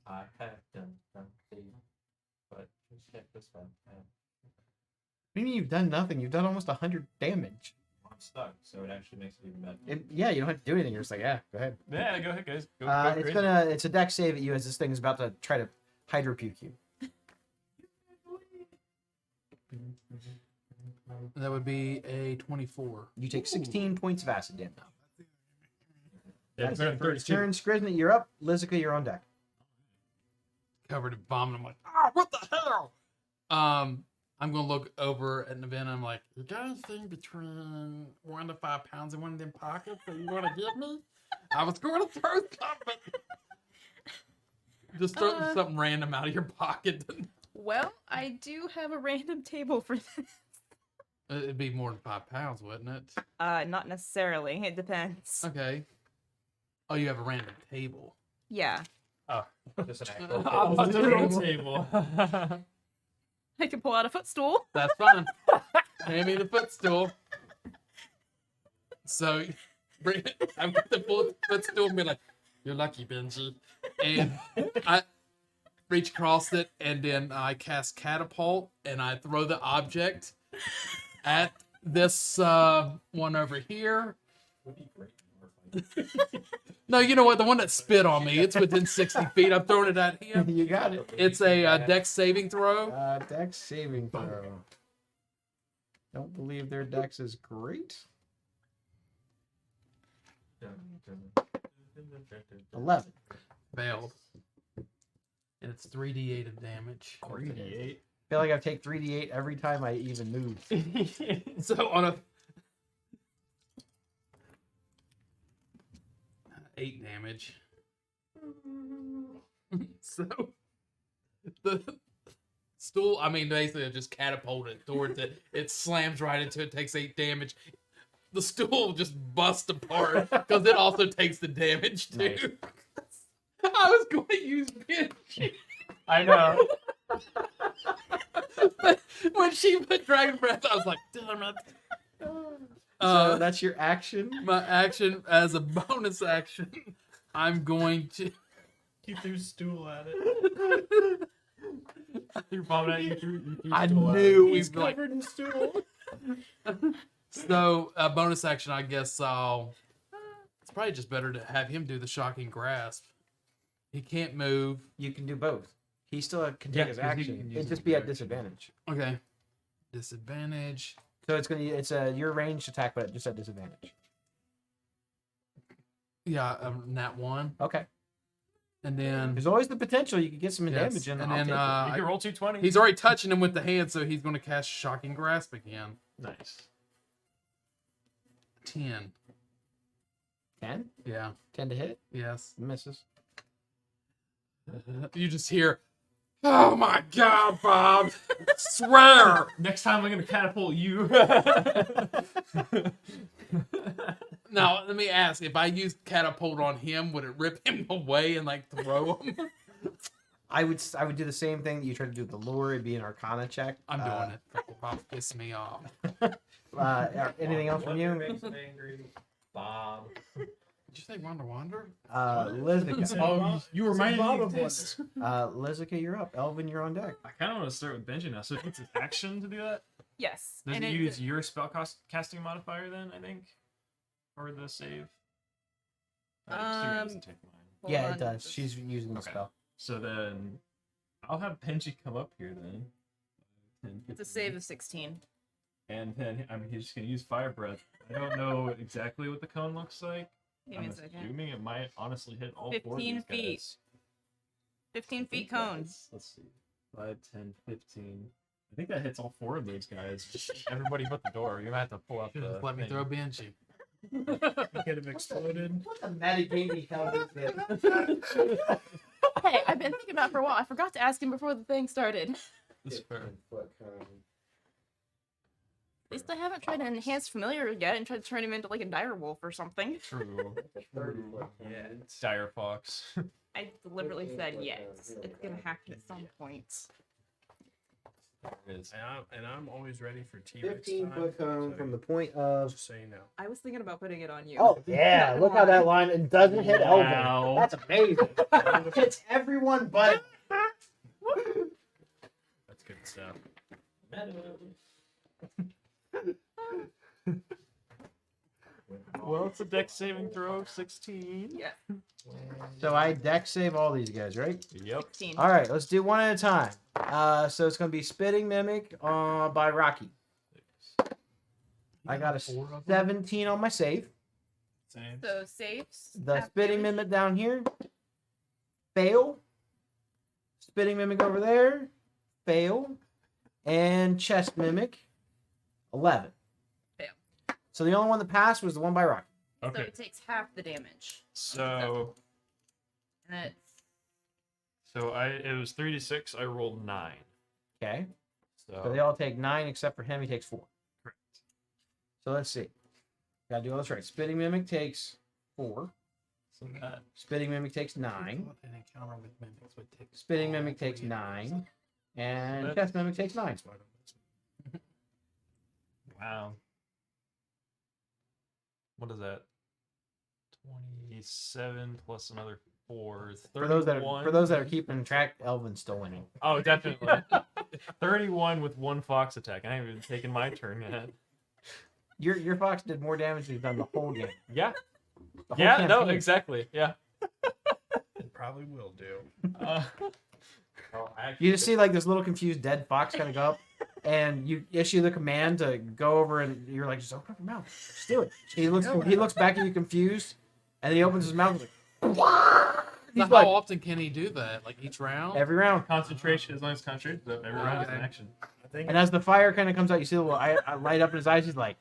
I have done something, but just check this one. What do you mean you've done nothing? You've done almost 100 damage. I'm stuck, so it actually makes it even better. Yeah, you don't have to do anything. You're just like, yeah, go ahead. Yeah, go ahead, guys. Go It's crazy. it's a deck save at you as this thing is about to try to hydropuke you. That would be a 24. You take 16 points of acid damage. Yeah, That's it's it for its 32. turn. Skriznik, you're up. Lizica, you're on deck. Covered in vomit. I'm like, what the hell? I'm gonna look over at Nevin. I'm like, you got anything between 1 to 5 pounds in one of them pockets that you want to give me? I was going to throw something. Just throw something random out of your pocket. Well, I do have a random table for this. It'd be more than 5 pounds, wouldn't it? Not necessarily. It depends. Okay. Oh, you have a random table. Yeah. Just an actual. Table. I can pull out a footstool. That's fine. Hand me the footstool. So, I'm with the footstool and be like, "You're lucky, Benji." And I reach across it, and then I cast catapult, and I throw the object at this one over here. Would be great in our fight. No, you know what? The one that spit on me. It's within 60 feet. I'm throwing it at him. You got it. It's a dex saving throw. Dex saving throw. Don't believe their dex is great. 11. Failed. And it's 3d8 of damage. 48. I feel like I take 3d8 every time I even move. So on a 8 damage. So the stool, I mean, basically I just catapulted towards it. It slams right into it, takes 8 damage. The stool just busts apart because it also takes the damage too. Nice. I was going to use Benji. I know. When she put dragon breath, I was like, damn it. So that's your action. My action as a bonus action, I'm going to. He threw stool at it. You're bombing at you through. I knew He's we'd like. covered in stool. So a bonus action, I guess I'll. It's probably just better to have him do the shocking grasp. He can't move. You can do both. He still can Yeah, take his 'cause he action. can use It'd his just be at reaction. disadvantage. Okay. Disadvantage. So it's your ranged attack, but just at disadvantage. Yeah, nat 1. Okay. And then There's always the potential you could get some Yes, damage in. and I'll then, take it. You can roll 220. he's already touching him with the hand, so he's going to cast shocking grasp again. nice. 10. 10? Yeah. 10 to hit? Yes. Misses. You just hear, "Oh my God, Bob! Swear!" Next time I'm gonna catapult you. Now, let me ask: if I used catapult on him, would it rip him away and like throw him? I would do the same thing that you tried to do with the lure. It'd be an Arcana check. I'm doing it. Freckle Bob pissed me off. Anything else from Wonder you? makes him angry. Bob. Did you say Wander? Lizica. Oh, you reminded me of Bob this. Lizica, you're up. Elvin, you're on deck. I kind of want to start with Benji now. So it's an action to do that. Yes. Does and it use your spell casting modifier then? I think, for the save. I assume it doesn't take mine. hold Yeah, on, it does. just- She's using the Okay. spell. So then, I'll have Benji come up here then. 10, It's a 15. save of 16. And then he's just gonna use fire breath. I don't know exactly what the cone looks like. Give me I'm a second. assuming it might honestly hit all 4 of 15 these feet. guys. 15 feet think that cone. hits- Let's see. 5, 10, 15. I think that hits all 4 of those guys. Just everybody but the door. You might have to pull out the. Just let me thing. throw Benji. Get him exploded. What the metagaming hell is this? Hey, I've been thinking about it for a while. I forgot to ask him before the thing started. This is fair. At least I haven't tried to enhance familiar yet and tried to turn him into like a dire wolf or something. True. Yeah, it's Dire Fox. I deliberately said yes. It's gonna happen at some point. There it is. And I'm always ready for T-Rex 15-foot time, cone so from the point of. Just so you know. I was thinking about putting it on you. Oh yeah! Look how that line it doesn't hit Elvin. Wow. That's amazing. Hits everyone but. That's good stuff. Well, it's a deck saving throw of 16. Yeah. So I deck save all these guys, right? Yep. 16. All right, let's do one at a time. So it's gonna be Spitting Mimic by Rocky. I got a 17 on my save. Same. So saves. The half Spitting damage. Mimic down here, fail. Spitting Mimic over there, fail. And Chest Mimic, 11. Fail. So the only one that passed was the one by Rocky. So Okay. it takes half the damage. So And it's it was 3d6. I rolled 9. Okay. So, So they all take 9 except for him. He takes 4. correct. So let's see. Gotta do all this right. Spitting Mimic takes 4. So that Spitting Mimic takes 9. An encounter with mimics would take Spitting all Mimic takes 3 9. And That's- Chest Mimic takes 9. wow. What is that? 27 plus another 4 is 31. For those that are keeping track, Elvin's still winning. Oh, definitely. 31 with 1 fox attack. I haven't even taken my turn yet. Your fox did more damage than he's done the whole game. Yeah. The whole Yeah, no, campaign. exactly. Yeah. It probably will do. Uh, You just see like this little confused dead fox kind of go up, and you issue the command to go over, and you're like, just open up your mouth, just do it. He looks back at you confused, and then he opens his mouth. And So he's how like, often can he do that? Like each round? every round. concentration, as long as concentration is up, every round is an Okay. action. I think And as the fire kind of comes out, you see the little I light up in his eyes. He's like,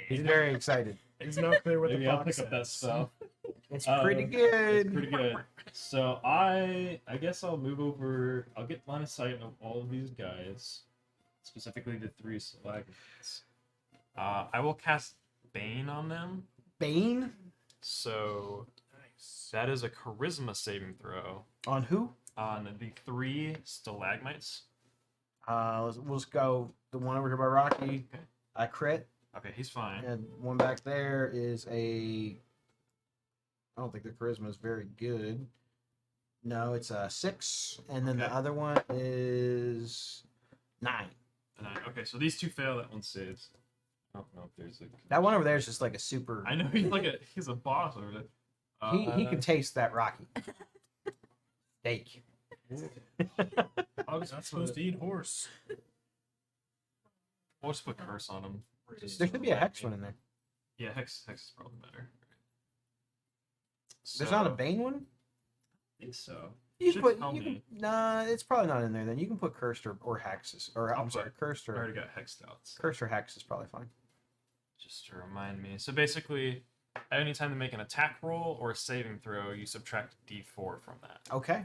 he's very excited. it's not clear what Maybe the I'll fox pick up that says. stuff. It's Uh, pretty good. It's pretty good. So I guess I'll move over. I'll get line of sight of all of these guys, specifically the 3 select. I will cast Bane on them. Bane So Nice. that is a charisma saving throw. on who? on the 3 stalagmites. We'll just go the one over here by Rocky. Okay. I crit, Okay, he's fine. and one back there is a. I don't think the charisma is very good. No, it's a 6, and then the Okay. other one is 9. A 9. Okay, so these 2 fail. That one saves. I don't know if there's a. That one over there is just like a super. I know he's a boss over there. He can taste that Rocky steak. I'll just Not put supposed to eat horse. We'll just put curse on him. There should be a hex one in there. Yeah, hex is probably better. There's not a Bane one. I think so. You Should can put. tell You can, me. nah, it's probably not in there. Then you can put cursed or hexes, or I'm I'll sorry, put- cursed I or already got hexed out. So. cursed or hex is probably fine. Just to remind me. So basically, anytime you make an attack roll or a saving throw, you subtract D4 from that. Okay.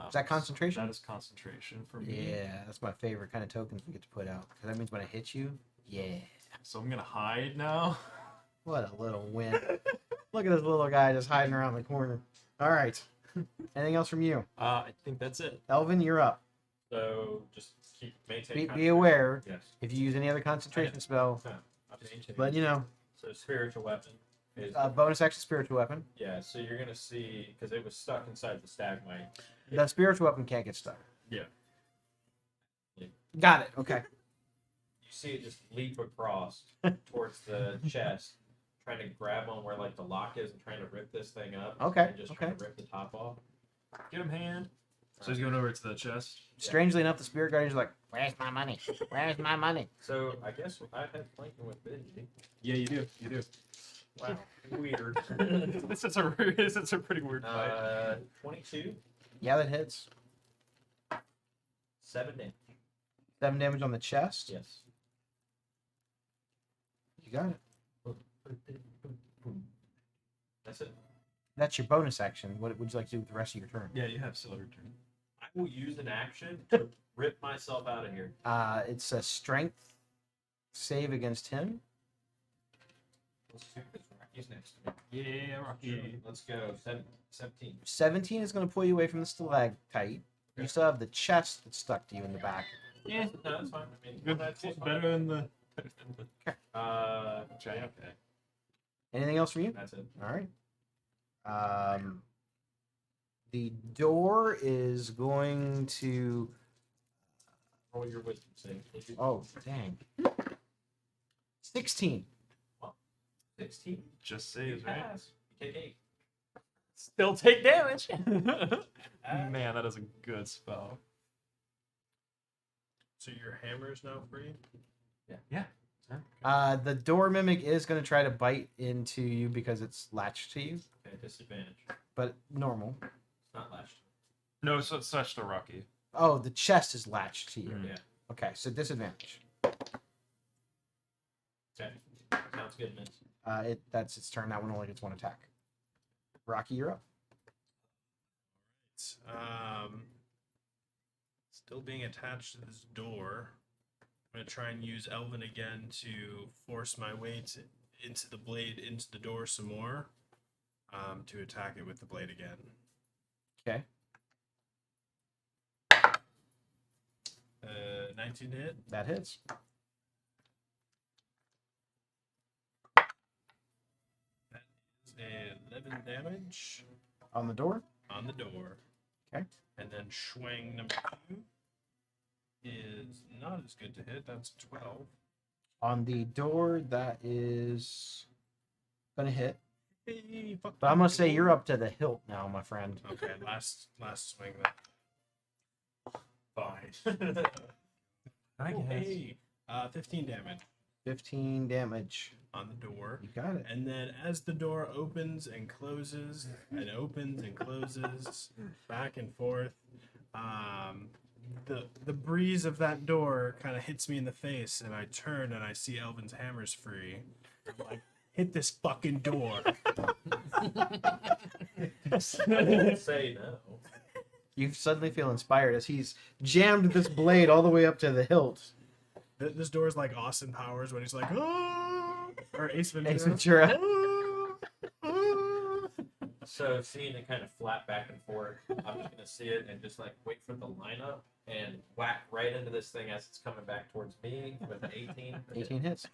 Is that concentration? That is concentration for me. Yeah, that's my favorite kind of tokens we get to put out. Because that means when I hit you, yeah. So I'm gonna hide now. What a little win. Look at this little guy just hiding around the corner. All right. Anything else from you? I think that's it. Elvin, you're up. So just keep maintain. Be concentration. aware Yes. if you use any other concentration spell, I'm maintaining. let you know. So spiritual weapon is Bonus action spiritual weapon. yeah. So you're gonna see because it was stuck inside the stalagmite. The spiritual weapon can't get stuck. Yeah. Got it. Okay. You see it just leap across towards the chest, trying to grab on where like the lock is and trying to rip this thing up. Okay, And just trying to rip the top off. Get him hand. So he's going over to the chest. Strangely enough, the spirit guardian's like, "Where's my money? Where's my money?" So I guess I had flanking with Benji. Yeah, you do. You do. Wow. Weird. this is a pretty weird fight. 22, Yeah, that hits. 7 damage. 7 damage on the chest. Yes. You got it. That's it. That's your bonus action. What would you like to do with the rest of your turn? Yeah, you have still your turn. I will use an action to rip myself out of here. It's a strength save against him. Let's see this Rocky's next to me. Yeah, Rocky. Let's go. 17. 17 is going to pull you away from the stalactite. You still have the chest that's stuck to you in the back. Yeah, No, that's fine. I mean, good. that's fine. Better than the Giant. Okay. Anything else from you? That's it. All right. The door is going to. Roll your wisdom save. Oh, dang. 16. 16. Just You saves, right? pass. You take 8. Still take damage. Man, that is a good spell. So your hammer is now free? Yeah. The door mimic is going to try to bite into you because it's latched to you, Okay, disadvantage. but normal. It's not lashed. No, so it's touched the Rocky. Oh, the chest is latched to you. Mm. Yeah. Okay, so disadvantage. Okay. Sounds good, miss. That's its turn. That one only gets one attack. Rocky, you're up. Still being attached to this door. I'm gonna try and use Elvin again to force my way into the blade into the door some more. To attack it with the blade again. Okay. 19 to hit. That hits. That is a 11 damage On the door. on the door. Okay. And then swing number 2 is not as good to hit. That's 12. On the door, that is going to hit. Hey, fuck But I'm going to say door. you're up to the hilt now, my friend. Okay, last swing then. Fine. I Oh, guess. hey, 15 damage 15 damage. on the door. You got it. And then as the door opens and closes, and opens and closes, back and forth, the breeze of that door kind of hits me in the face, and I turn and I see Elvin's hammer's free. I'm like, hit this fucking door. I didn't say no. You suddenly feel inspired as he's jammed this blade all the way up to the hilt. This door is like Austin Powers when he's like, oh, or Ace Ventura. Ace Ventura. "Ah, ah." So seeing it kind of flat back and forth, I'm just gonna see it and just like wait for the lineup and whack right into this thing as it's coming back towards me with an 18. 18 hits.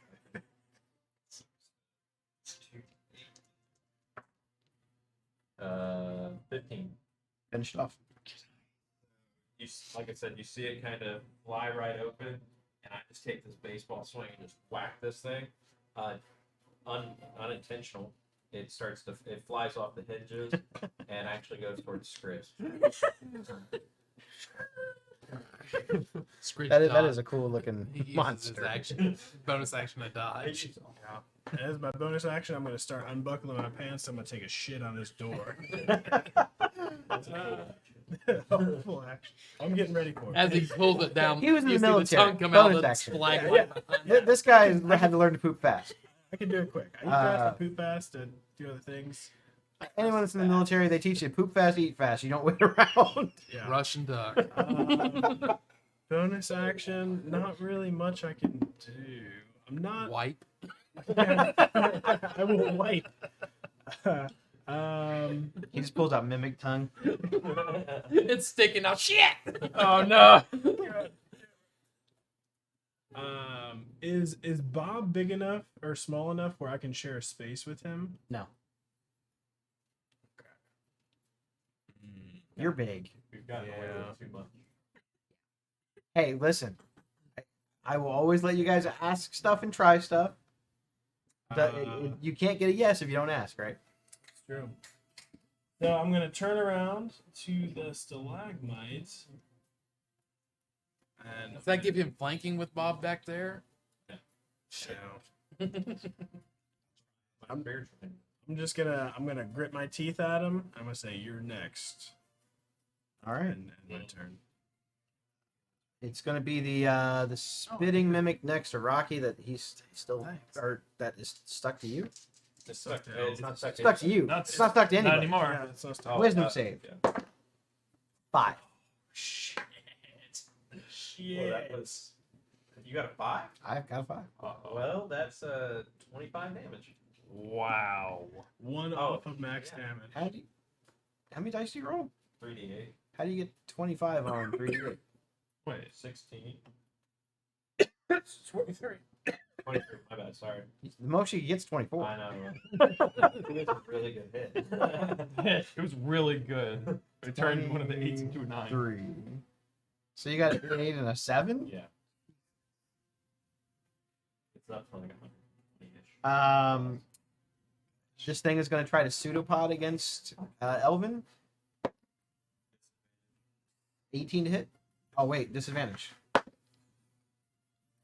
15. Finish it off. Like I said, you see it kind of fly right open, and I just take this baseball swing and just whack this thing. Unintentional. It flies off the hinges and actually goes towards Skriz. Screech That is dodge. a cool looking He uses his monster. action, bonus action to dodge. As my bonus action, I'm gonna start unbuckling my pants. I'm gonna take a shit on this door. That's a Full action. I'm getting ready for it. As he pulls it down, He was in you the see military. the tongue come out Bonus and action. flag Yeah, right yeah. behind. This guy had to learn to poop fast. I can do it quick. I eat fast, I poop fast, and do other things. Anyone that's in the military, they teach you poop fast, eat fast. You don't wait around. Yeah. Russian duck. Bonus action, not really much I can do. I'm not. Wipe. I will wipe. He just pulls out mimic tongue. It's sticking out. Shit. Oh no. Is Bob big enough or small enough where I can share a space with him? No. You're big. We've gotten away with too much. Hey, listen. I will always let you guys ask stuff and try stuff. You can't get a yes if you don't ask, right? True. So I'm gonna turn around to the stalagmite. And Does that give him flanking with Bob back there? No. I'm gonna grit my teeth at him. I'm gonna say you're next. All right. And my turn. It's gonna be the spitting mimic next to Rocky that he's still or that is stuck to you. It's stuck. It's not stuck. Stuck to you. It's not stuck to Not anybody. anymore. Yeah, it's not Oh, Wisdom save. Yeah. 5. Shit. Well, that was. You got a 5? I've got a 5. Well, that's 25 damage. Wow. One off of max damage. How many dice do you roll? 3d8. How do you get 25 on 3D? Wait. 16. 23. 23. My bad. Sorry. The most you get is 24. I know. It was a really good hit. It was really good. It turned one of the 8s into a 9. 3. So you got an 8 and a 7? Yeah. It's up to like 100-ish. This thing is going to try to pseudopod against Elvin. 18 to hit. Oh, wait, disadvantage.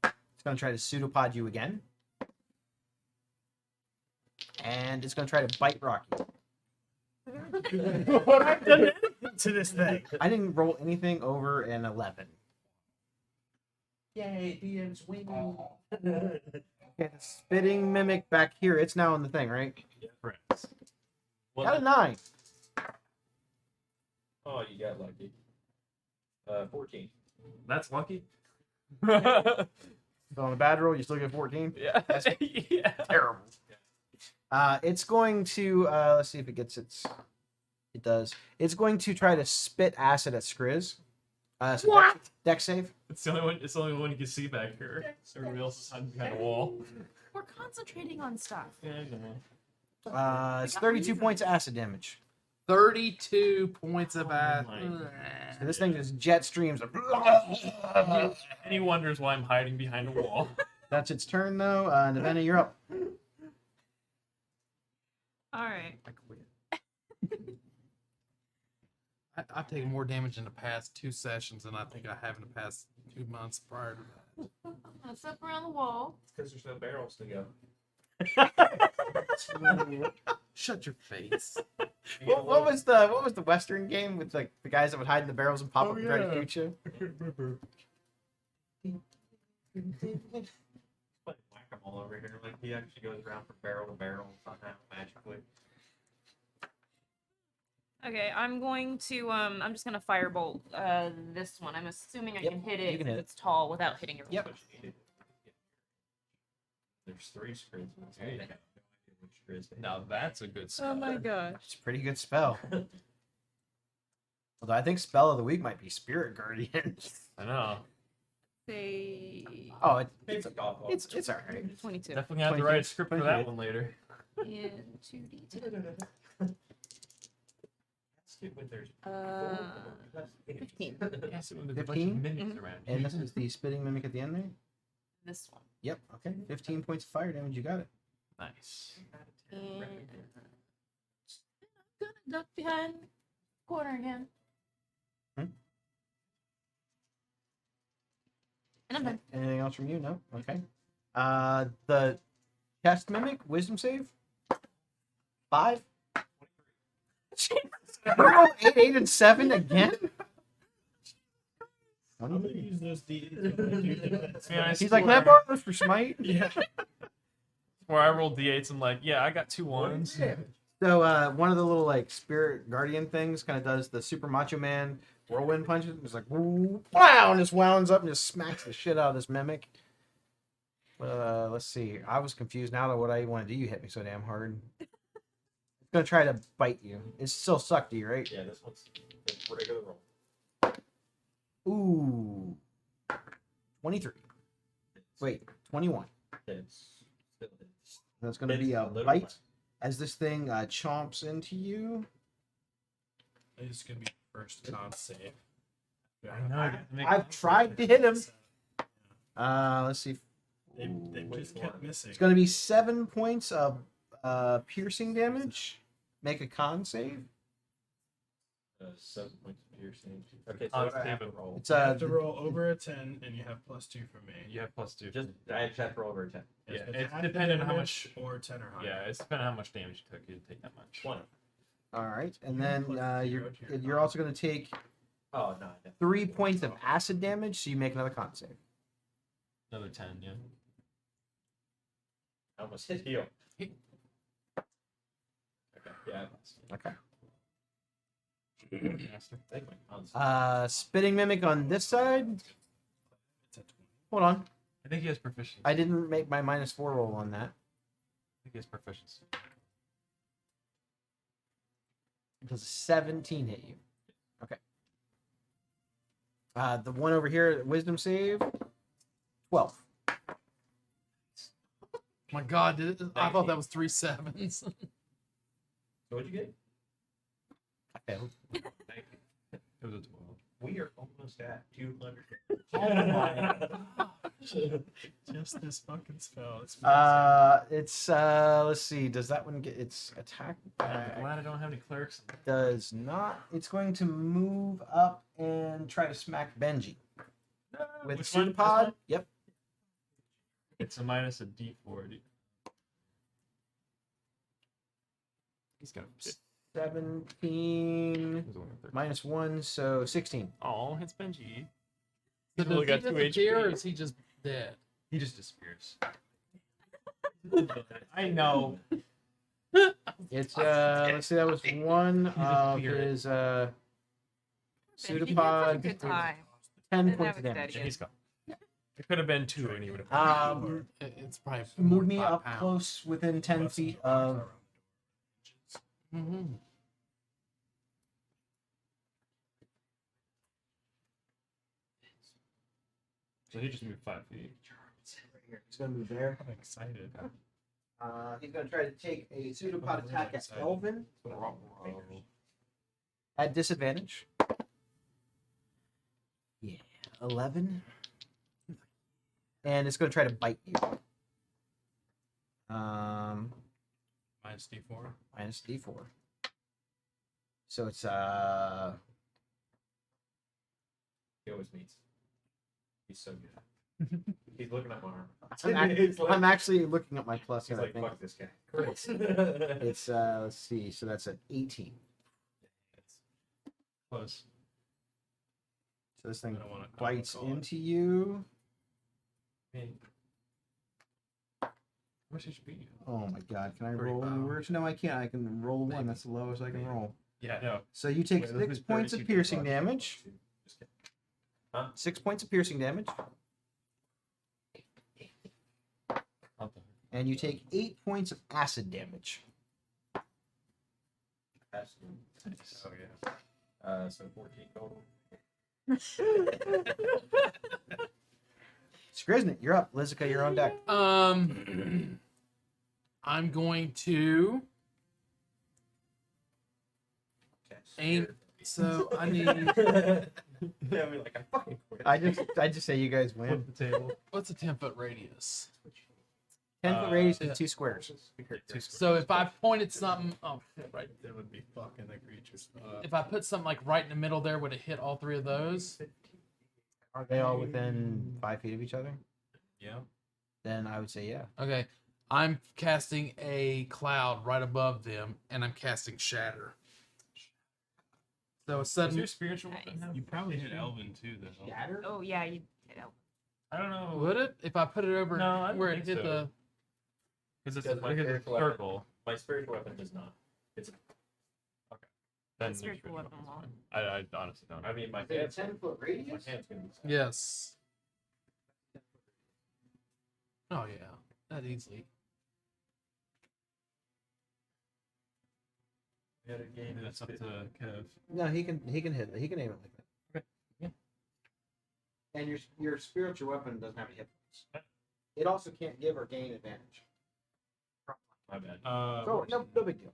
It's going to try to pseudopod you again. And it's going to try to bite Rocky. What I've done to this thing. I didn't roll anything over an 11. Yay, DM's winning. Okay, the spitting mimic back here. It's now in the thing, right? Correct. Got a 9. Oh, you got lucky. 14. That's lucky. So on a bad roll, you still get 14. Yeah. Yeah. Terrible. It's going to let's see if it gets its. It does. It's going to try to spit acid at Skriz. So What? Deck save. It's the only one. It's the only one you can see back here. Everybody else is hiding behind a wall. We're concentrating on stuff. Yeah, I know. It's 32 points of acid damage. 32 points of acid. So this thing just jet streams. And he wonders why I'm hiding behind a wall. That's its turn though. Nevena, you're up. All right. I've taken more damage in the past 2 sessions than I think I have in the past 2 months prior to that. I'm gonna step around the wall. It's because there's no barrels to go. Shut your face. What was the Western game with like the guys that would hide in the barrels and pop up and try to shoot you? Like whack-a-mole over here. Like he actually goes around from barrel to barrel somehow magically. Okay, I'm going to I'm just gonna firebolt this one. I'm assuming I Yep, can hit you it can because hit it. it's tall without hitting it. Yep. But you needed- There's 3 screens. There you They have no idea what Now that's a good spell. Oh my gosh. It's a pretty good spell. Although I think spell of the week might be Spirit Guardian. I know. Say Oh, It's it's all right. 22. Definitely have to write a script for that one later. And 2d10. 15. Yeah, so when there's a bunch of 15? minions around. And this is the spitting mimic at the end there. This one. Yep. Okay. 15 points of fire damage. You got it. Nice. And I'm gonna duck behind the corner again. Hmm? And I'm done. Anything else from you? No. Okay. The chest mimic wisdom save. 5. Roll 8, 8, and 7 again. I'm gonna use those D8s. be honest, He's like, can I borrow those for smite? Yeah. Where I rolled d8s and like, yeah, I got 2 ones. So one of the little like spirit guardian things kind of does the super macho man whirlwind punches. It's like woo, wow, and just wounds up and just smacks the shit out of this mimic. Let's see. I was confused now that what I want to do. You hit me so damn hard. It's gonna try to bite you. It's still sucked to you, right? Yeah, this one's a regular roll. Ooh, 23. Wait, 21. It's still hits. That's gonna be It's a little bite one. as this thing chomps into you. It's gonna be first con save. I know. I got to make I've tried to hit him. Let's see. They just kept missing. It's going to be 7 points of piercing damage. Make a con save. 7 points of piercing. Okay, so Con what do I have to save. roll? It's You have to roll over a 10, and you have +2 for me. You have +2. Just I just have to roll over a 10. Yeah, It's it's half the depending on how damage much. or 10 or higher. Yeah, it's depending on how much damage you took. You didn't take that much. 20. all right, and You then plus 0 you're to your you're con. also going to take Oh no. I didn't. 3 points of acid damage. So you make another con save. Another 10, yeah. I almost hit heal. Okay. Yeah. Okay. Master. I think my con's Spitting mimic on this side. It's at 20. Hold on, I think he has proficiency. I didn't make my -4 roll on that. I think he has proficiency. Does a 17 hit you? Okay. The one over here, wisdom save. 12. My God, I thought that was 3 sevens. So what'd you get? I failed. It was a 12. We are almost at 200. Just this fucking spell. It's It's let's see. Does that one get its attack? I'm glad I don't have any clerics. Does not. It's going to move up and try to smack Benji with Which one? This pseudopod. one? Yep. It's a minus a d4. He's got a 17 -1, so 16. Oh, it's Benji. So He's only does got he 2 disappear, or HP. is he just dead? He just disappears. I know. It's let's see. That was one of spirit. his Benji had such a pseudopod. good time. 10 Didn't points have of it damage. steady. He's gone. It could have been 2 and he would have. It's probably Move more me than 5 up pounds. close within 10 feet of. Mhm. So he just moved 5 feet. He's gonna move there. I'm excited. He's gonna try to take a pseudopod attack at excited. Elvin at disadvantage. Yeah, 11. And it's gonna try to bite you. Minus D4. Minus D4. So it's He always meets. He's so good. He's looking at my arm. I'm, I'm actually looking at my plus He's here. I like, think fuck this guy. it's let's see. So that's an 18. Close. So this thing I don't wanna bites call it. into you. How much HP? Oh my god! Can I roll any 35. worse? No, I can't. I can roll one. That's the lowest I can roll. Yeah, no. So you take Wait, this 6 is points of 32 piercing plus. damage. Just kidding. Huh? 6 points of piercing damage. and you take 8 points of acid damage. That's Oh yeah. so 14 total. Skriznik, you're up. Lizica, you're on deck. I'm going to aim. So I need. Yeah, we're like, I fucking quit. I just say you guys win. Flip the table. What's a 10-foot radius? 10-foot radius yeah. is 2 squares. So if I pointed something, right. That would be fucking the creatures. If I put something like right in the middle there, would it hit all 3 of those? Are they all within 5 feet of each other? Yeah. Then I would say yeah. Okay. I'm casting a cloud right above them, and I'm casting shatter. So a Does sudden. your spiritual weapon have? You probably hit Elvin too, though. Shatter? Oh yeah, you hit out. I don't know. Would it? If I put it over No, I don't where it think hit so. the. Because it's Because my like a spiritual weapon- circle. My spiritual weapon does not. It's. Then your Spiritual spiritual weapon weapon's wall. fine. I honestly don't. I mean, my Is it a hand's 10-foot my radius? hand's gonna be. Yes. Oh yeah, that easily. Maybe that's up to Kev. No, he can hit it. He can aim it like that. Okay. Yeah. And your spiritual weapon doesn't have any hit points. It also can't give or gain advantage. My bad. So no big deal.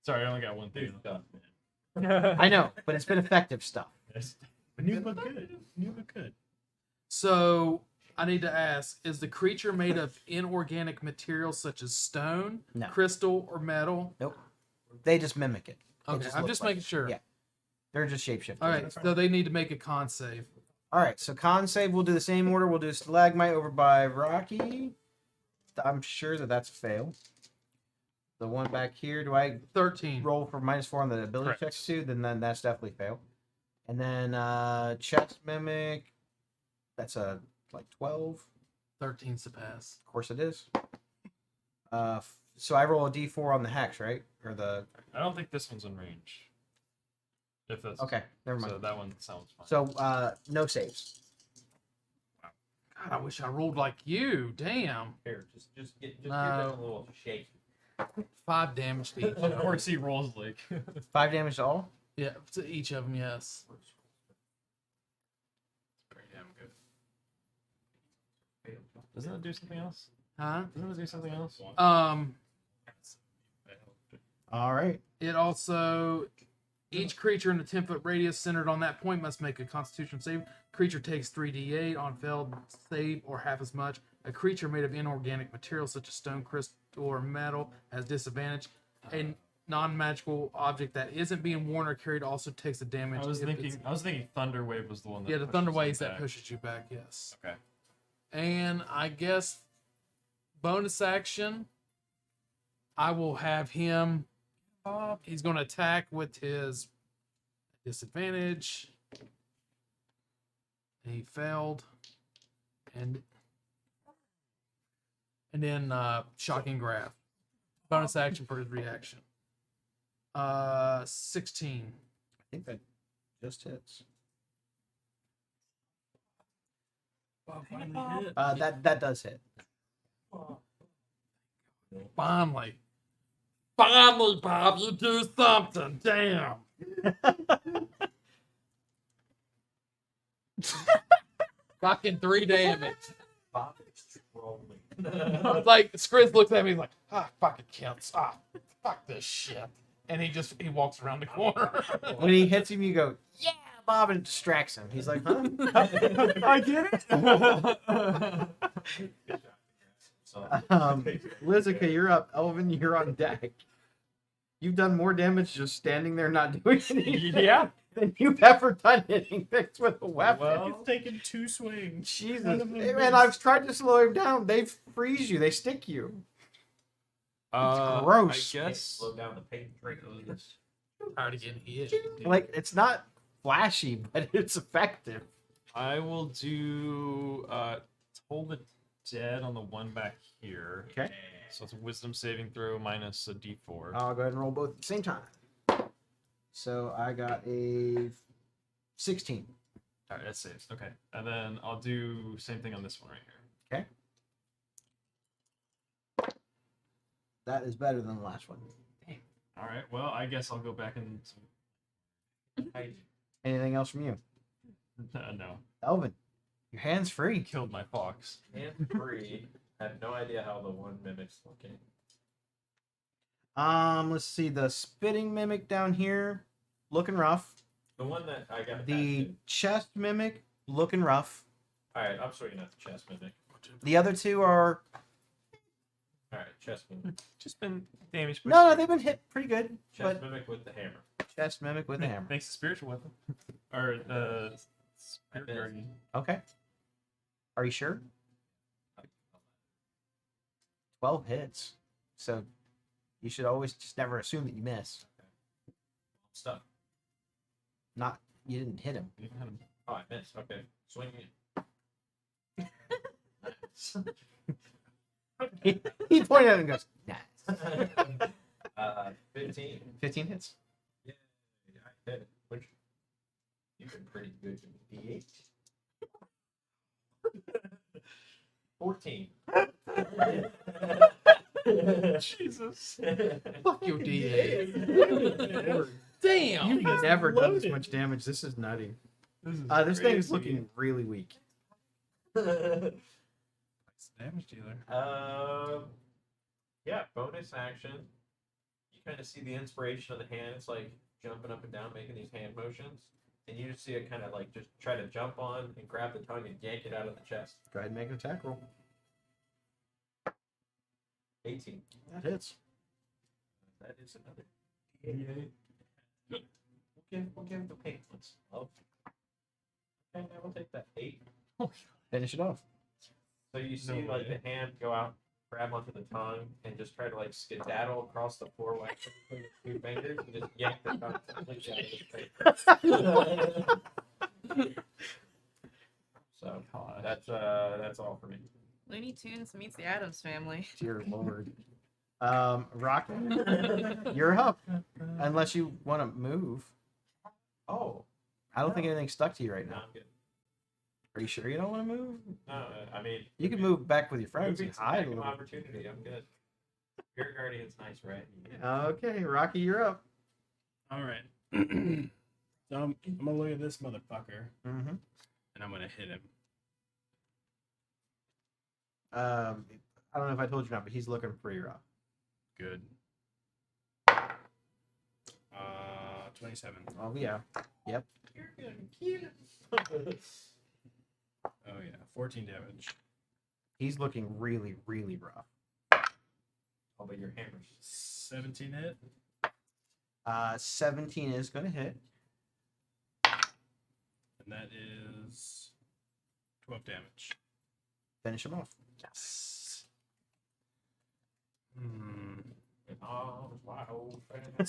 Sorry, I only got one New thing. stuff, man. I know, but it's been effective stuff. New but good. New but good. So I need to ask: is the creature made of inorganic materials such as stone, No. crystal, or metal? They just mimic it. It Okay, just I'm looks just like making sure. Yeah. They're just shapeshifters. All right, so they need to make a con save. All right, so con save, we'll do the same order. We'll do Stalagmite over by Rocky. I'm sure that's a fail. The one back here, do I 13. roll for -4 on the ability Correct. checks too? Then that's definitely fail. And then chest mimic, that's a like 12. 13's to pass. Of course it is. So I roll a d4 on the hex, right? Or the I don't think this one's in range. If that's okay, never mind. So that one sounds fine. So no saves. God, I wish I rolled like you. Damn. Here, just give No. them a little shake. 5 damage to each. Of course he rolls like 5 damage to all. Yeah, to each of them, yes. pretty damn good. Doesn't it do something else? Huh? Doesn't it do something else? All right. It also, each creature in a 10-foot radius centered on that point must make a Constitution save. Creature takes 3d8 on failed save or half as much. A creature made of inorganic materials such as stone, crystal, or metal has disadvantage. A non-magical object that isn't being worn or carried also takes the damage. I was if it's- thinking Thunder Wave was the one that Yeah, the pushes Thunder you Waves that back. pushes you back, yes. Okay. And I guess bonus action, I will have him. He's going to attack with his disadvantage. He failed, and then shocking grab. Bonus action for his reaction. 16. I think that just hits. That does hit. Finally, Bob, you do something. Damn. Fucking 3 damage. Like Skriz looks at me, he's like, fucking counts. Fuck this shit. And he walks around the corner. When he hits him, you go, yeah, Bob, and it distracts him. He's like, huh? I get it. Lizica, you're up. Elvin, you're on deck. You've done more damage just standing there not doing anything Yeah. than you've ever done hitting things with a weapon. Well, It's taken 2 swings. Jesus. None of them Man, missed. I've tried to slow him down. They freeze you. They stick you. gross. I guess. Slow down the paint trinkles. Tired of getting hit. Like, it's not flashy, but it's effective. I will do Toll the Dead on the one back here. Okay. So it's a Wisdom saving throw minus a D4. I'll go ahead and roll both at the same time. So I got a 16. All right, that saves. Okay, and then I'll do same thing on this one right here. Okay. That is better than the last one. All right. Well, I guess I'll go back and. Anything else from you? No. Elvin, your hand's free. Killed my fox. And free. I have no idea how the one mimic's looking. Let's see. The spitting mimic down here, looking rough. The one that I got. The chest mimic, looking rough. All right, I'm swinging at the chest mimic. The other two are All right, chest mimic. Just been damaged. by no, spirit. they've been hit pretty good. Chest But mimic with the hammer. chest mimic with a hammer. Thanks to spiritual weapon. Or spirit missed. guardian. Okay. Are you sure? 12 hits. So you should always just never assume that you miss. Stuff. Not you didn't hit him. You had him. Oh, I missed. Okay, swing it. He pointed at it and goes, nice. 15. 15 hits. Yeah, I hit it. Which you've been pretty good with D8. 14. Jesus. Fuck your D8. Damn. You've never done this much damage. This is nutty. This thing is looking really weak. It's a damage dealer. Yeah, bonus action. You kind of see the inspiration of the hand. It's like jumping up and down, making these hand motions. And you just see it kind of like just try to jump on and grab the tongue and yank it out of the chest. Go ahead and make an attack roll. 18. That hits. That is another D8. We'll give the paintless. Okay, I will take that 8. Finish it off. So you see like the hand go out, grab onto the tongue, and just try to like skedaddle across the floor like between the 2 fingers and just yank the tongue completely out of his face. So that's all for me. Looney Tunes meets the Addams Family. Dear Lord. Rocky, you're up. Unless you want to move. Oh, I don't think anything's stuck to you right no, now. I'm good. Are you sure you don't want to move? No, I mean You can move back with your friends and moving's hide a an little. opportunity. I'm good. Spirit Guardian's nice, right? Okay, Rocky, you're up. All right. So I'm gonna look at this motherfucker Mm-hmm. and I'm gonna hit him. I don't know if I told you or not, but he's looking pretty rough. Good. 27. Oh yeah. You're gonna kill him. Oh yeah, 14 damage. He's looking really, really rough. Oh, but your hammers. 17 hit. 17 is gonna hit. And that is 12 damage. Finish him off. Yes. Arms wide open.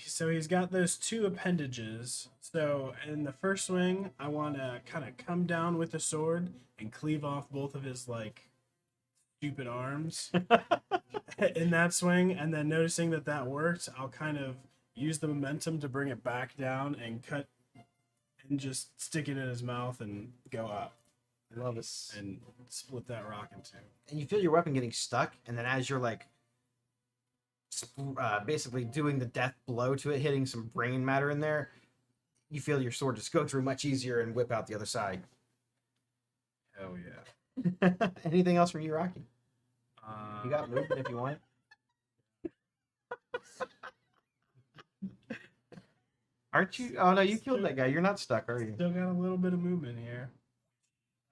So he's got those 2 appendages. So in the first swing, I want to kind of come down with the sword and cleave off both of his like stupid arms in that swing, and then noticing that worked, I'll kind of use the momentum to bring it back down and cut and just stick it in his mouth and go up Love it. and split that rock in 2. And you feel your weapon getting stuck, and then as you're like basically doing the death blow to it, hitting some brain matter in there, you feel your sword just go through much easier and whip out the other side. Hell yeah. Anything else from you, Rocky? Uh, You got movement if you want. Aren't you? Oh no, you killed that guy. You're not stuck, are you? Still got a little bit of movement here.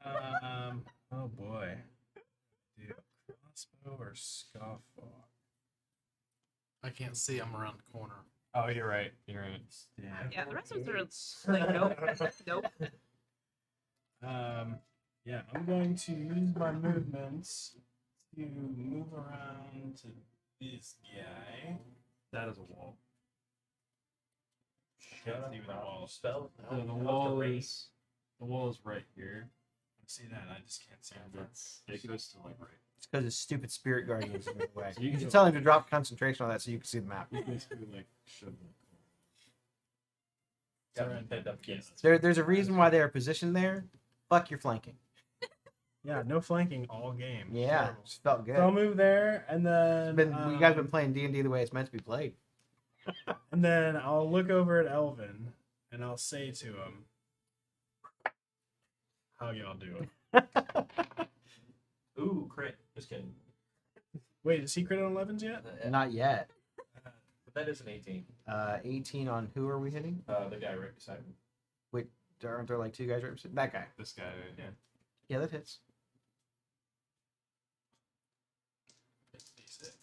Oh boy. Dude, crossbow or scofflaw? I can't see. I'm around the corner. Oh, you're right. You're right. Yeah, the rest of us are like, nope, nope. Yeah, I'm going to use my movements to move around to this guy. That is a wall. Can't see where the wall is. Spell. So the wall is right here. I see that. I just can't see And it. that's it goes to like right. It's because his stupid spirit guardian is in the way. So you You can should go- tell him to drop concentration on that so you can see the map. You basically like shove them. Got to end up against. There's a reason why they are positioned there. Fuck your flanking. Yeah, no flanking all game. Yeah, Terrible. just felt good. So I'll move there, and then You guys been playing D&D the way it's meant to be played. and then I'll look over at Elvin, and I'll say to him, "How y'all doing?" Ooh, crit. Just kidding. Wait, is he crit on 11s yet? Not yet. But that is an 18. 18 on who are we hitting? The guy right beside me. Wait, aren't there like two guys right beside that guy? This guy, yeah. Yeah, that hits.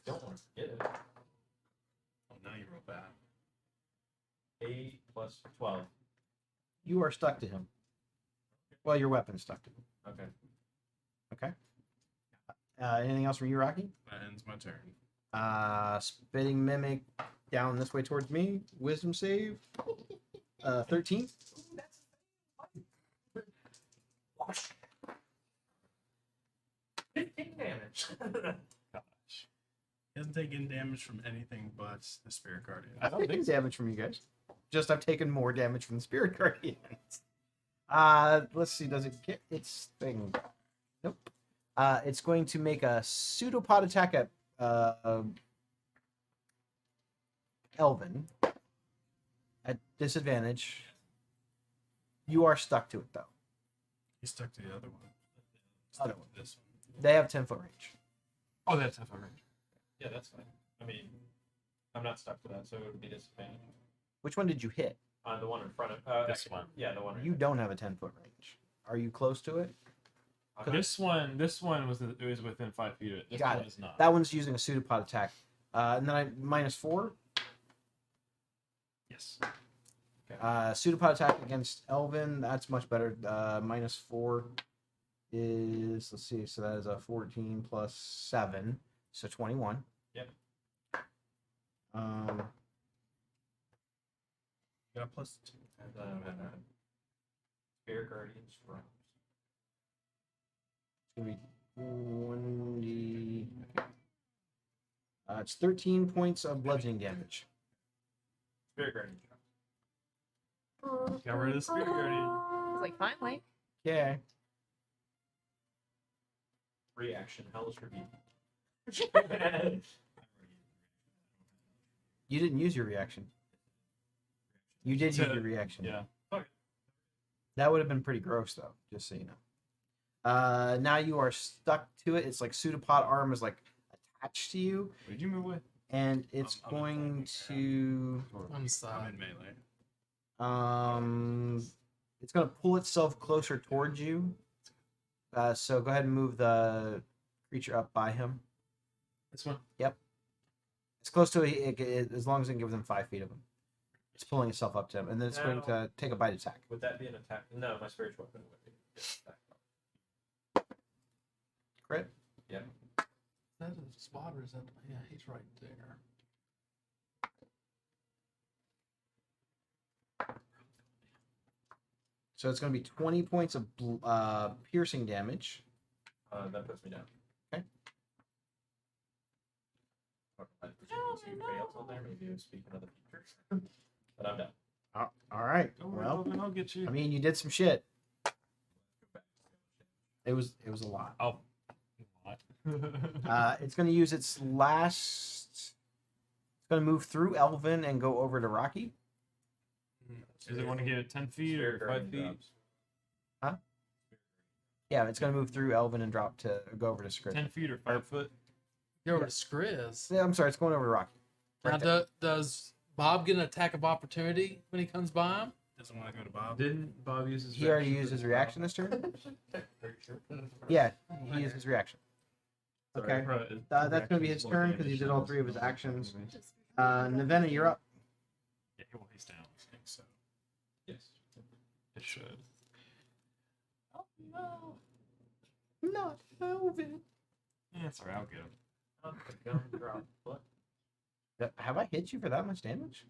Don't want to forget it. Oh, now you roll bad. 8 plus 12. You are stuck to him. Well, your weapon's stuck to him. Okay. Okay. Anything else from you, Rocky? That ends my turn. Spitting mimic down this way towards me. Wisdom save. 13. Damage. He hasn't taken damage from anything but the Spirit Guardian. I've taken damage from you guys. Just I've taken more damage from the Spirit Guardians. Let's see. Does it get its thing? Nope. It's going to make a pseudopod attack at Elvin at disadvantage. You are stuck to it though. He's stuck to the other one. Other Stuck one. to this one. They have 10-foot range. Oh, that's half a range. Yeah, that's fine. I mean, I'm not stuck to that, so it would be disadvantage. Which one did you hit? The one in front of This one. Yeah, the one. Right You don't have a 10-foot range. Are you close to it? there. This one was within 5 feet of it. This Got one it. is not. That one's using a pseudopod attack. And then I -4. Yes. Pseudopod attack against Elvin. That's much better. -4 is, let's see, so that is a 14 plus 7, so 21. Yep. Got plus 2. And Spirit Guardians from. It's gonna be 20. It's 13 points of bludgeoning damage. Spirit Guardians. Got rid of the Spirit Guardian. I was like, finally. Yeah. Reaction. Hellish Rebuke. You didn't use your reaction. You did use your reaction. Yeah. That would have been pretty gross, though, just so you know. Now you are stuck to it. It's like pseudopod arm is like attached to you, What did you move with? and it's I'm going to On the I'm side. in melee. it's going to pull itself closer towards you. So go ahead and move the creature up by him. This one. It's close to it, as long as it can give them 5 feet of him. It's pulling itself up to him, and then it's going to take a bite attack. Would that be an attack? No, my spiritual weapon would be. Crit. Yep. That is spotter, is that? Yeah, he's right there. So it's going to be 20 points of piercing damage. That puts me down. Okay. I presume you failed on there. Maybe it was speaking of the future. But I'm done. All right. Don't worry, Well, Logan, I'll get you. I mean, you did some shit. It was a lot. Oh. It's going to use its last. It's going to move through Elvin and go over to Rocky. Does it want to get it 10 feet or 5 feet? Yeah, it's going to move through Elvin and drop to go over to Script. 10 feet or 5 foot? Go over to Skriz. Yeah, I'm sorry, it's going over to Rocky. Now, Right there. does Bob get an attack of opportunity when he comes by him? Doesn't want to go to Bob. Didn't Bob use his He already reaction used for his the reaction this turn. Very sure. Yeah, he used his reaction. Sorry, Okay. pro- That's going to be reaction his is more turn because he damage did than all his 3 of his ability actions. anyways. Nevena, you're up. Yeah, well, he's down. So Yes. It should. Oh no. Not Elvin. Yeah, it's alright, I'll get him. Gumdrop. What? Have I hit you for that much damage?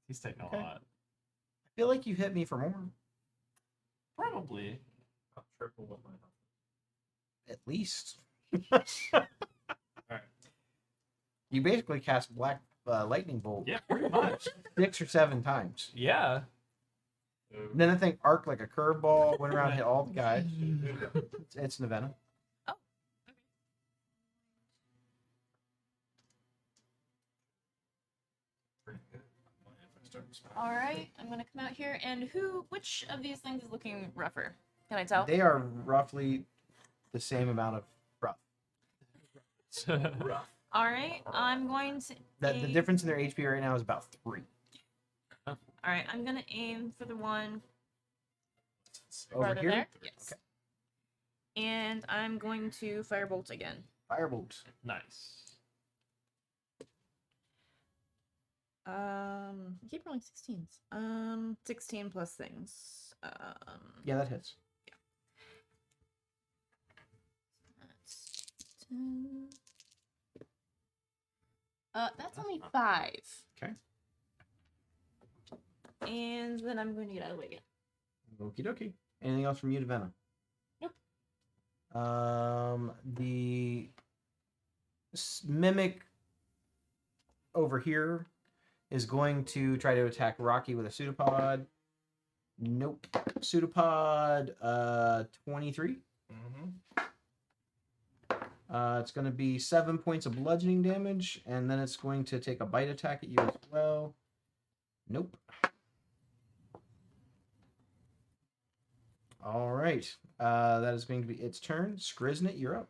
He's taking Okay. a lot. I feel like you hit me for more. Probably. I'll triple with my health. At least. Alright. You basically cast Black Lightning Bolt Yeah, pretty much. 6 or 7 times. Yeah. And then I think arced like a curveball, went around, hit all the guys. It's Nevena. All right, I'm gonna come out here, and which of these things is looking rougher? Can I tell? They are roughly the same amount of rough. All right, I'm going to. The aim- difference in their HP right now is about 3. All right, I'm gonna aim for the one Over farther here? there. Yes. And I'm going to firebolt again. Firebolt. Nice. I keep rolling 16s. 16 plus things. Yeah, that hits. That's 10. That's only 5. Okay. And then I'm going to get out of the way again. Okie dokie. Anything else from you to Venom? Nope. The mimic over here is going to try to attack Rocky with a pseudopod. Nope. Pseudopod 23. It's going to be 7 points of bludgeoning damage, and then it's going to take a bite attack at you as well. Nope. All right. That is going to be its turn. Skriznet, you're up.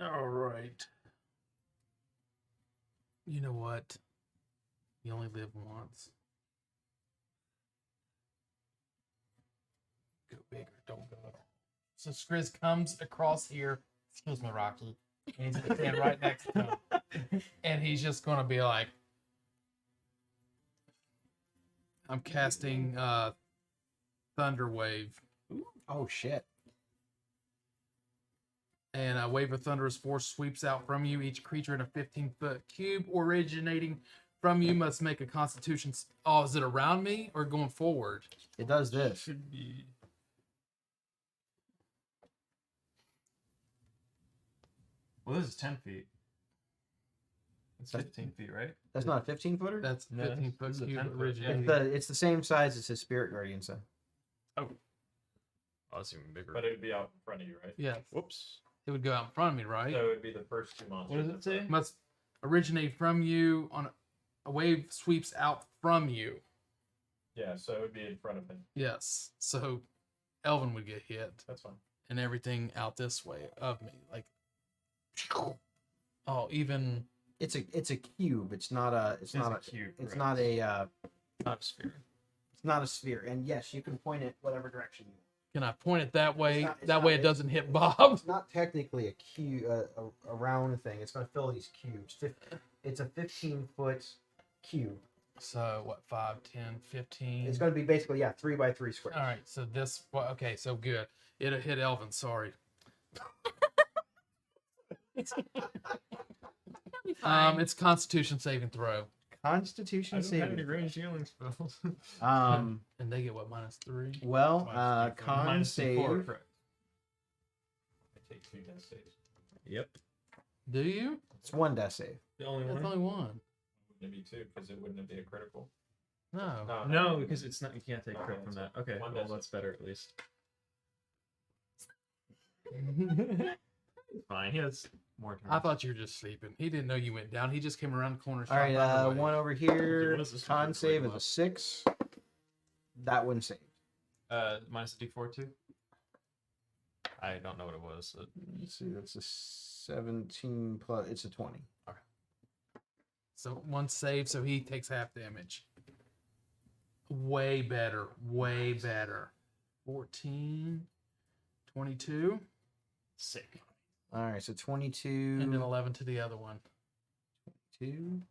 All right. You know what? You only live once. Go big or don't go at all. So Skriz comes across here. Excuse me, Rocky. And he's gonna stand right next to him. And he's just gonna be like, I'm casting Thunder Wave. Oh, shit. And a wave of thunderous force sweeps out from you. Each creature in a 15-foot cube originating from you must make a Constitution. Oh, is it around me or going forward? It does this. Should be. Well, this is 10 feet. It's 15 feet, right? That's not a 15-footer? That's No, 15 foot this is a cube 10 foot. originating. It's the same size as his Spirit Guardian, so. Oh, that's even bigger. But it would be out in front of you, right? Yeah, Whoops. it would go out in front of me, right? So it would be the first 2 monsters. What does it say? Must originate from you on a wave sweeps out from you. Yeah, so it would be in front of him. Yes. So Elvin would get hit That's fine. and everything out this way of me. Like, oh, even. It's a cube. It's not a. It's not a cube. It's right. not a. Not a sphere. It's not a sphere. And yes, you can point it whatever direction you want. Can I point it that way? not- it's That not- way it doesn't hit Bob. It's not technically a cube, a round thing. It's going to fill these cubes. It's a 15-foot cube. So what? 5, 10, 15. It's going to be basically 3x3 squares. All right. So this. Well, okay. So good. It hit Elvin. Sorry. That'll be fine. It's Constitution saving throw, I Constitution don't have any saving. range healing spells. and they get what -3. Well, Minus con minus save. D4, correct. I take 2 death saves. Yep. Do you? It's 1 death save. The only That's one. only one. Wouldn't it be 2? Because it wouldn't be a critical. No. No, because it's not. You can't take No, crit from it's that. Okay, one well does it. that's better at least. Fine. He has more turns. I thought you were just sleeping. He didn't know you went down. He just came around the corner. All right, shot right away. one over here. what is this Con one? save is a 6. That one saved. Minus a D4 too. I don't know what it was. Let's see, that's a 17 plus. It's a 20. So one save, so he takes half damage. Way better. Way better. 14, 22, Sick. All right, so 22. and then 11 to the other one. 2.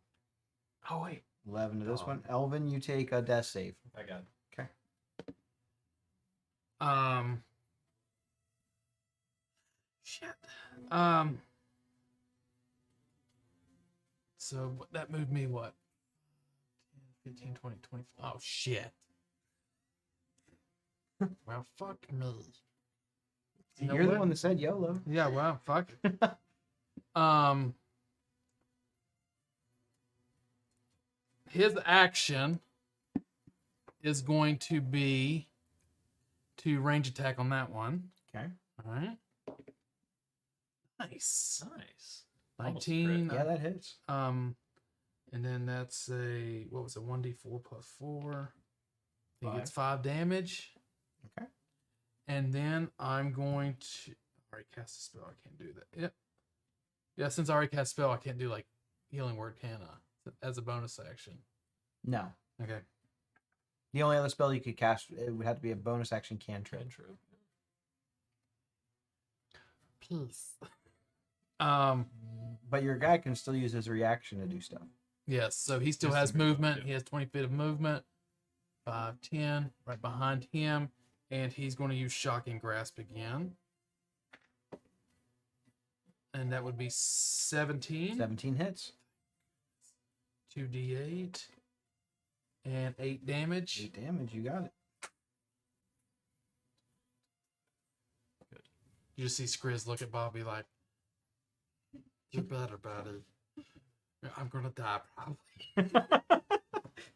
Oh wait. 11 to this Oh. one. Elvin, you take a death save. I got it. Shit. So that moved me what? 10, 15, 20, 25. Oh shit. Well, fuck me. You know You're the what? one that said YOLO. Yeah, well, fuck. His action is going to be to range attack on that one. Okay. All right. Nice. Nice. Almost crit. 19. Yeah, that hits. And then that's a, what was it, 1d4 plus 4. He Five. gets 5 damage. Okay. And then I'm going to already cast a spell. I can't do that. Yep. Yeah, since I already cast a spell, I can't do like healing word, can I? As a bonus action. No. Okay. The only other spell you could cast, it would have to be a bonus action cantrip. Peace. But your guy can still use his reaction to do stuff. Yes, so he still Just has to move up, movement. yeah. He has 20 feet of movement. 5, 10, right behind him. And he's going to use Shocking Grasp again. And that would be 17. 17 hits. 2d8. And 8 damage. 8 damage, you got it. You just see Skriz look at Bobby like, "You're better, buddy. I'm going to die probably."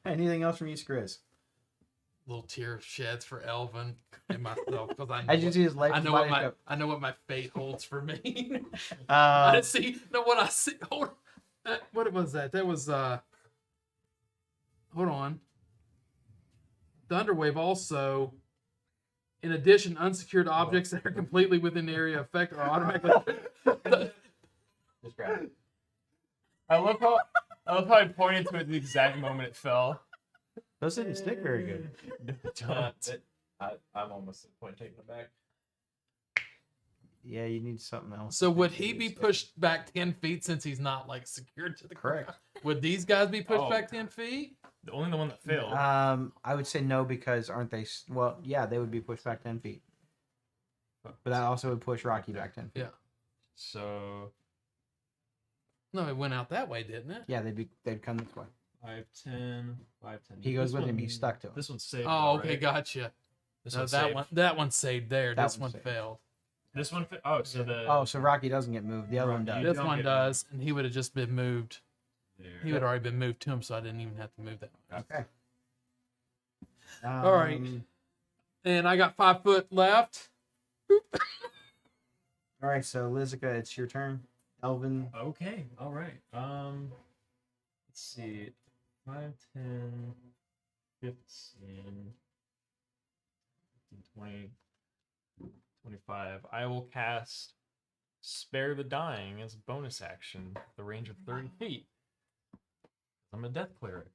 Anything else from you, Skriz? Little tear sheds for Elvin and myself because I know, As you see his life, I know what my fate holds for me. I see. No, what I see. Hold on. What was that? That was hold on. Thunderwave also, in addition, unsecured objects that are completely within the area of effect are automatically. Just grab it. I love how I pointed to it the exact moment it fell. Those didn't stick very good. I'm almost at the point of taking it back. Yeah, you need something else. So would he be pushed back 10 feet since he's not like secured to the Correct. ground? Would these guys be pushed Oh. back 10 feet? Only the one that failed. I would say no because aren't they? Well, yeah, they would be pushed back 10 feet. But that also would push Rocky back 10 feet. Yeah. So No, it went out that way, didn't it? Yeah, they'd come this way. 5, 10, 5, 10. He goes This with him. one- He's stuck to him. This one's saved. Oh, though, okay, right? gotcha. This No, one's that saved. one saved there. That This one's one saved. failed. This one. Oh, so the. Oh, so Rocky doesn't get moved. The other one Rocky- does. This don't one get does, and he would have just been moved. There. He would already been moved to him, so I didn't even have to move that. Okay. All right. And I got 5 foot left. All right. So Lizica, it's your turn. Elvin. Okay. All right. Let's see. 5, 10, 15, 20, 25. I will cast Spare the Dying as a bonus action at the range of 30 feet. I'm a death cleric.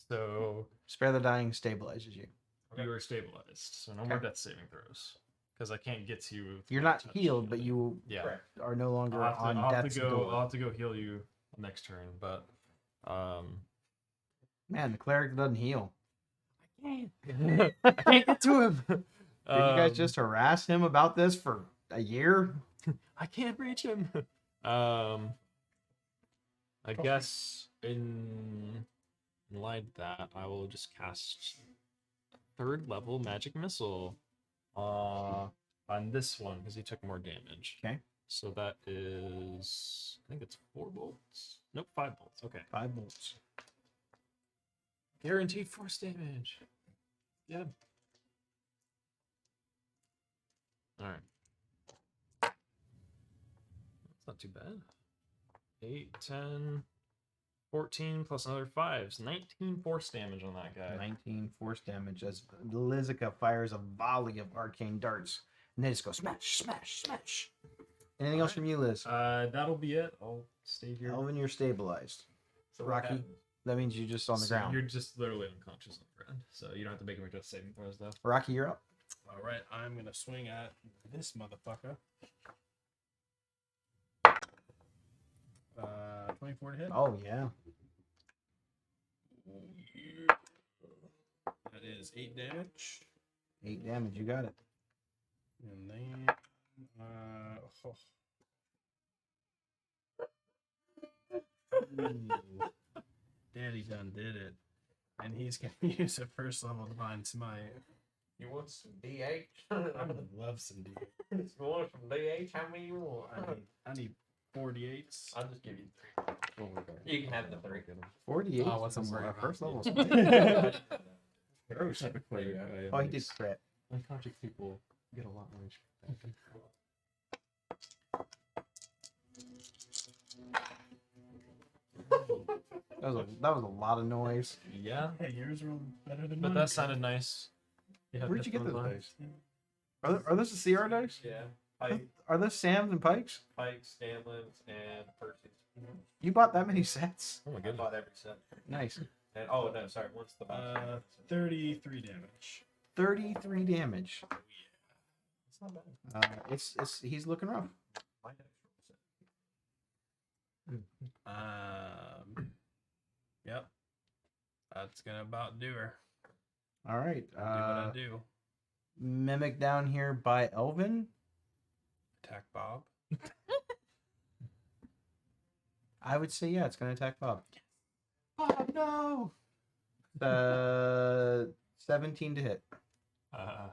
So Spare the Dying stabilizes you. you are stabilized. So no more death saving throws. Because I can't get to you. with You're my not touch. healed, but you Yeah. are no longer I'll have to, on I'll have death's to go. door. I'll have to go heal you next turn. But Man, the cleric doesn't heal. I can't get to him. Did you guys just harass him about this for a year? I can't reach him. I guess in light of that, I will just cast 3rd level magic missile on this one because he took more damage. Okay. So that is, I think it's 4 bolts. Nope, 5 bolts. Okay. 5 bolts. Guaranteed force damage. Yeah. All right. That's not too bad. 8, 10, 14 plus another 5s. 19 force damage on that guy. 19 force damage as Lizica fires a volley of arcane darts. And they just go smash, smash, smash. Anything else from you, Liz? That'll be it. I'll stay here. Elvin, you're stabilized. So what Rocky, happens? that means you're just on the So ground. You're just literally unconscious on the ground. So you don't have to make him death saving throws though. Rocky, you're up. All right, I'm gonna swing at this motherfucker. 24 to hit. Oh, yeah. That is 8 damage. 8 damage. You got it. And then, oh. Ooh. Daddy done did it. And he's gonna use a 1st level Divine Smite. You want some DH? I would love some D. You want some DH? How many you want? I need 48s. I'll just give you 3. You can have the 3. 48. Oh, what's from worried our about? first level. Oh, typically, Oh, he did crit. unconscious people get a lot more HP. That was a lot of noise. Yeah, Hey, yours were better than but mine. that sounded nice. Yeah, Where'd you get those definitely. dice? Are those the CR dice? Yeah. Pike, Are those Sam's and Pikes? Pike, Scanlon's, and Percy's. You bought that many sets? Oh my I goodness. bought every set. Nice. And oh no, sorry. What's the box? 33 damage. 33 damage. It's not bad. It's he's looking rough. My next set. Yep. That's gonna about do her. All right. Do what I do. Mimic down here by Elvin. Attack Bob. I would say yeah, it's gonna attack Bob. Oh no! 17 to hit.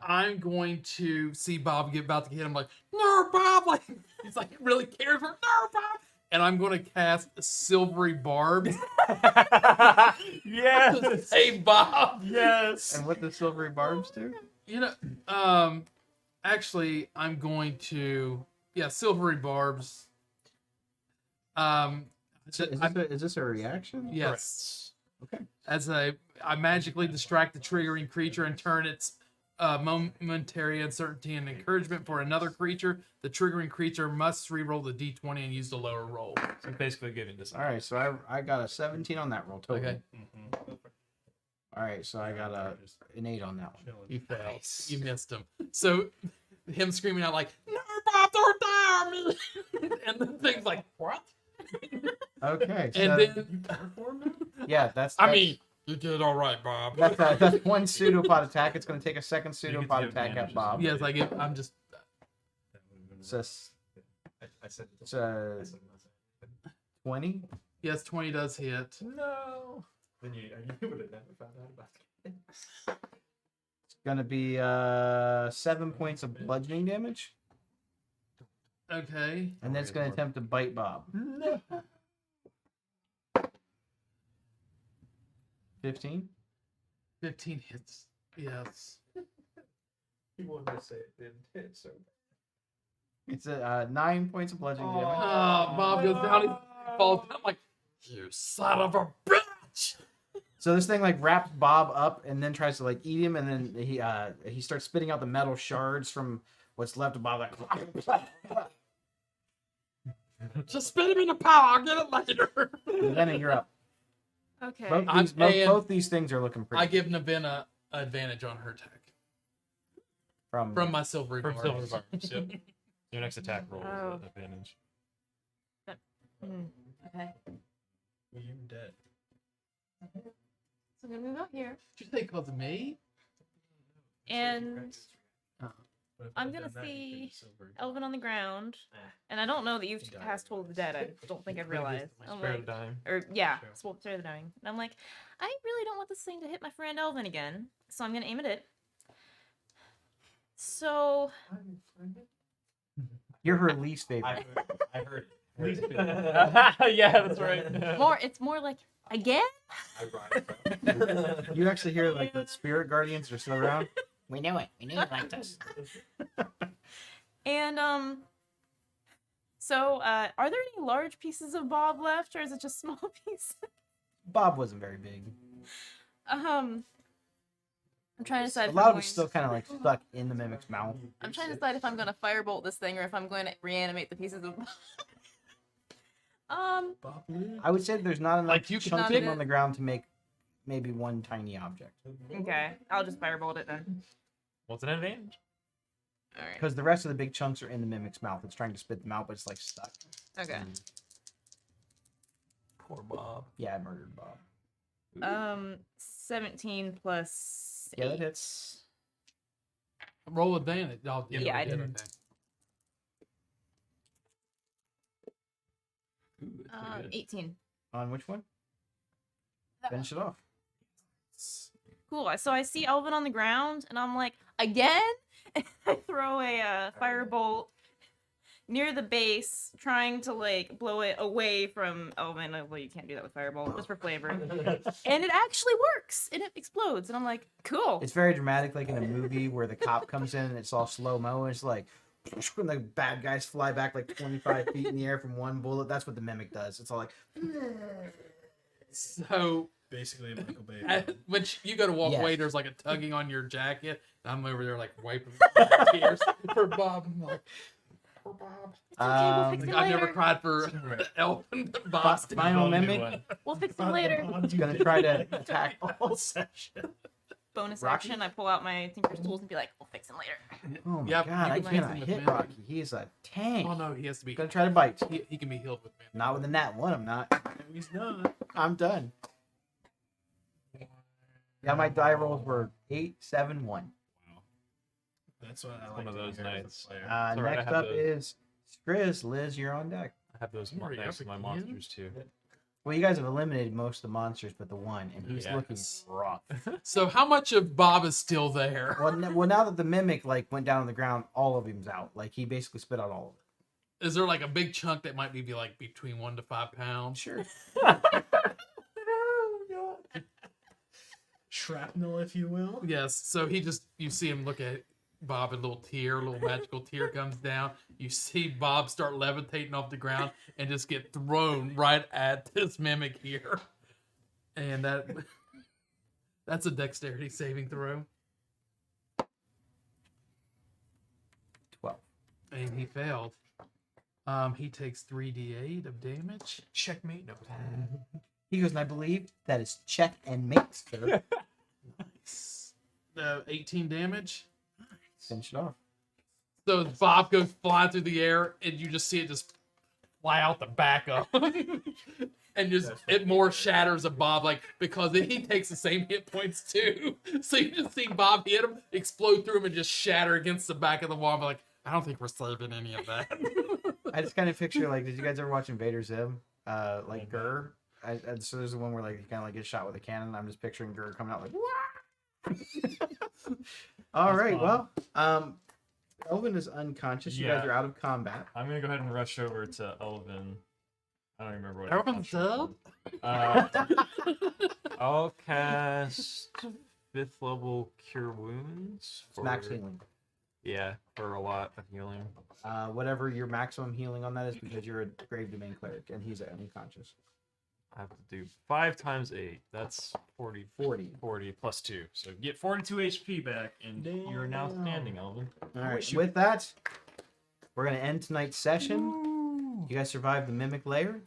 I'm going to see Bob about to get him like, no, Bob! Like he's like really cares for no, Bob! And I'm going to cast Silvery Barbs. Yes. Hey, Bob! Yes. And what does silvery barbs do? You know, actually, I'm going to, Silvery Barbs. Is this a reaction? Yes. Okay. I magically distract the triggering creature and turn its momentary uncertainty and encouragement for another creature. The triggering creature must re-roll the d20 and use the lower roll. So basically giving this. All right, so I got a 17 on that roll total. Okay. All right, so I got an 8 on that one. You failed. Nice. You missed him. So him screaming out like, "No, Bob, don't die on me!" and the thing's like, "What?" Okay. So, And then, yeah, that's I mean, you did all right, Bob. that's one pseudopod attack. It's going to take a second get to pseudopod give attack at advantages. Bob. Yes, I'm just. So I said. it's a 20. Yes, 20 does hit. No. Then you would have never found out about it. It's going to be 7 points of bludgeoning damage, Okay. and then it's going to attempt to bite Bob. 15. 15 hits. Yes. He wanted to say it didn't hit, so. It's 9 points of bludgeoning damage. Oh, Bob goes down. He falls down like, you son of a bitch. So this thing like wraps Bob up and then tries to like eat him, and then he starts spitting out the metal shards from what's left of Bob. Like, Just spit him in the power. I'll get it later. then you're up. Okay. Both these things are looking pretty. I give Navina advantage on her attack from from my silvery From bar. silver barbs. Yep. Your next attack roll Oh. is an advantage. Okay. You're dead. So I'm gonna move out here, Did you say because of me? and But if I'm I'd gonna done that, you see could've silvered. Elvin on the ground, Ah. and I don't know that you've He died cast Toll of the Dead. I don't think I've realized. I'm Spare the like, dime. or yeah, Sure. Spare the Dying. And I'm like, I really don't want this thing to hit my friend Elvin again, so I'm gonna aim at it. So You're her least favorite. I heard it. Yeah, that's right. it's more like again. Ironic. You actually hear like the spirit guardians are still around. We knew it. We knew you liked us. And so are there any large pieces of Bob left, or is it just small pieces? Bob wasn't very big. I'm trying to decide. A if lot I'm of it's going- still kind of like stuck in the mimic's mouth. I'm trying to decide if I'm going to firebolt this thing or if I'm going to reanimate the pieces of. I would say there's not enough Like, you could chunks not of them do- on the ground to make maybe one tiny object. Okay, I'll just firebolt it then. What's an advantage? All right. Because the rest of the big chunks are in the mimic's mouth. It's trying to spit them out, but it's like stuck. Okay. Poor Bob. Yeah, I murdered Bob. 17 plus. Yeah, that 8. hits. Roll advantage. Oh, Yeah, I did. did. Ooh, that's pretty good. 18. On which one? Finish it off. Cool. So I see Elvin on the ground, and I'm like, again? And I throw a firebolt near the base, trying to like blow it away from Elvin. Well, you can't do that with firebolt, just for flavor. And it actually works, and it explodes. And I'm like, cool. It's very dramatic, like in a movie where the cop comes in and it's all slow mo. And it's like, when the bad guys fly back like 25 feet in the air from one bullet. That's what the mimic does. It's all like, So Basically, a Michael Bay. when you go to walk Yes. away, there's like a tugging on your jacket. And I'm over there like wiping my tears for Bob. I'm like, for Bob. It's okay, we'll fix Um, it I've never later. cried for Elvin. But Bob's Final I'll do mimic. one. We'll fix it later. He's gonna try to attack. all session. Bonus Rocky? action, I pull out my Tinker's tools and be like, we'll fix him later. Oh my Yep, god, I you can cannot use him with hit mimic. Rocky. He's a tank. Oh no, he has to be. Gonna try to bite. He can be healed with man. Not with the nat one. I'm not. He's not. I'm done. Yeah, my die rolls were 8, 7, 1. That's what I like. One of to those hear as a nights. player. It's all right, I Next have up the- is Skriz. Liz, you're on deck. I have those Hurry next up to my again. monsters too. Well, you guys have eliminated most of the monsters, but the one, and he's Yeah. looking rough. So how much of Bob is still there? Well, now that the mimic like went down on the ground, all of him's out. Like he basically spit out all of it. Is there like a big chunk that might be like between 1 to 5 pounds? Sure. Shrapnel, if you will. Yes. So you see him look at Bob, a little magical tear comes down. You see Bob start levitating off the ground and just get thrown right at this mimic here. And that's a dexterity saving throw. 12. And he failed. He takes 3d8 of damage. Checkmate. No. He goes, and I believe that is check and mate, sir. 18 damage. Finish it off. So Bob goes flying through the air, and you just see it just fly out the back of him. And just it more shatters of Bob, like because he takes the same hit points too. So you just see Bob hit him, explode through him, and just shatter against the back of the wall. I'm like, I don't think we're saving any of that. I just kind of picture like, did you guys ever watch Invader Zim? Like Gurr. So there's the one where like he kind of like gets shot with a cannon. I'm just picturing Gurr coming out like. All That's right. fun. Well, Elvin is unconscious. You guys Yeah. are out of combat. I'm gonna go ahead and rush over to Elvin. I don't remember what. Elvin's dead? I'll cast 5th level Cure Wounds. It's max healing. Yeah, for a lot of healing. Whatever your maximum healing on that is, because you're a grave domain cleric and he's unconscious. I have to do 5 times 8. That's 40. 40 plus 2. So get 42 HP back, and you are now standing, Elvin. All right. With that, we're gonna end tonight's session. You guys survived the mimic layer.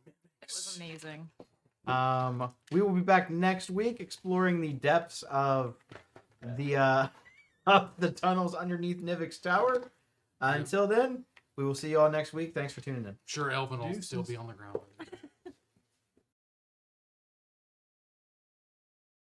It was amazing. We will be back next week exploring the depths of the tunnels underneath Nivix Tower. Until then, we will see you all next week. Thanks for tuning in. Sure, Elvin will still be on the ground.